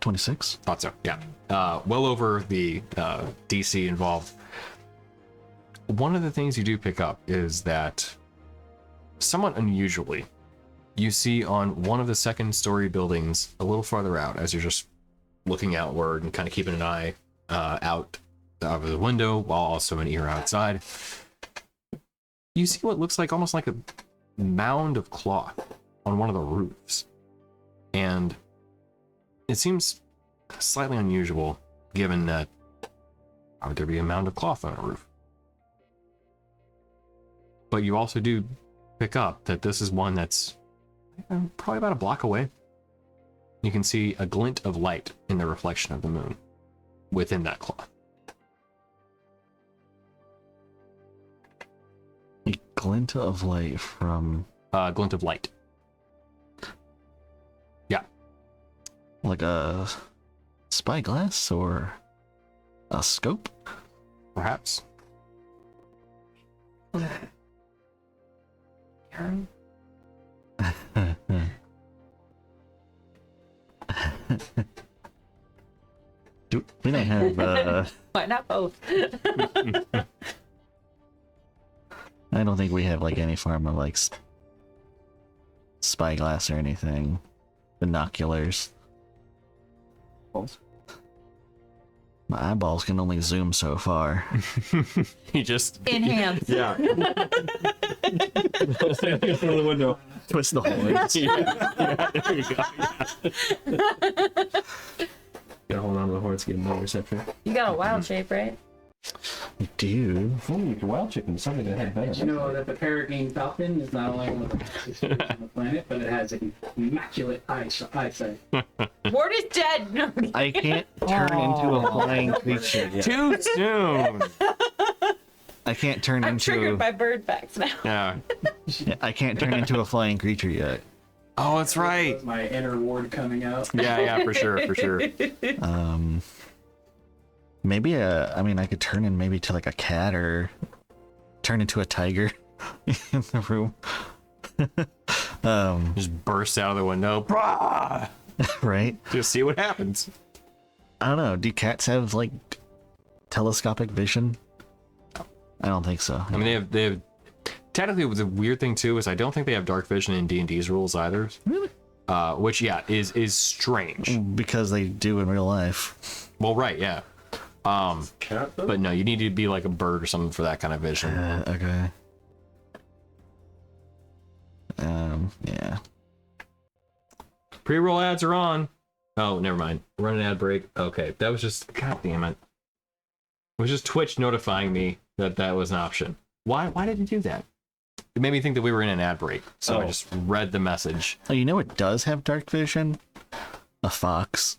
26. Thought so. Yeah. Well over the DC involved. One of the things you do pick up is that somewhat unusually, you see on one of the second story buildings a little farther out as you're just looking outward and kind of keeping an eye out of the window while also an ear outside. You see what looks like almost like a mound of cloth on one of the roofs. And it seems slightly unusual given that why would there be a mound of cloth on a roof? But you also do pick up that this is one that's probably about a block away. You can see a glint of light in the reflection of the moon within that cloth. A glint of light from Glint of light. Yeah. like a spyglass or a scope. Perhaps. We don't have Why not both? I don't think we have like any form of like spyglass or anything. Binoculars. My eyeballs can only zoom so far. He just Enhance. yeah. Standing in front of the window. Twist the horns. There you go. Gotta hold on to the horns, get another reception. You got a wild shape, right? Dude. If only you could wild chicken, something that had better. Did you know that the peregrine falcon is not only one of the fastest birds on the planet, but it has an immaculate eyesight? Ward is dead. No. I can't turn into a flying creature yet. Too soon. I can't turn I'm into triggered by bird facts now. Yeah. I can't turn into a flying creature yet. Oh, that's right. That's my inner ward coming out. Yeah, for sure. Maybe I could turn in maybe to like a cat or turn into a tiger in the room. Just burst out of the window. Brah! Right? Just see what happens. I don't know. Do cats have like telescopic vision? I don't think so. I mean, they have. Technically, the weird thing too is I don't think they have dark vision in D&D's rules either. Really? Which is strange. Because they do in real life. Well, right, yeah. Cat, though? But no, you need to be like a bird or something for that kind of vision. Okay. Yeah. Pre-roll ads are on. Oh, never mind. Run an ad break. Okay, that was just. God damn it. It was just Twitch notifying me that that was an option. Why did it do that? it made me think that we were in an ad break, so I Oh. just read the message. Oh, you know what does have dark vision? A fox.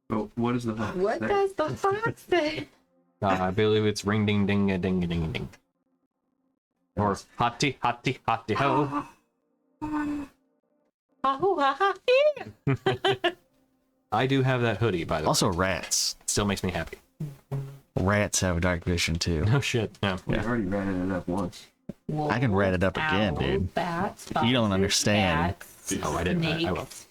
Oh, what is the fox? What say? does the fox say? I believe it's ring ding ding a ding a ding a ding. Or hotty hotty hotty ho. Oh, ha, ha, yeah. I do have that hoodie, by the way. Also, rats. Still makes me happy. Rats have dark vision too. No shit. No. We already ran it up once. I can rat it up again, dude. Bats, You don't foxes, understand. Bats, Oh, I didn't. I will. snakes,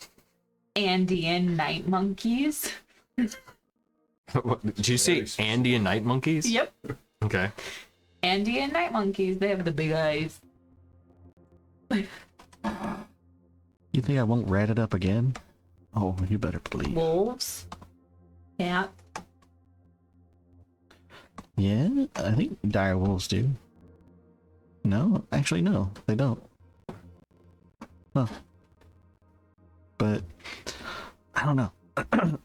Andean night monkeys. Did you say Andean night monkeys? Yep. Okay. Andean night monkeys. They have the big eyes. You think I won't rat it up again? Oh, you better believe. Wolves. Cat. Yeah, I think dire wolves do. No, actually, no, they don't. Huh. But I don't know.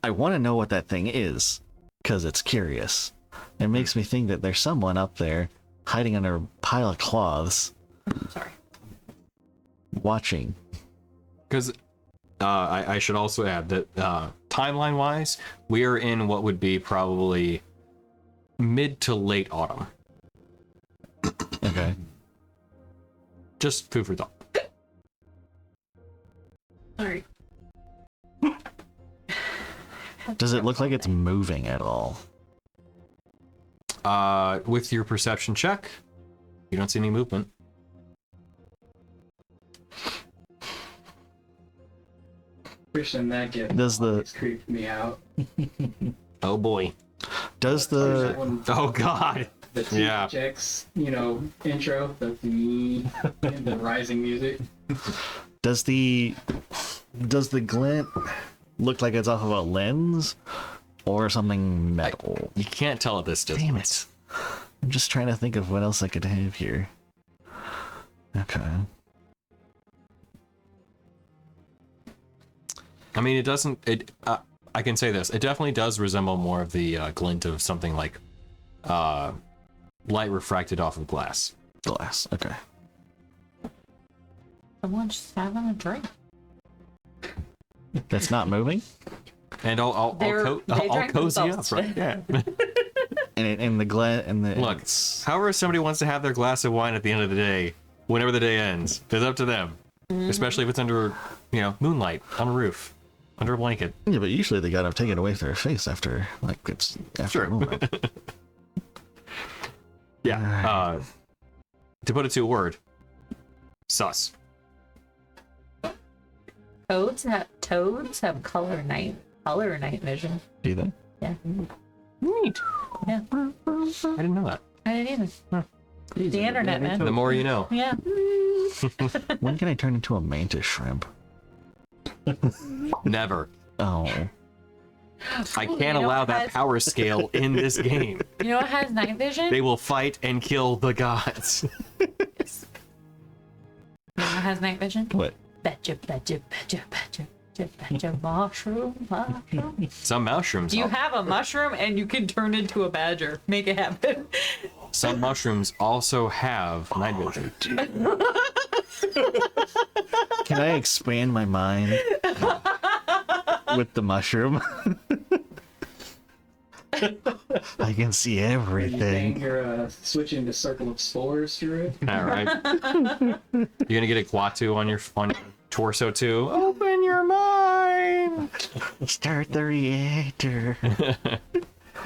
I want to know what that thing is because it's curious. It makes me think that there's someone up there hiding under a pile of cloths, Sorry. watching. Because I should also add that timeline-wise, we are in what would be probably mid to late autumn. Okay. Just food for thought. Sorry. Does it look like it's moving at all? With your perception check, you don't see any movement. Pushing that gift Does the- always creeped me out. Oh boy. Does the When Oh god. the two Yeah. checks, intro, the rising music. does the glint look like it's off of a lens or something metal? You can't tell at this distance. Damn it. I'm just trying to think of what else I could have here. Okay. I mean, it doesn't. I can say this. It definitely does resemble more of the glint of something like light refracted off of glass. Glass. Okay. Someone just having a drink. That's not moving? And I'll They drank cozy up, themselves. right? Yeah. And the glint and the Look, however somebody wants to have their glass of wine at the end of the day, whenever the day ends, it's up to them. Especially if it's under, moonlight on a roof, under a blanket. Yeah, but usually they gotta take it away from their face after Sure. a moment. Yeah. To put it to a word, sus. Toads have color night vision. Do they? Yeah. Neat. Yeah. I didn't know that. I didn't either. The internet, man. The more you know. Yeah. When can I turn into a mantis shrimp? Never. Oh. I You can't know allow what that has- power scale in this game. You know what has night vision? They will fight and kill the gods. You know what has night vision? What? Betcha, mushroom. Some mushrooms. You have a mushroom and you can turn into a badger. Make it happen. Some mushrooms also have night vision. Can I expand my mind with the mushroom? I can see Bang everything. your switching to circle of spores through it. All right. You're gonna get a Quatu on your torso too. Open your mind. Start the reactor.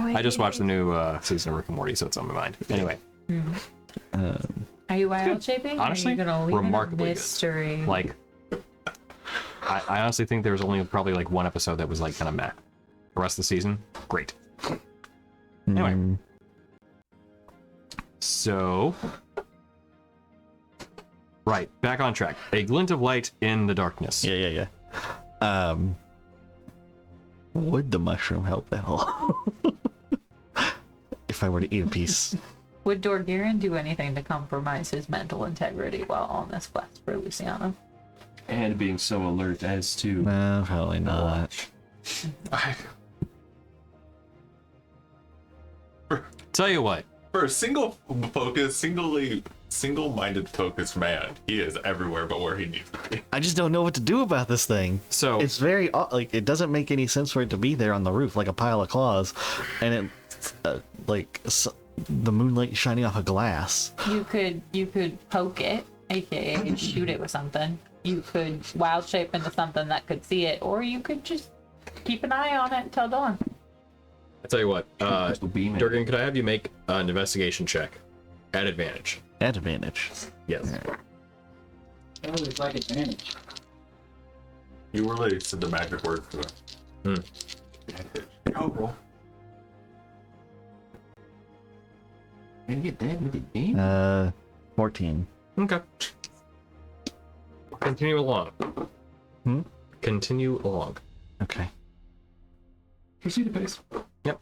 I just watched the new season of Rick and Morty, so it's on my mind. Anyway, Are you wild shaping? Honestly, or are you gonna leave remarkably it a good. mystery? like, I honestly think there was only probably like one episode that was like kind of meh. The rest of the season, great. Anyway. Mm, So, right, back on track. A glint of light in the darkness. yeah. Would the mushroom help at all? If I were to eat a piece. Would Dorgiran do anything to compromise his mental integrity while on this quest for Luciana? And being so alert as to No, probably not. Tell you what, For a single focus, singly single-minded, focused man. He is everywhere but where he needs to be. I just don't know what to do about this thing. So It's very like it doesn't make any sense for it to be there on the roof like a pile of claws, and it the moonlight shining off a glass. You could poke it, aka shoot it with something. You could wild shape into something that could see it, or you could just keep an eye on it until dawn. I tell you what, Crystal beam it. Durgan, could I have you make an investigation check at advantage? At advantage. Yes. I always like advantage. You really said the magic word for that. Oh, bro. Can you get that with the beam? 14. Okay. Continue along. Hmm? Continue along. Okay. Proceed to pace. Yep.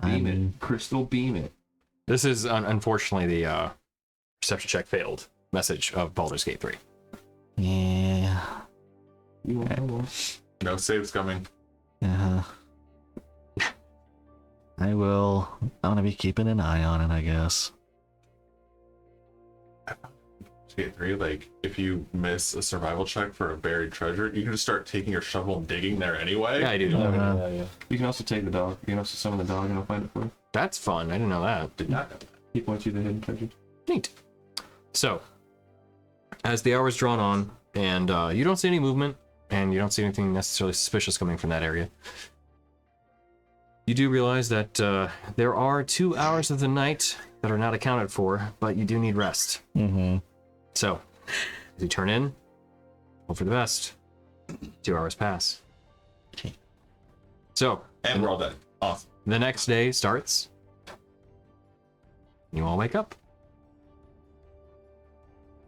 Beam it. Crystal beam it. This is unfortunately the perception check failed message of Baldur's Gate 3. Yeah. You won't know what. No saves coming. Uh-huh. I will. I'm gonna be keeping an eye on it, I guess. Gate 3, like, if you miss a survival check for a buried treasure, you can just start taking your shovel and digging there anyway. Yeah, I do. Yeah. You can also take the dog. You can also summon the dog and I'll find it for you. That's fun. I didn't know that. Did not know that. He points you the hidden treasure. Neat. So, as the hours drawn on, and you don't see any movement, and you don't see anything necessarily suspicious coming from that area, you do realize that there are 2 hours of the night that are not accounted for, but you do need rest. Mm-hmm. So, as you turn in, hope for the best. 2 hours pass. Okay. So, And we're all dead. Awesome. the next day starts. You all wake up.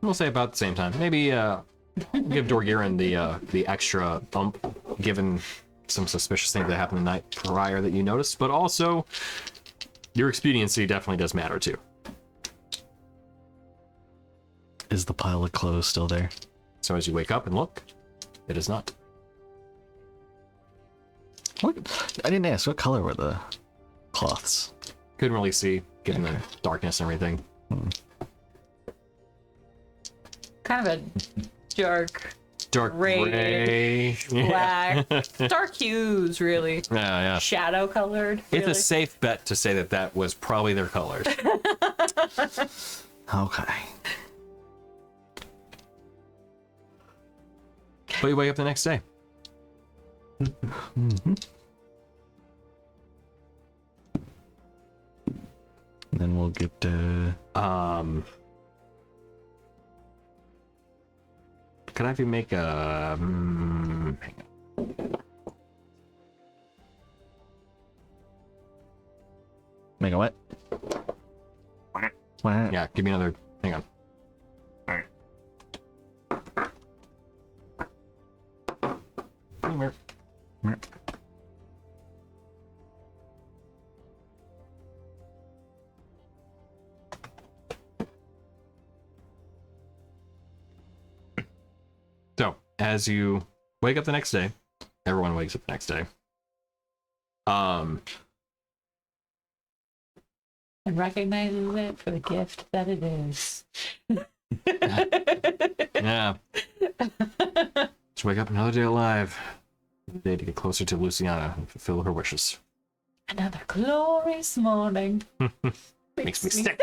We'll say about the same time. Maybe give Dorgirin the extra bump, given some suspicious things that happened the night prior that you noticed, but also your expediency definitely does matter too. Is the pile of clothes still there? So as you wake up and look, it is not. What? I didn't ask. What color were the cloths? Couldn't really see, given the darkness and everything. Kind of a dark Dark Gray. gray. black, dark hues, really. Yeah. Shadow colored. It's Really. a safe bet to say that that was probably their colors. Okay. But you wake up the next day. Then we'll get Can I have you make a... hang on. make a what? What? Yeah, give me another... Hang on. So, as you wake up the next day, everyone wakes up the next day. And recognizes it for the gift that it is. Yeah. Just wake up another day alive. Another day to get closer to Luciana and fulfill her wishes. Another glorious morning. Makes me sick.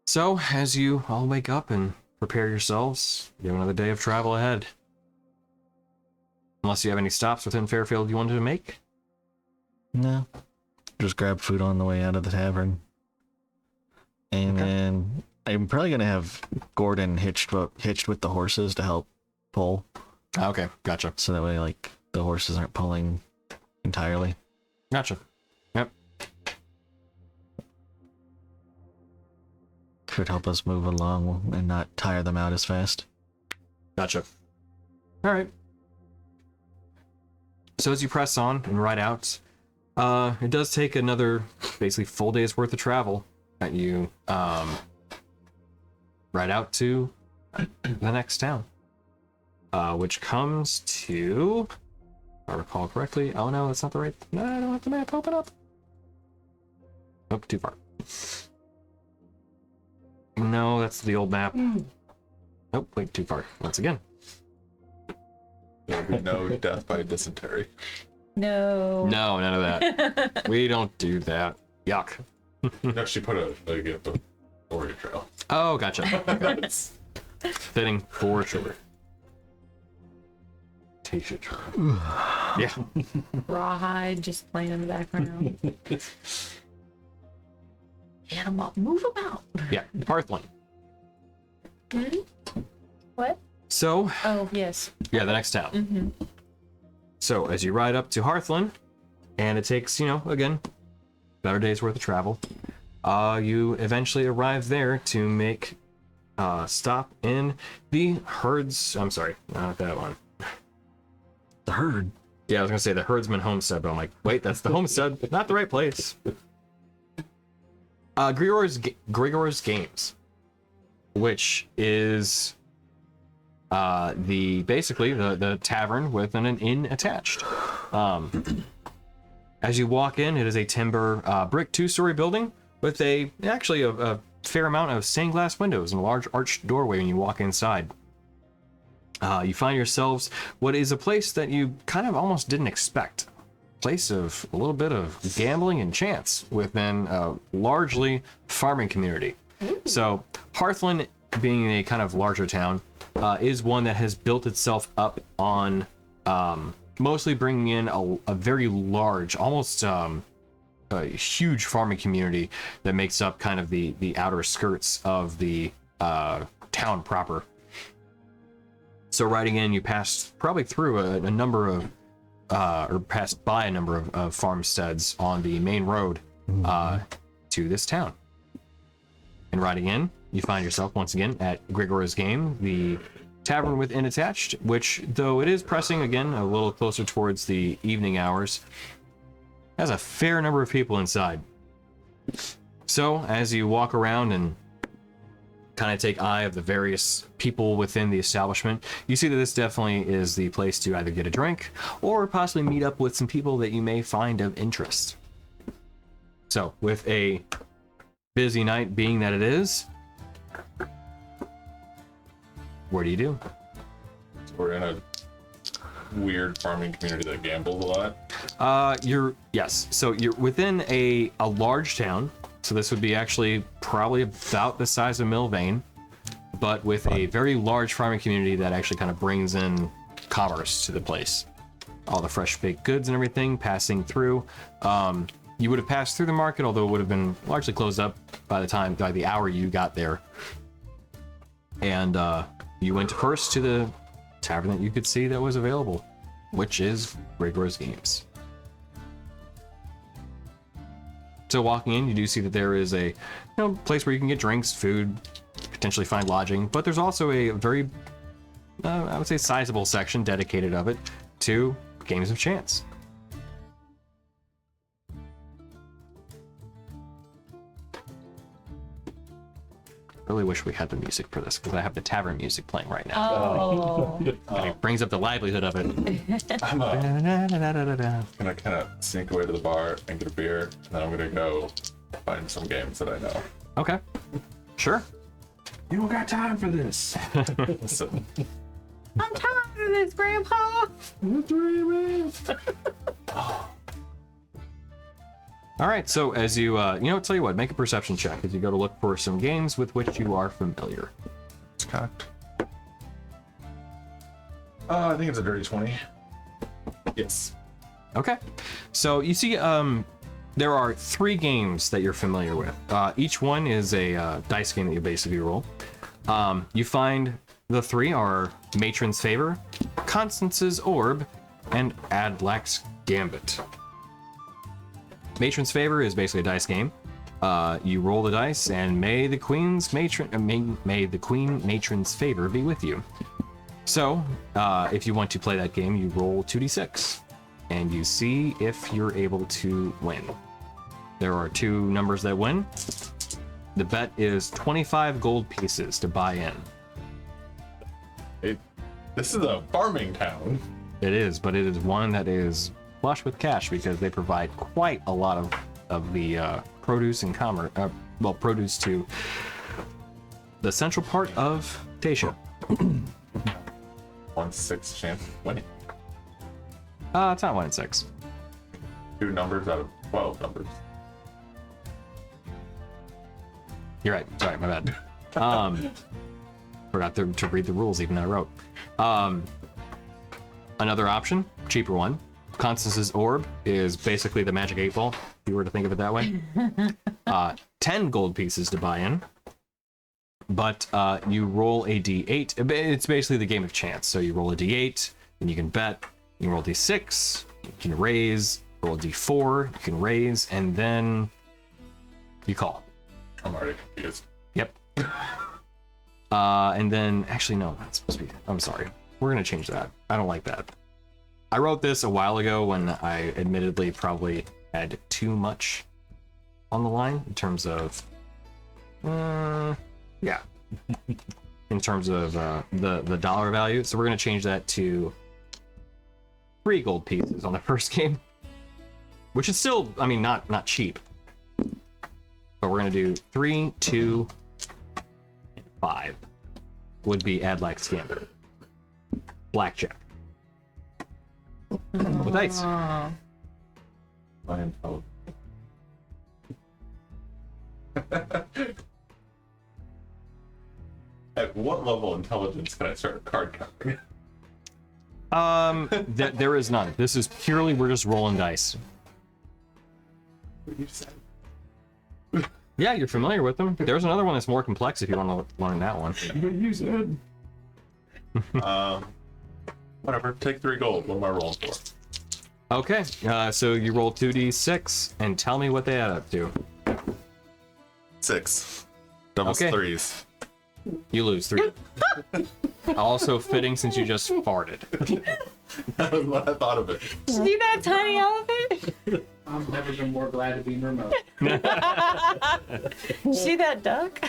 So, as you all wake up and prepare yourselves, you have another day of travel ahead. Unless you have any stops within Fairfield you wanted to make. No. Just grab food on the way out of the tavern. And then I'm probably going to have Gordon hitched with the horses to help pull. Okay, gotcha. So that way, like, the horses aren't pulling entirely. Gotcha. Yep. Could help us move along and not tire them out as fast. Gotcha. All right. So as you press on and ride out, it does take another basically full day's worth of travel that you ride out to the next town, which comes to, if I recall correctly. Oh no, that's not the right. No, I don't have the map open up. Oh, too far. No, that's the old map. Nope, wait, too far. Once again. There will be no death by dysentery. No. No, none of that. We don't do that. Yuck. No, she put a Oreo trail. Oh, gotcha. Fitting for sure. T-shirt trail. Yeah. Rawhide just playing in the background. Get him up. Move him out. Yeah. Hearthland. What? So, Oh, yes. yeah, the next town. So, as you ride up to Hearthland, and it takes, again, better day's worth of travel, you eventually arrive there to make stop in the herds. I'm sorry, not that one. The herd. Yeah, I was gonna say the herdsman homestead, but I'm like, wait, that's the homestead, not the right place. Grigor's Games, which is basically the tavern with an inn attached. As you walk in, it is a timber brick 2-story building with a fair amount of stained glass windows and a large arched doorway when you walk inside. You find yourselves what is a place that you kind of almost didn't expect. Place of a little bit of gambling and chance within a largely farming community. So Hearthland, being a kind of larger town, is one that has built itself up on mostly bringing in a very large, almost a huge farming community that makes up kind of the outer skirts of the town proper. So riding in, you pass probably through a number of, or passed by a number of farmsteads on the main road to this town. And riding in, you find yourself once again at Grigor's Game, the tavern with inn attached, which, though it is pressing again a little closer towards the evening hours, has a fair number of people inside. So as you walk around and kind of take eye of the various people within the establishment, you see that this definitely is the place to either get a drink or possibly meet up with some people that you may find of interest. So with a busy night being that it is, what do you do? We're in a weird farming community that gambles a lot. So you're within a large town. So this would be actually probably about the size of Milvain, but with a very large farming community that actually kind of brings in commerce to the place. All the fresh baked goods and everything passing through. You would have passed through the market, although it would have been largely closed up by the hour you got there. And you went first to the tavern that you could see that was available, which is Grigor's Games. So walking in, you do see that there is a place where you can get drinks, food, potentially find lodging, but there's also a very, I would say, sizable section dedicated of it to games of chance. Really wish we had the music for this because I have the tavern music playing right now. Oh. And it brings up the livelihood of it. I'm gonna kind of sneak away to the bar and get a beer, and then I'm gonna go find some games that I know. Okay, sure. You don't got time for this. So, I'm tired of this, Grandpa. All right, so as you, tell you what, make a perception check as you go to look for some games with which you are familiar. it's cocked. I think it's a dirty 20. Yes. Okay, so you see, there are 3 games that you're familiar with. Each one is a dice game that you basically roll. You find the 3 are Matron's Favor, Constance's Orb, and Adlac's Gambit. Matron's Favor is basically a dice game. You roll the dice, and may the Queen Matron's Favor be with you. So, if you want to play that game, you roll 2d6, and you see if you're able to win. There are 2 numbers that win. The bet is 25 gold pieces to buy in. This is a farming town. It is, but it is one that is flush with cash because they provide quite a lot of of the produce and commerce. Produce to the central part of Tasia. 1/6 chance of winning. It's not 1 in 6. 2 numbers out of 12 numbers. You're right. Sorry, my bad. Forgot to read the rules even though I wrote. Another option, cheaper one. Constance's orb is basically the magic 8-ball, if you were to think of it that way. 10 gold pieces to buy in. But you roll a d8. It's basically the game of chance. So you roll a d8, and you can bet. You roll a d6, you can raise. Roll a d4, you can raise, and then you call. I'm already confused. Yep. And then, actually, no, that's supposed to be. I'm sorry. We're going to change that. I don't like that. I wrote this a while ago when I admittedly probably had too much on the line in terms of. Yeah. In terms of the dollar value. So we're going to change that to 3 gold pieces on the first game. Which is still, I mean, not cheap. But we're going to do 3, 2, and 5. Would be add like standard. Blackjack. With dice. I am told. At what level of intelligence can I start a card counting? There is none. This is purely, we're just rolling dice. What you said? Yeah, you're familiar with them. There's another one that's more complex if you want to learn that one. But you said. Whatever. Take 3 gold. What am I rolling for? Okay, so you roll 2d6 and tell me what they add up to. 6. Doubles Okay. 3s. You lose 3. Also fitting since you just farted. That was what I thought of it. See that tiny elephant? I've never been more glad to be remote. See that duck?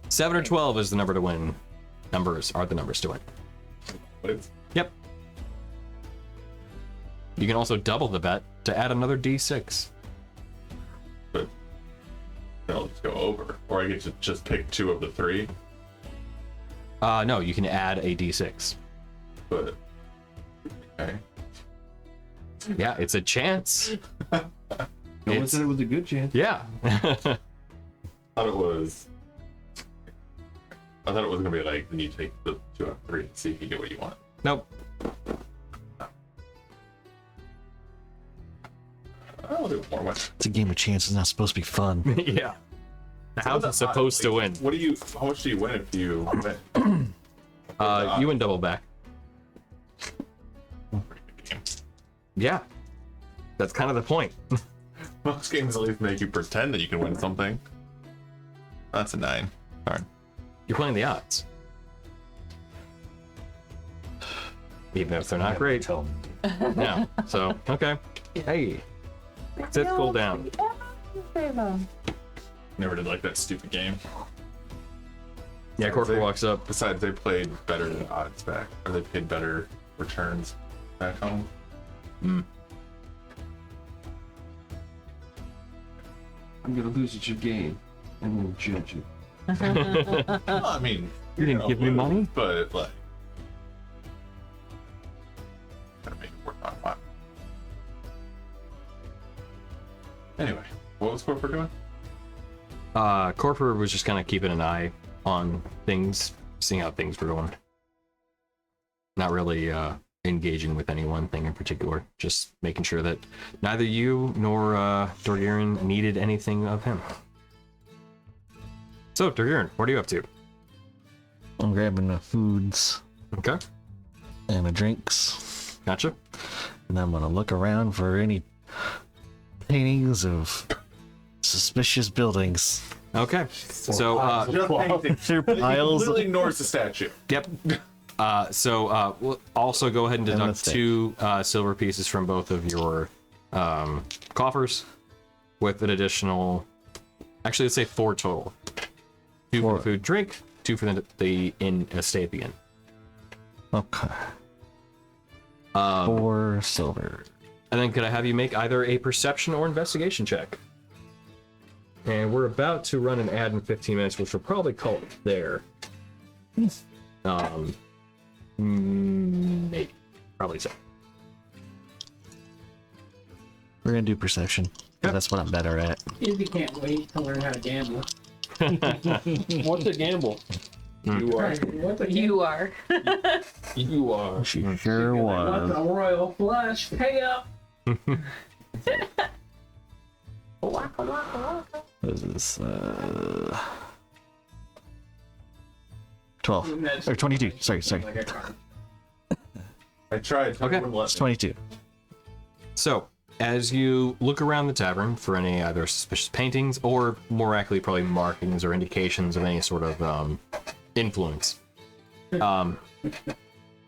7 or 12 is the number to win. Numbers are the numbers to win. What? Yep. You can also double the bet to add another d6. But they'll just go over. Or I get to just pick 2 of the 3. No, you can add a d6. But okay. Yeah, it's a chance. No one It's- said it was a good chance. Yeah. I thought it was gonna be like, then you take the 2 out of 3 and see if you get what you want. Nope. I'll do it more much. It's a game of chance. It's not supposed to be fun. Yeah. The house is supposed to win. What do you? How much do you win if you win? You win double back. Yeah. That's kind of the point. Most games at least make you pretend that you can win something. That's a 9. Darn. You're playing the odds. Even if they're not great. Tell me. No. So, okay. Hey. Set school down. Never did like that stupid game. Yeah, Corker walks up. Besides, they played better than odds back, or they paid better returns back home. I'm gonna lose at your game, and then judge you. Well, I mean, You didn't give me money? but like, gotta make it work on time. Anyway, what was Corper doing? Corper was just kind of keeping an eye on things, seeing how things were going. Not really engaging with any one thing in particular, just making sure that neither you nor Dorgirin needed anything of him. So, Dorgirin, what are you up to? I'm grabbing the foods Okay, and the drinks, gotcha. and I'm gonna look around for any paintings of suspicious buildings. Okay, so Just painting. There are piles of Literally ignores the statue. yep. We'll also go ahead and And deduct the 2 silver pieces from both of your coffers, with an additional. Actually, let's say 4 total. 2 for 4. the food, drink. 2 for the inn, stay at the inn. Okay. 4 silver. And then could I have you make either a perception or investigation check? And we're about to run an ad in 15 minutes, which we'll probably call it there. Maybe. Probably so. We're gonna do perception. 'Cause that's what I'm better at. Izzy can't wait to learn how to gamble. What's a gamble? You are. What's a You are. You are. She sure What's was. a royal flush? Pay up. This is 12 or 22. Sorry. I tried. Okay. It's 22. So, as you look around the tavern for any either suspicious paintings or, more accurately, probably markings or indications of any sort of influence,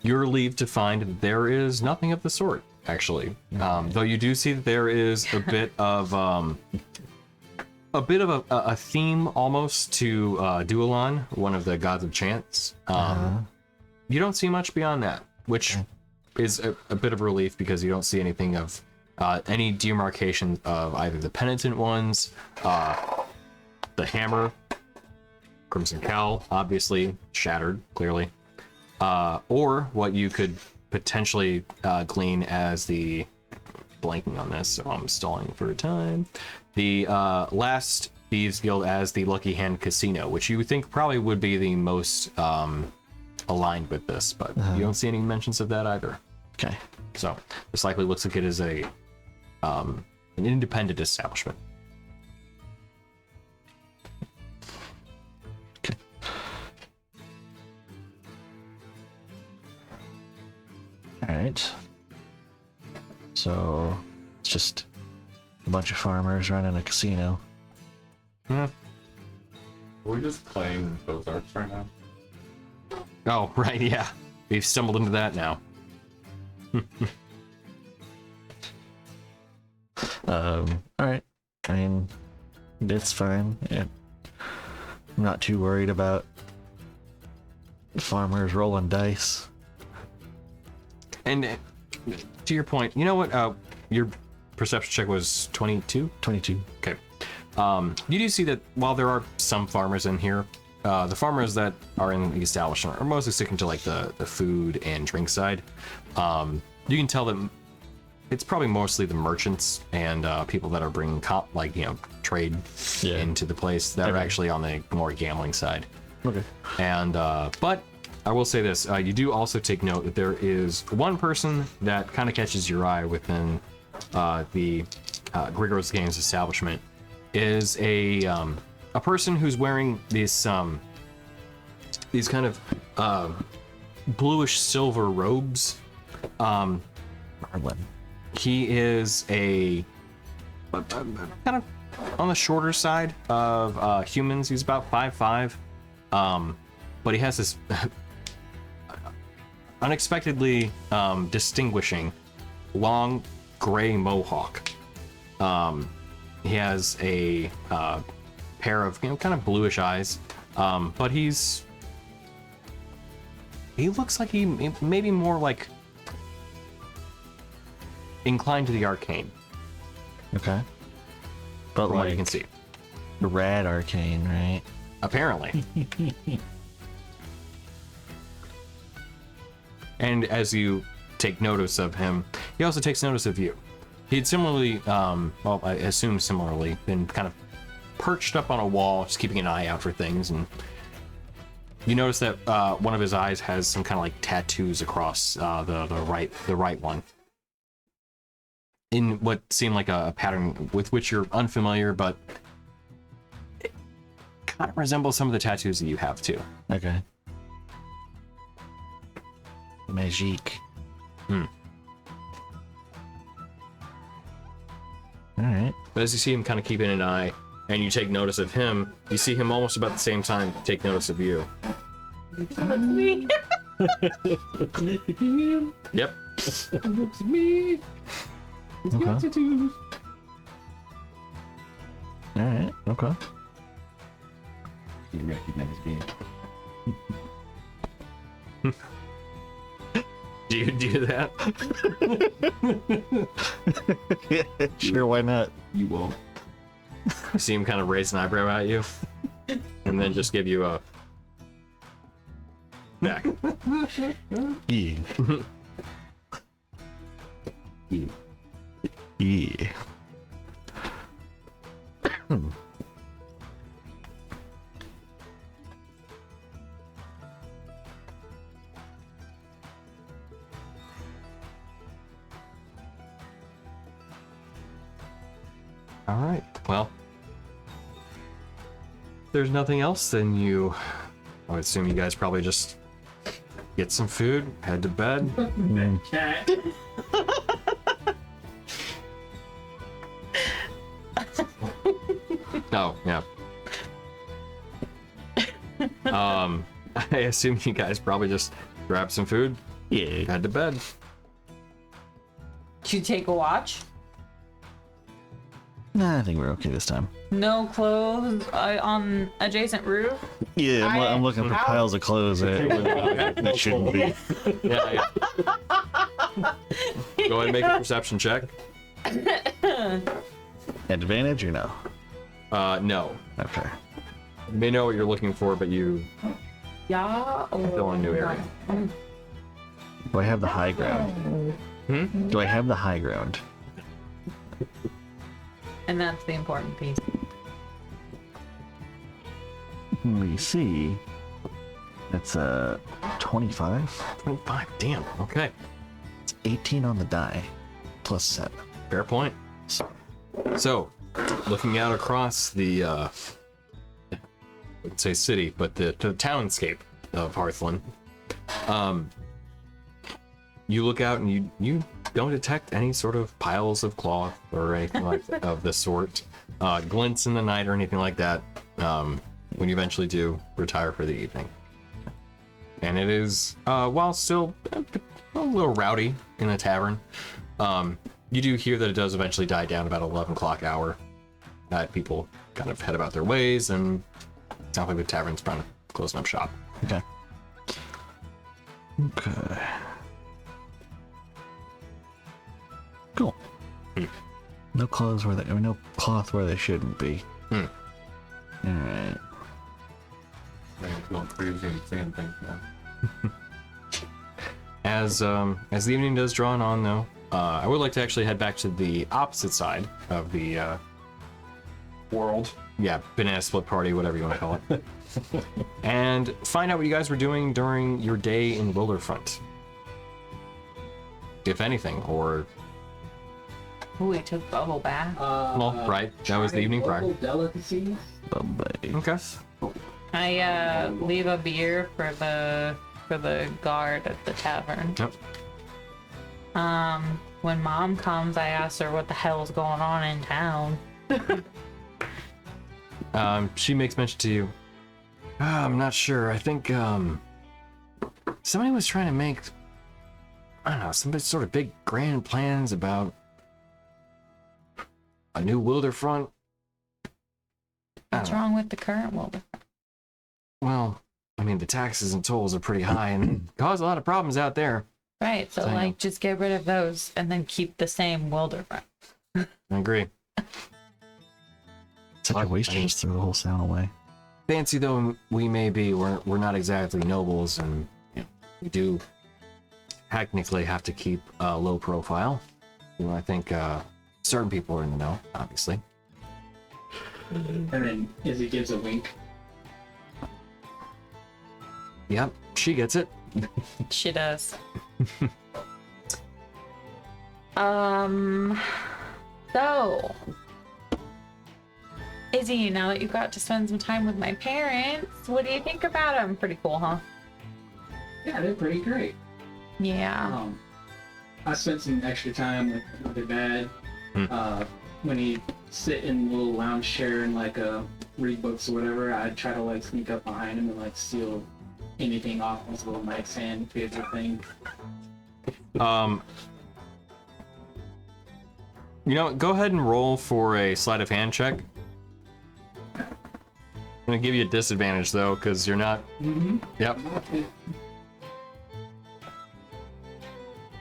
you're relieved to find that there is nothing of the sort, actually. Though you do see that there is a bit of a theme almost to Dualan, one of the gods of chance. You don't see much beyond that, which is a bit of relief because you don't see anything of any demarcation of either the penitent ones, the hammer, Crimson Cowl, obviously shattered, clearly, or what you could potentially glean as the blanking on this, so I'm stalling for time. The last Thieves Guild as the Lucky Hand Casino, which you would think probably would be the most aligned with this, but you don't see any mentions of that either. Okay. So this likely looks like it is an independent establishment. Okay. All right. So it's just a bunch of farmers running a casino. Are we just playing those arts right now? Oh, right, yeah. We've stumbled into that now. All right. I mean, it's fine. I'm not too worried about farmers rolling dice. And to your point, you know what? Your perception check was 22? 22. Okay. You do see that while there are some farmers in here, the farmers that are in the establishment are mostly sticking to like the food and drink side. You can tell that it's probably mostly the merchants and people that are bringing trade into the place that are actually on the more gambling side. Okay. And but I will say this: you do also take note that there is one person that kind of catches your eye within the Grigor's Games establishment. Is a person who's wearing these kind of bluish silver robes. Merlin. He is a kind of on the shorter side of humans. He's about 5'5", but he has this unexpectedly distinguishing long gray mohawk. He has a pair of kind of bluish eyes, but he looks like he maybe more like inclined to the arcane. Okay. But From what you like can see, rad arcane, right? apparently. And as you take notice of him, he also takes notice of you. He'd similarly, well, I assume similarly, been kind of perched up on a wall, just keeping an eye out for things. And you notice that one of his eyes has some kind of like tattoos across the right one, in what seemed like a pattern with which you're unfamiliar, but it kind of resembles some of the tattoos that you have too. Okay. Magique. All right. But as you see him kind of keeping an eye, and you take notice of him, you see him almost about the same time take notice of you. Yep. It's me. He's got Okay. tattoos. All right. Okay. You recognize me. Do you do that? Sure, why not? You won't. You see him kind of raise an eyebrow at you, and then just give you a back. Yeah. Yeah. All right. Well, if there's nothing else, then I would assume you guys probably just get some food, head to bed. Cat. Oh, yeah. I assume you guys probably just grab some food, Yeah. head to bed. Did you take a watch? Nah, I think we're okay this time. No clothes on adjacent roof? Yeah, I'm looking for piles of clothes that shouldn't be. Yeah. Go ahead and make a perception check. Advantage or no? No. Okay. You may know what you're looking for, but you Yeah. still in a new area. Do I have the high ground? Do I have the high ground? And that's the important piece. We see. It's 25. 25. Damn. Okay. It's 18 on the die, plus 7. Fair point. So, looking out across the, I wouldn't say city, but the townscape of Hearthland, you look out and you don't detect any sort of piles of cloth or anything like of the sort, glints in the night or anything like that. When you eventually do retire for the evening, and it is, while still a little rowdy in the tavern, you do hear that it does eventually die down about 11 o'clock hour. People kind of head about their ways, and it sounds like the tavern's trying to closing up shop. Okay. Okay. Cool. No clothes where they, or no cloth where they shouldn't be. All right. Going crazy and saying things now. As the evening does draw on, though, I would like to actually head back to the opposite side of the World. yeah, banana split party, whatever you want to call it, and find out what you guys were doing during your day in Wilderfront, if anything, or Ooh, we took bubble bath. well, right, that was the evening prior. Local delicacies. Bye-bye. Okay. I leave a beer for the guard at the tavern. Yep. When Mom comes, I ask her what the hell's going on in town. She makes mention to you. I'm not sure. I think somebody was trying to make, I don't know, some sort of big grand plans about a new Wilderfront. What's wrong with the current Wilder? Well, I mean, the taxes and tolls are pretty high and cause a lot of problems out there. Right, so I know. like just get rid of those and then keep the same Wilderfront. I agree. Such a waste to just throw the whole sound away. Fancy though we may be, we're not exactly nobles, and you know, we do technically have to keep a low profile. You know, I think certain people are in the know, obviously. And then Izzy gives a wink. Yep, she gets it. She does. So, Izzy, now that you've got to spend some time with my parents, what do you think about them? Pretty cool, huh? Yeah, they're pretty great. Yeah. I spent some extra time with their dad. When he sit in the little lounge chair and like read books or whatever, I'd try to like sneak up behind him and like steal anything off his little nightstand favorite thing. You know, go ahead and roll for a sleight of hand check. I'm gonna give you a disadvantage though, because you're not. Mm-hmm. Yep.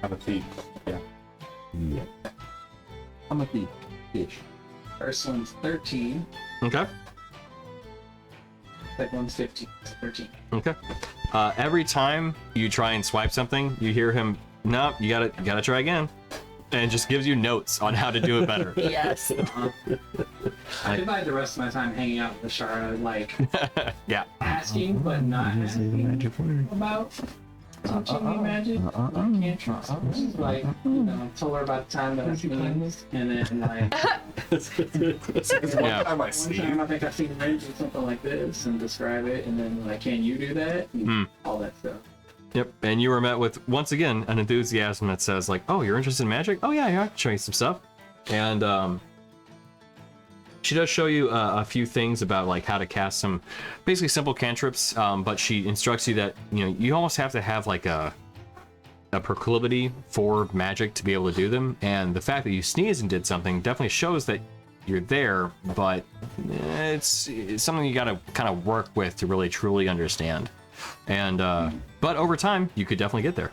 I'm a thief. Yeah. Yeah. I'm a thief. Fish. First one's 13. Okay. Second one's 15. 13. Okay. Every time you try and swipe something, you hear him, no, you gotta try again. And just gives you notes on how to do it better. Yes. I divide the rest of my time hanging out with Ashara, like Yeah. asking but not asking about teaching me magic. Like cantrips. Just like, tell her about the time that I sneezed, and then like Yeah. I might one see. time I think I seen Ray do something like this and describe it, and then like, can you do that? And all that stuff. Yep. And you were met with, once again, an enthusiasm that says like, oh, you're interested in magic? Oh yeah, I can show you some stuff. And she does show you a few things about like how to cast some basically simple cantrips, but she instructs you that you almost have to have like a proclivity for magic to be able to do them, and the fact that you sneezed and did something definitely shows that you're there, but it's something you got to kind of work with to really truly understand. And but over time you could definitely get there.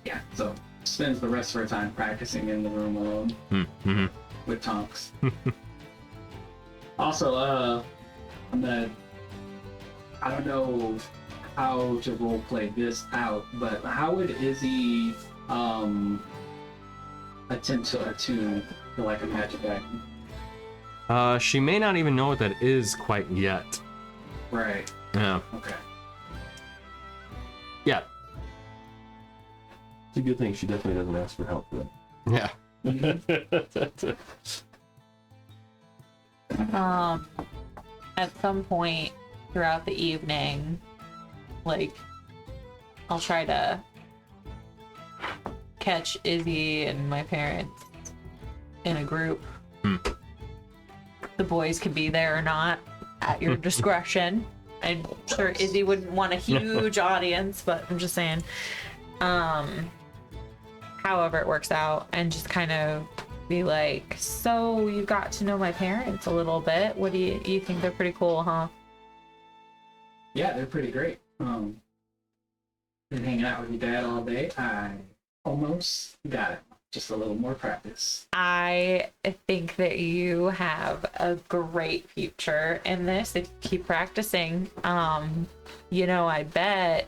Yeah, so spends the rest of her time practicing in the room alone Mm-hmm. with Tonks. Also, I don't know how to role play this out, but how would Izzy attempt to attune to like a magic item? She may not even know what that is quite yet. Right. Yeah. Okay. Yeah. It's a good thing she definitely doesn't ask for help for Yeah. that. At some point throughout the evening, like, I'll try to catch Izzy and my parents in a group. The boys can be there or not at your discretion. I'm sure Izzy wouldn't want a huge audience, but I'm just saying, however it works out, and just kind of be like, so you got to know my parents a little bit. What do you think? They're pretty cool, huh? Yeah, they're pretty great. Been hanging out with your dad all day. I almost got it. Just a little more practice. I think that you have a great future in this if you keep practicing. I bet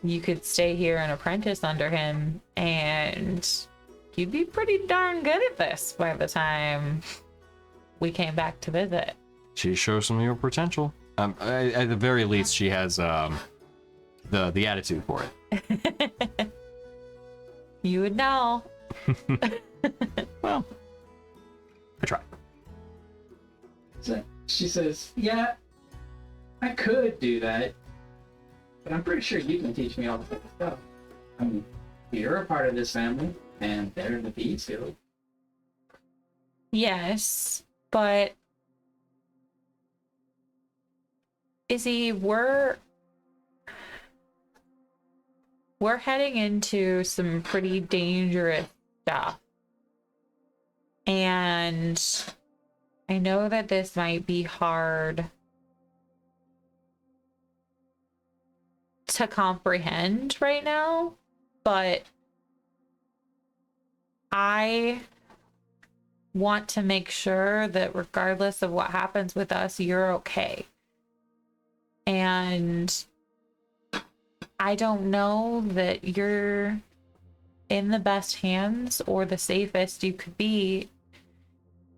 you could stay here and apprentice under him, and you'd be pretty darn good at this by the time we came back to visit. She shows some of your potential. At the very least, she has the attitude for it. You would know. Well, I try. So she says, yeah, I could do that, but I'm pretty sure you can teach me all the type of stuff. I mean, you're a part of this family, and they're the Thieves Guild. Yes, but Izzy, we're heading into some pretty dangerous stuff. And I know that this might be hard to comprehend right now, but I want to make sure that regardless of what happens with us, you're okay. And I don't know that you're in the best hands or the safest you could be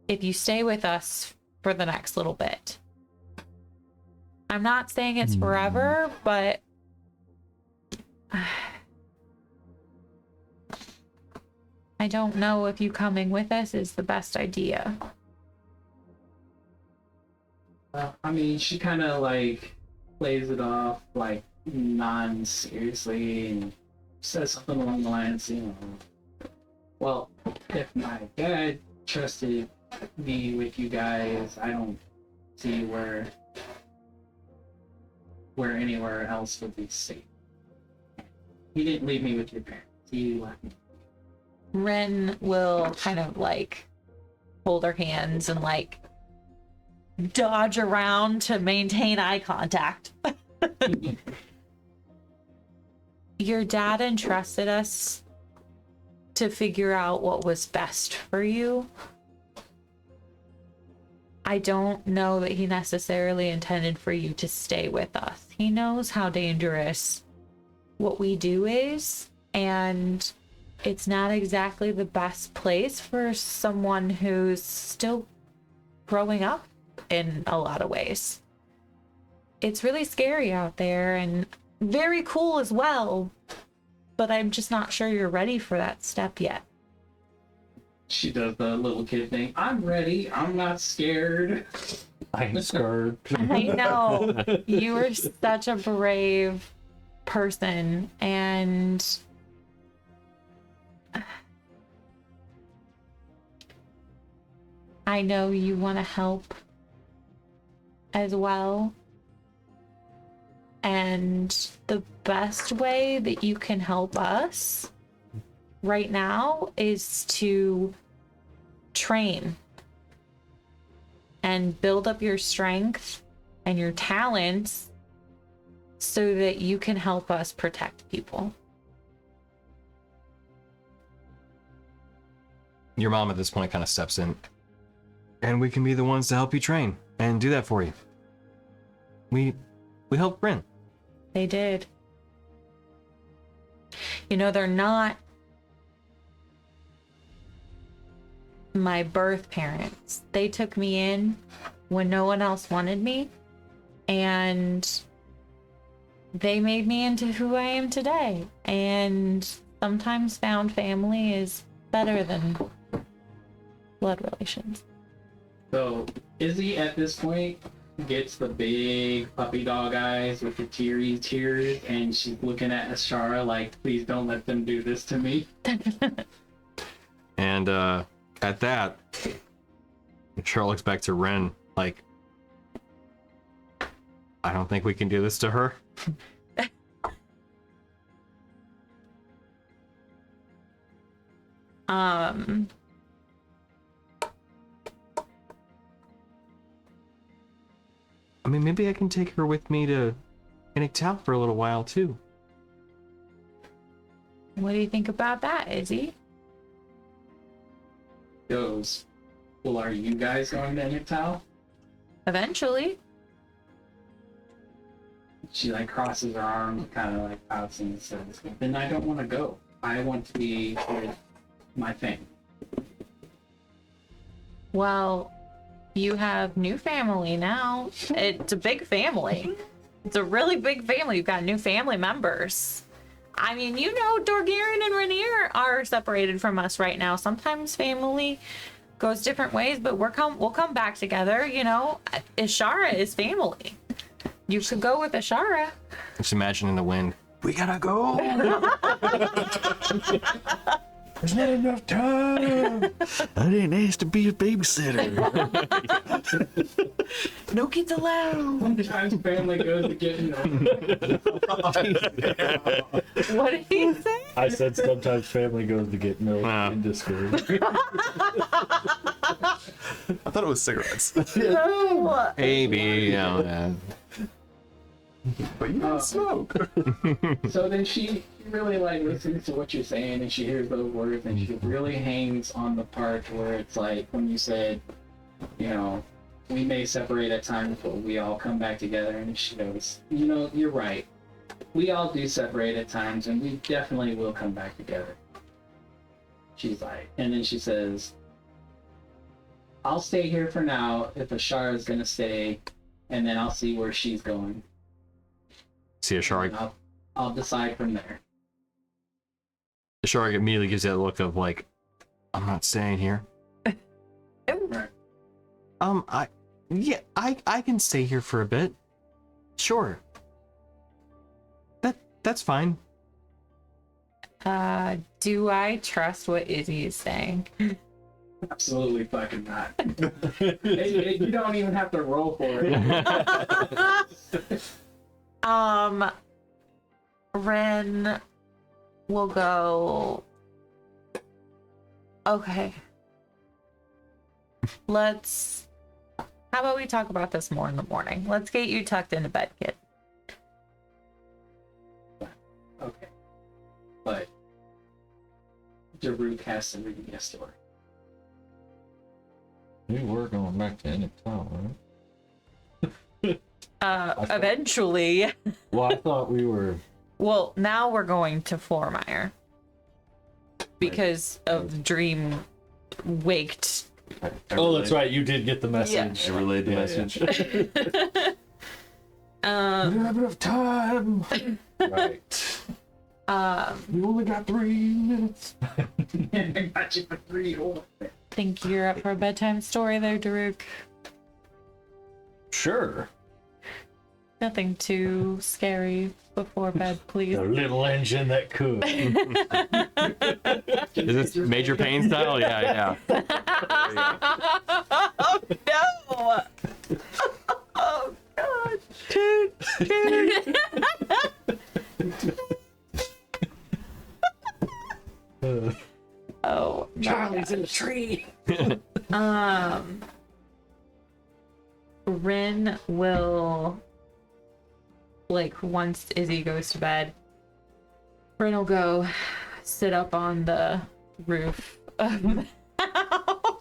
if you stay with us for the next little bit. I'm not saying it's forever, but I don't know if you coming with us is the best idea. Well, I mean, she kind of like plays it off like non-seriously and says something along the lines, well, if my dad trusted me with you guys, I don't see where anywhere else would be safe. He didn't leave me with your parents. He left me. Ren will kind of like hold her hands and like dodge around to maintain eye contact. your dad entrusted us to figure out what was best for you. I don't know that he necessarily intended for you to stay with us. He knows how dangerous what we do is, and it's not exactly the best place for someone who's still growing up in a lot of ways. It's really scary out there and very cool as well, but I'm just not sure you're ready for that step yet. She does the little kid thing. I'm ready. I'm not scared. I'm scared. I know. You are such a brave person, and I know you want to help as well. And the best way that you can help us right now is to train and build up your strength and your talents so that you can help us protect people. Your mom at this point kind of steps in, and we can be the ones to help you train and do that for you. We helped Bryn. They did. You know, they're not my birth parents. They took me in when no one else wanted me, and they made me into who I am today. And sometimes found family is better than blood relations. So Izzy at this point gets the big puppy dog eyes with the teary tears, and she's looking at Ashara like, please don't let them do this to me. And at that, Cheryl looks back to Ren like, I don't think we can do this to her. I mean, maybe I can take her with me to Inictal for a little while too. What do you think about that, Izzy? Goes, well, are you guys going to Inictal? Eventually. She like crosses her arms, kind of like pouts and says, then I don't want to go. I want to be with my family. Well, you have new family now. It's a big family. It's a really big family. You've got new family members. I mean, you know, Dorgarian and Rainier are separated from us right now. Sometimes family goes different ways, but we'll come back together. You know, Ishara is family. You could go with Ishara. Just imagine in the wind. We gotta go. There's not enough time. I didn't ask to be a babysitter. No kids allowed. Sometimes family goes to get What did he say? I said sometimes family goes to get milk Wow. in Discord. I thought it was cigarettes. No. Maybe, you know, But you don't smoke. So then she really like listens to what you're saying, and she hears those words, and she really hangs on the part where it's like when you said, you know, we may separate at times, but we all come back together. And she goes, you know, you're right. We all do separate at times, and we definitely will come back together. She's like, and then she says, I'll stay here for now if Ashara's gonna stay, and then I'll see where she's going. see Ashara. And I'll decide from there. Ashara immediately gives that look of like, I'm not staying here. Right. I can stay here for a bit. Sure. That's fine. Do I trust what Izzy is saying? Absolutely fucking not. You don't even have to roll for it. Ren will go. Okay. How about we talk about this more in the morning? Let's get you tucked into bed, kid. Okay. but Daruk has to read the story. We were going back to End of Town, right? Eventually. Well, I thought we were. Well, now we're going to Formire because of the dream waked. Oh, that's right. You did get the message. I relayed the message. We don't have enough time. Right. We only got 3 minutes. I got you for 3 whole. Think you're up for a bedtime story there, Daruk? Sure. Nothing too scary before bed, please. The little engine that could. Is this Major Payne style? Yeah, yeah. Oh no! Oh god! Dude. Oh, Charlie's in the tree. Rin will, like, once Izzy goes to bed, Rin will go sit up on the roof of the house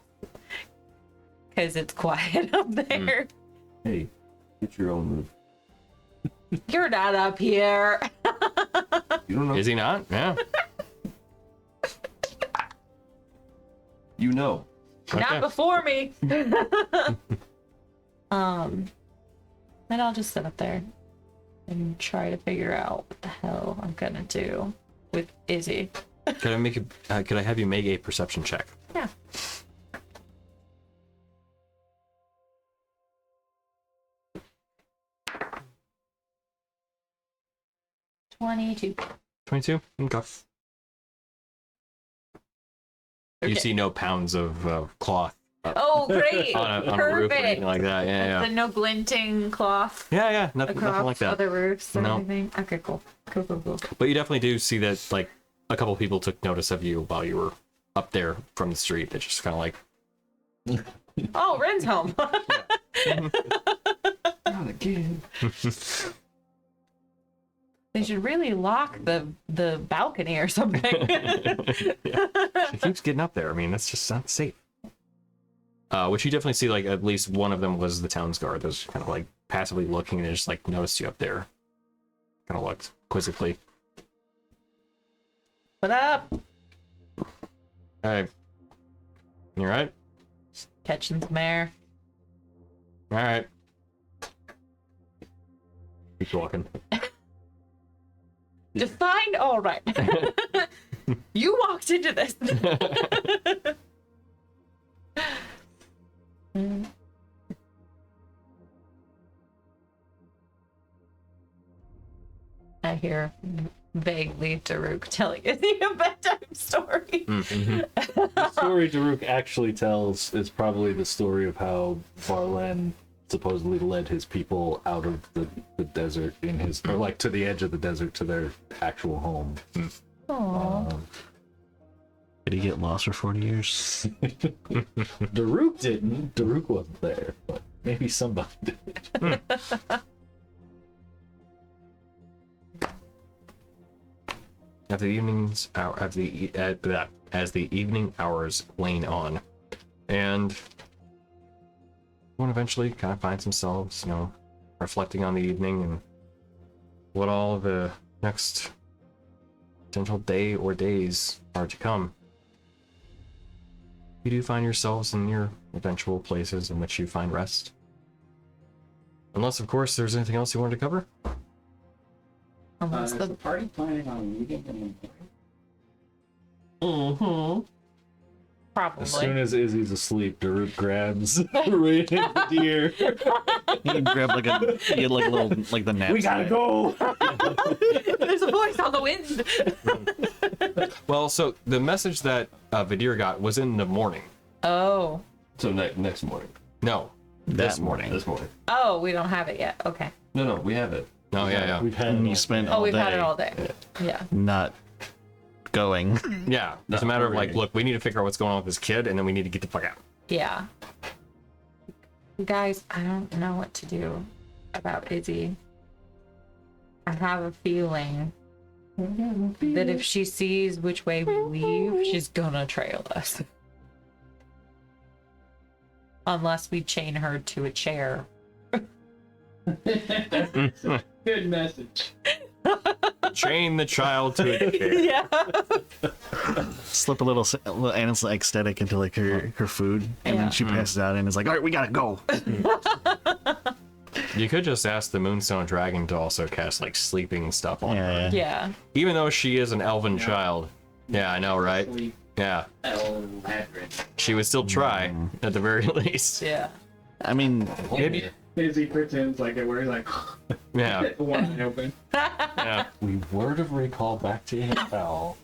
because it's quiet up there. Hey, get your own move. You're not up here. You don't know. Is he not? Yeah. You know. Not Okay. before me. Then I'll just sit up there and try to figure out what the hell I'm gonna do with Izzy. Could I make a? Could I have you make a perception check? Yeah. $22. 22. Okay. You Okay. see no pounds of cloth Oh, great! on a roof or anything Perfect. like that. Yeah, The yeah. no glinting cloth Yeah, nothing across like that. other roofs or No. anything. Okay, cool. Cool. But you definitely do see that, like, a couple people took notice of you while you were up there from the street. They just kind of like, Oh, Ren's home. Not again. They should really lock the balcony or something. she keeps getting up there. I mean, that's just not safe. Which you definitely see, like, at least one of them was the town's guard. Those kind of like passively looking and they just like noticed you up there. Kind of looked quizzically. What up? Hey, you all right? Catching some air. All right. Keep walking. Defined. All right. You walked into this. I hear vaguely Daruk telling Izzy a bedtime story. The story Daruk actually tells is probably the story of how Varlan supposedly led his people out of the desert in his, or like to the edge of the desert to their actual home. Aww. Did he get lost for 40 years? Daruk didn't. Daruk wasn't there, but maybe somebody did. As the evening hours wane on, and one eventually kind of finds themselves, reflecting on the evening and what all the next potential day or days are to come. You do find yourselves in your eventual places in which you find rest. Unless, of course, there's anything else you wanted to cover. Unless Is the the party planning on leaving in the morning? Mm-hmm. probably. As soon as Izzy's asleep, Daruk grabs right in the deer. You grab like a little like the nap. We gotta go. There's a voice on the wind. Well, so the message that Vidir got was in the morning. Oh. So next morning. No, this morning. This morning. Oh, we don't have it yet. Okay. No, we have it. No, yeah. We've had And it you spent Oh, all we've day had it all day. Yeah. not going. Yeah, it's a matter of like, look, we need to figure out what's going on with this kid, and then we need to get the fuck out. Yeah. Guys, I don't know what to do about Izzy. I have a feeling that if she sees which way we leave, she's gonna trail us. Unless we chain her to a chair. Good message. Chain the child to a chair. Yeah. Slip a little anesthetic into like her food, and Yeah. then she passes out and is like, "All right, we gotta go." You could just ask the Moonstone Dragon to also cast like sleeping stuff on her. Yeah. Yeah. Even though she is an elven child. Yeah, I know, right? Sleep Yeah. elaborate. She would still try, at the very least. Yeah. I mean, Maybe. Izzy pretends like it where he's like Yeah. one eye open. Yeah. We word of recall back to Intel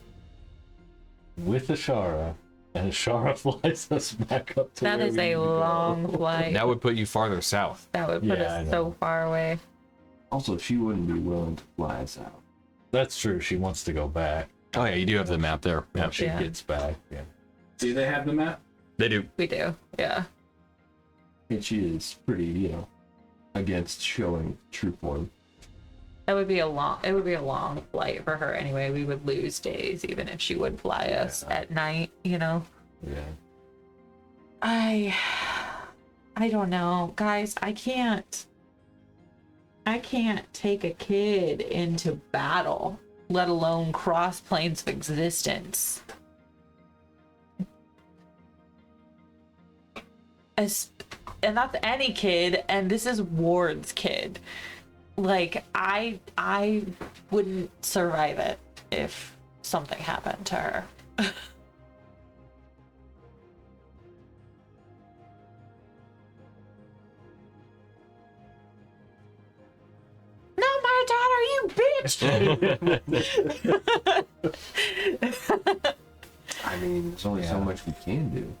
with Ashara, and Ashara flies us back up to That where is we a need to go. long flight. That would put you farther south. That would put Yeah, I us know. so far away. Also, she wouldn't be willing to fly us out. That's true. She wants to go back. Oh yeah, you do have the map there. Yeah. When she Yeah. gets back. Yeah. Do they have the map? They do. We do. Yeah. And she is pretty, against showing true form. It would be a long flight for her anyway. We would lose days even if she would fly us at night, Yeah. I don't know. Guys, I can't take a kid into battle, let alone cross planes of existence. And that's any kid, and this is Ward's kid. Like, I wouldn't survive it if something happened to her. Not my daughter, you bitch! I mean, there's only so much we can do.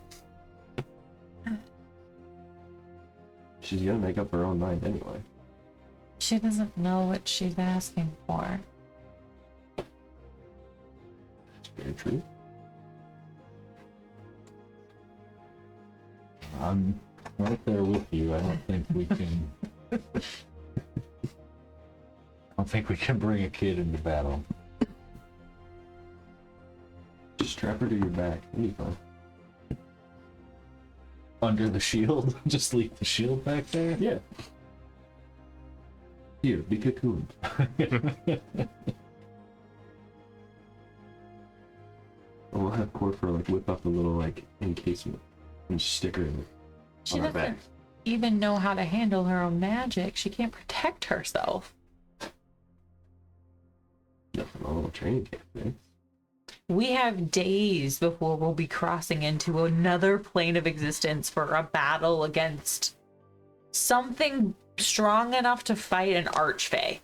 She's gonna make up her own mind anyway. She doesn't know what she's asking for. It's very true. I'm right there with you. I don't think we can. I don't think we can bring a kid into battle. Just strap her to your back. It'll be fine. Under the shield? Just leave the shield back there? Yeah. Here, be cocooned. Or we'll have Corfer whip up a little encasement and stick her in it. She on our doesn't back. even know how to handle her own magic. She can't protect herself. Nothing, a little training camp, right? We have days before we'll be crossing into another plane of existence for a battle against something strong enough to fight an archfey.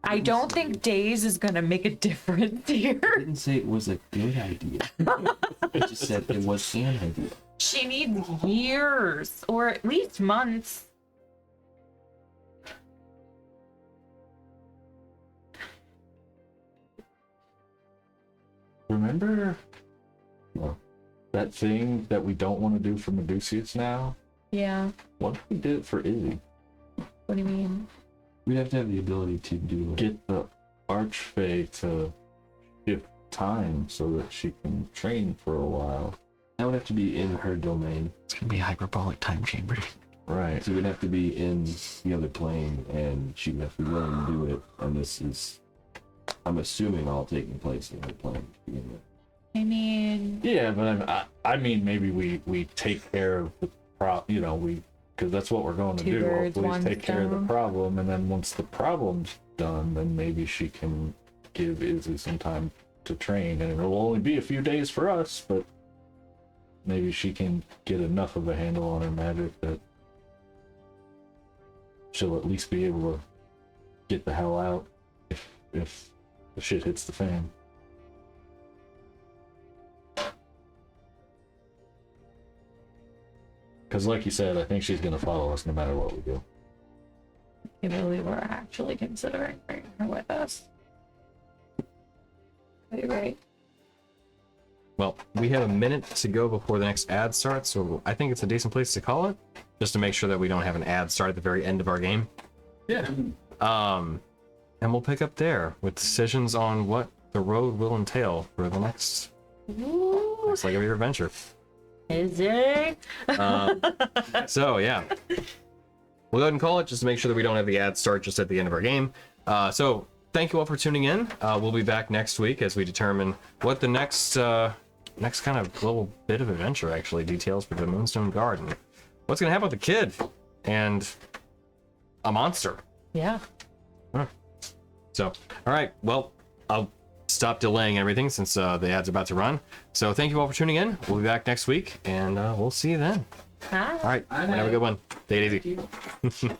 I don't think days is gonna make a difference I here. didn't say it was a good idea. I just said it was an idea. She needs years, or at least months. Remember Well, that thing that we don't want to do for Medusius now? Yeah, What if we did it for Izzy? what do you mean? we'd have to have the ability to do it. Get the Archfey to shift time so that she can train for a while. That would have to be in her domain. it's gonna be a hyperbolic time chamber. Right. So we'd have to be in the other plane, and she would have to be willing to do it. And this is, I'm assuming, all taking place in her plane to begin with. I mean, Yeah, but I mean maybe we take care of the because that's what we're going to Two do. birds, Hopefully one take care of the stone. problem, and then once the problem's done, then maybe she can give Izzy some time to train, and it'll only be a few days for us, but maybe she can get enough of a handle on her magic that she'll at least be able to get the hell out if the shit hits the fan. Because like you said, I think she's going to follow us no matter what we do. maybe we were actually considering bringing her with us. You're right. Well, we have a minute to go before the next ad starts, so I think it's a decent place to call it, just to make sure that we don't have an ad start at the very end of our game. Yeah. And we'll pick up there with decisions on what the road will entail for the next leg of your adventure. Is it? So yeah, we'll go ahead and call it just to make sure that we don't have the ads start just at the end of our game. So thank you all for tuning in. We'll be back next week as we determine what the next kind of little bit of adventure actually details for the Moonstone Guard and what's gonna happen with the kid and a monster. Yeah. So, all right, well, I'll stop delaying everything since the ad's about to run. So thank you all for tuning in. We'll be back next week, and we'll see you then. Hi. All right, have a good one. Take it easy. Thank you.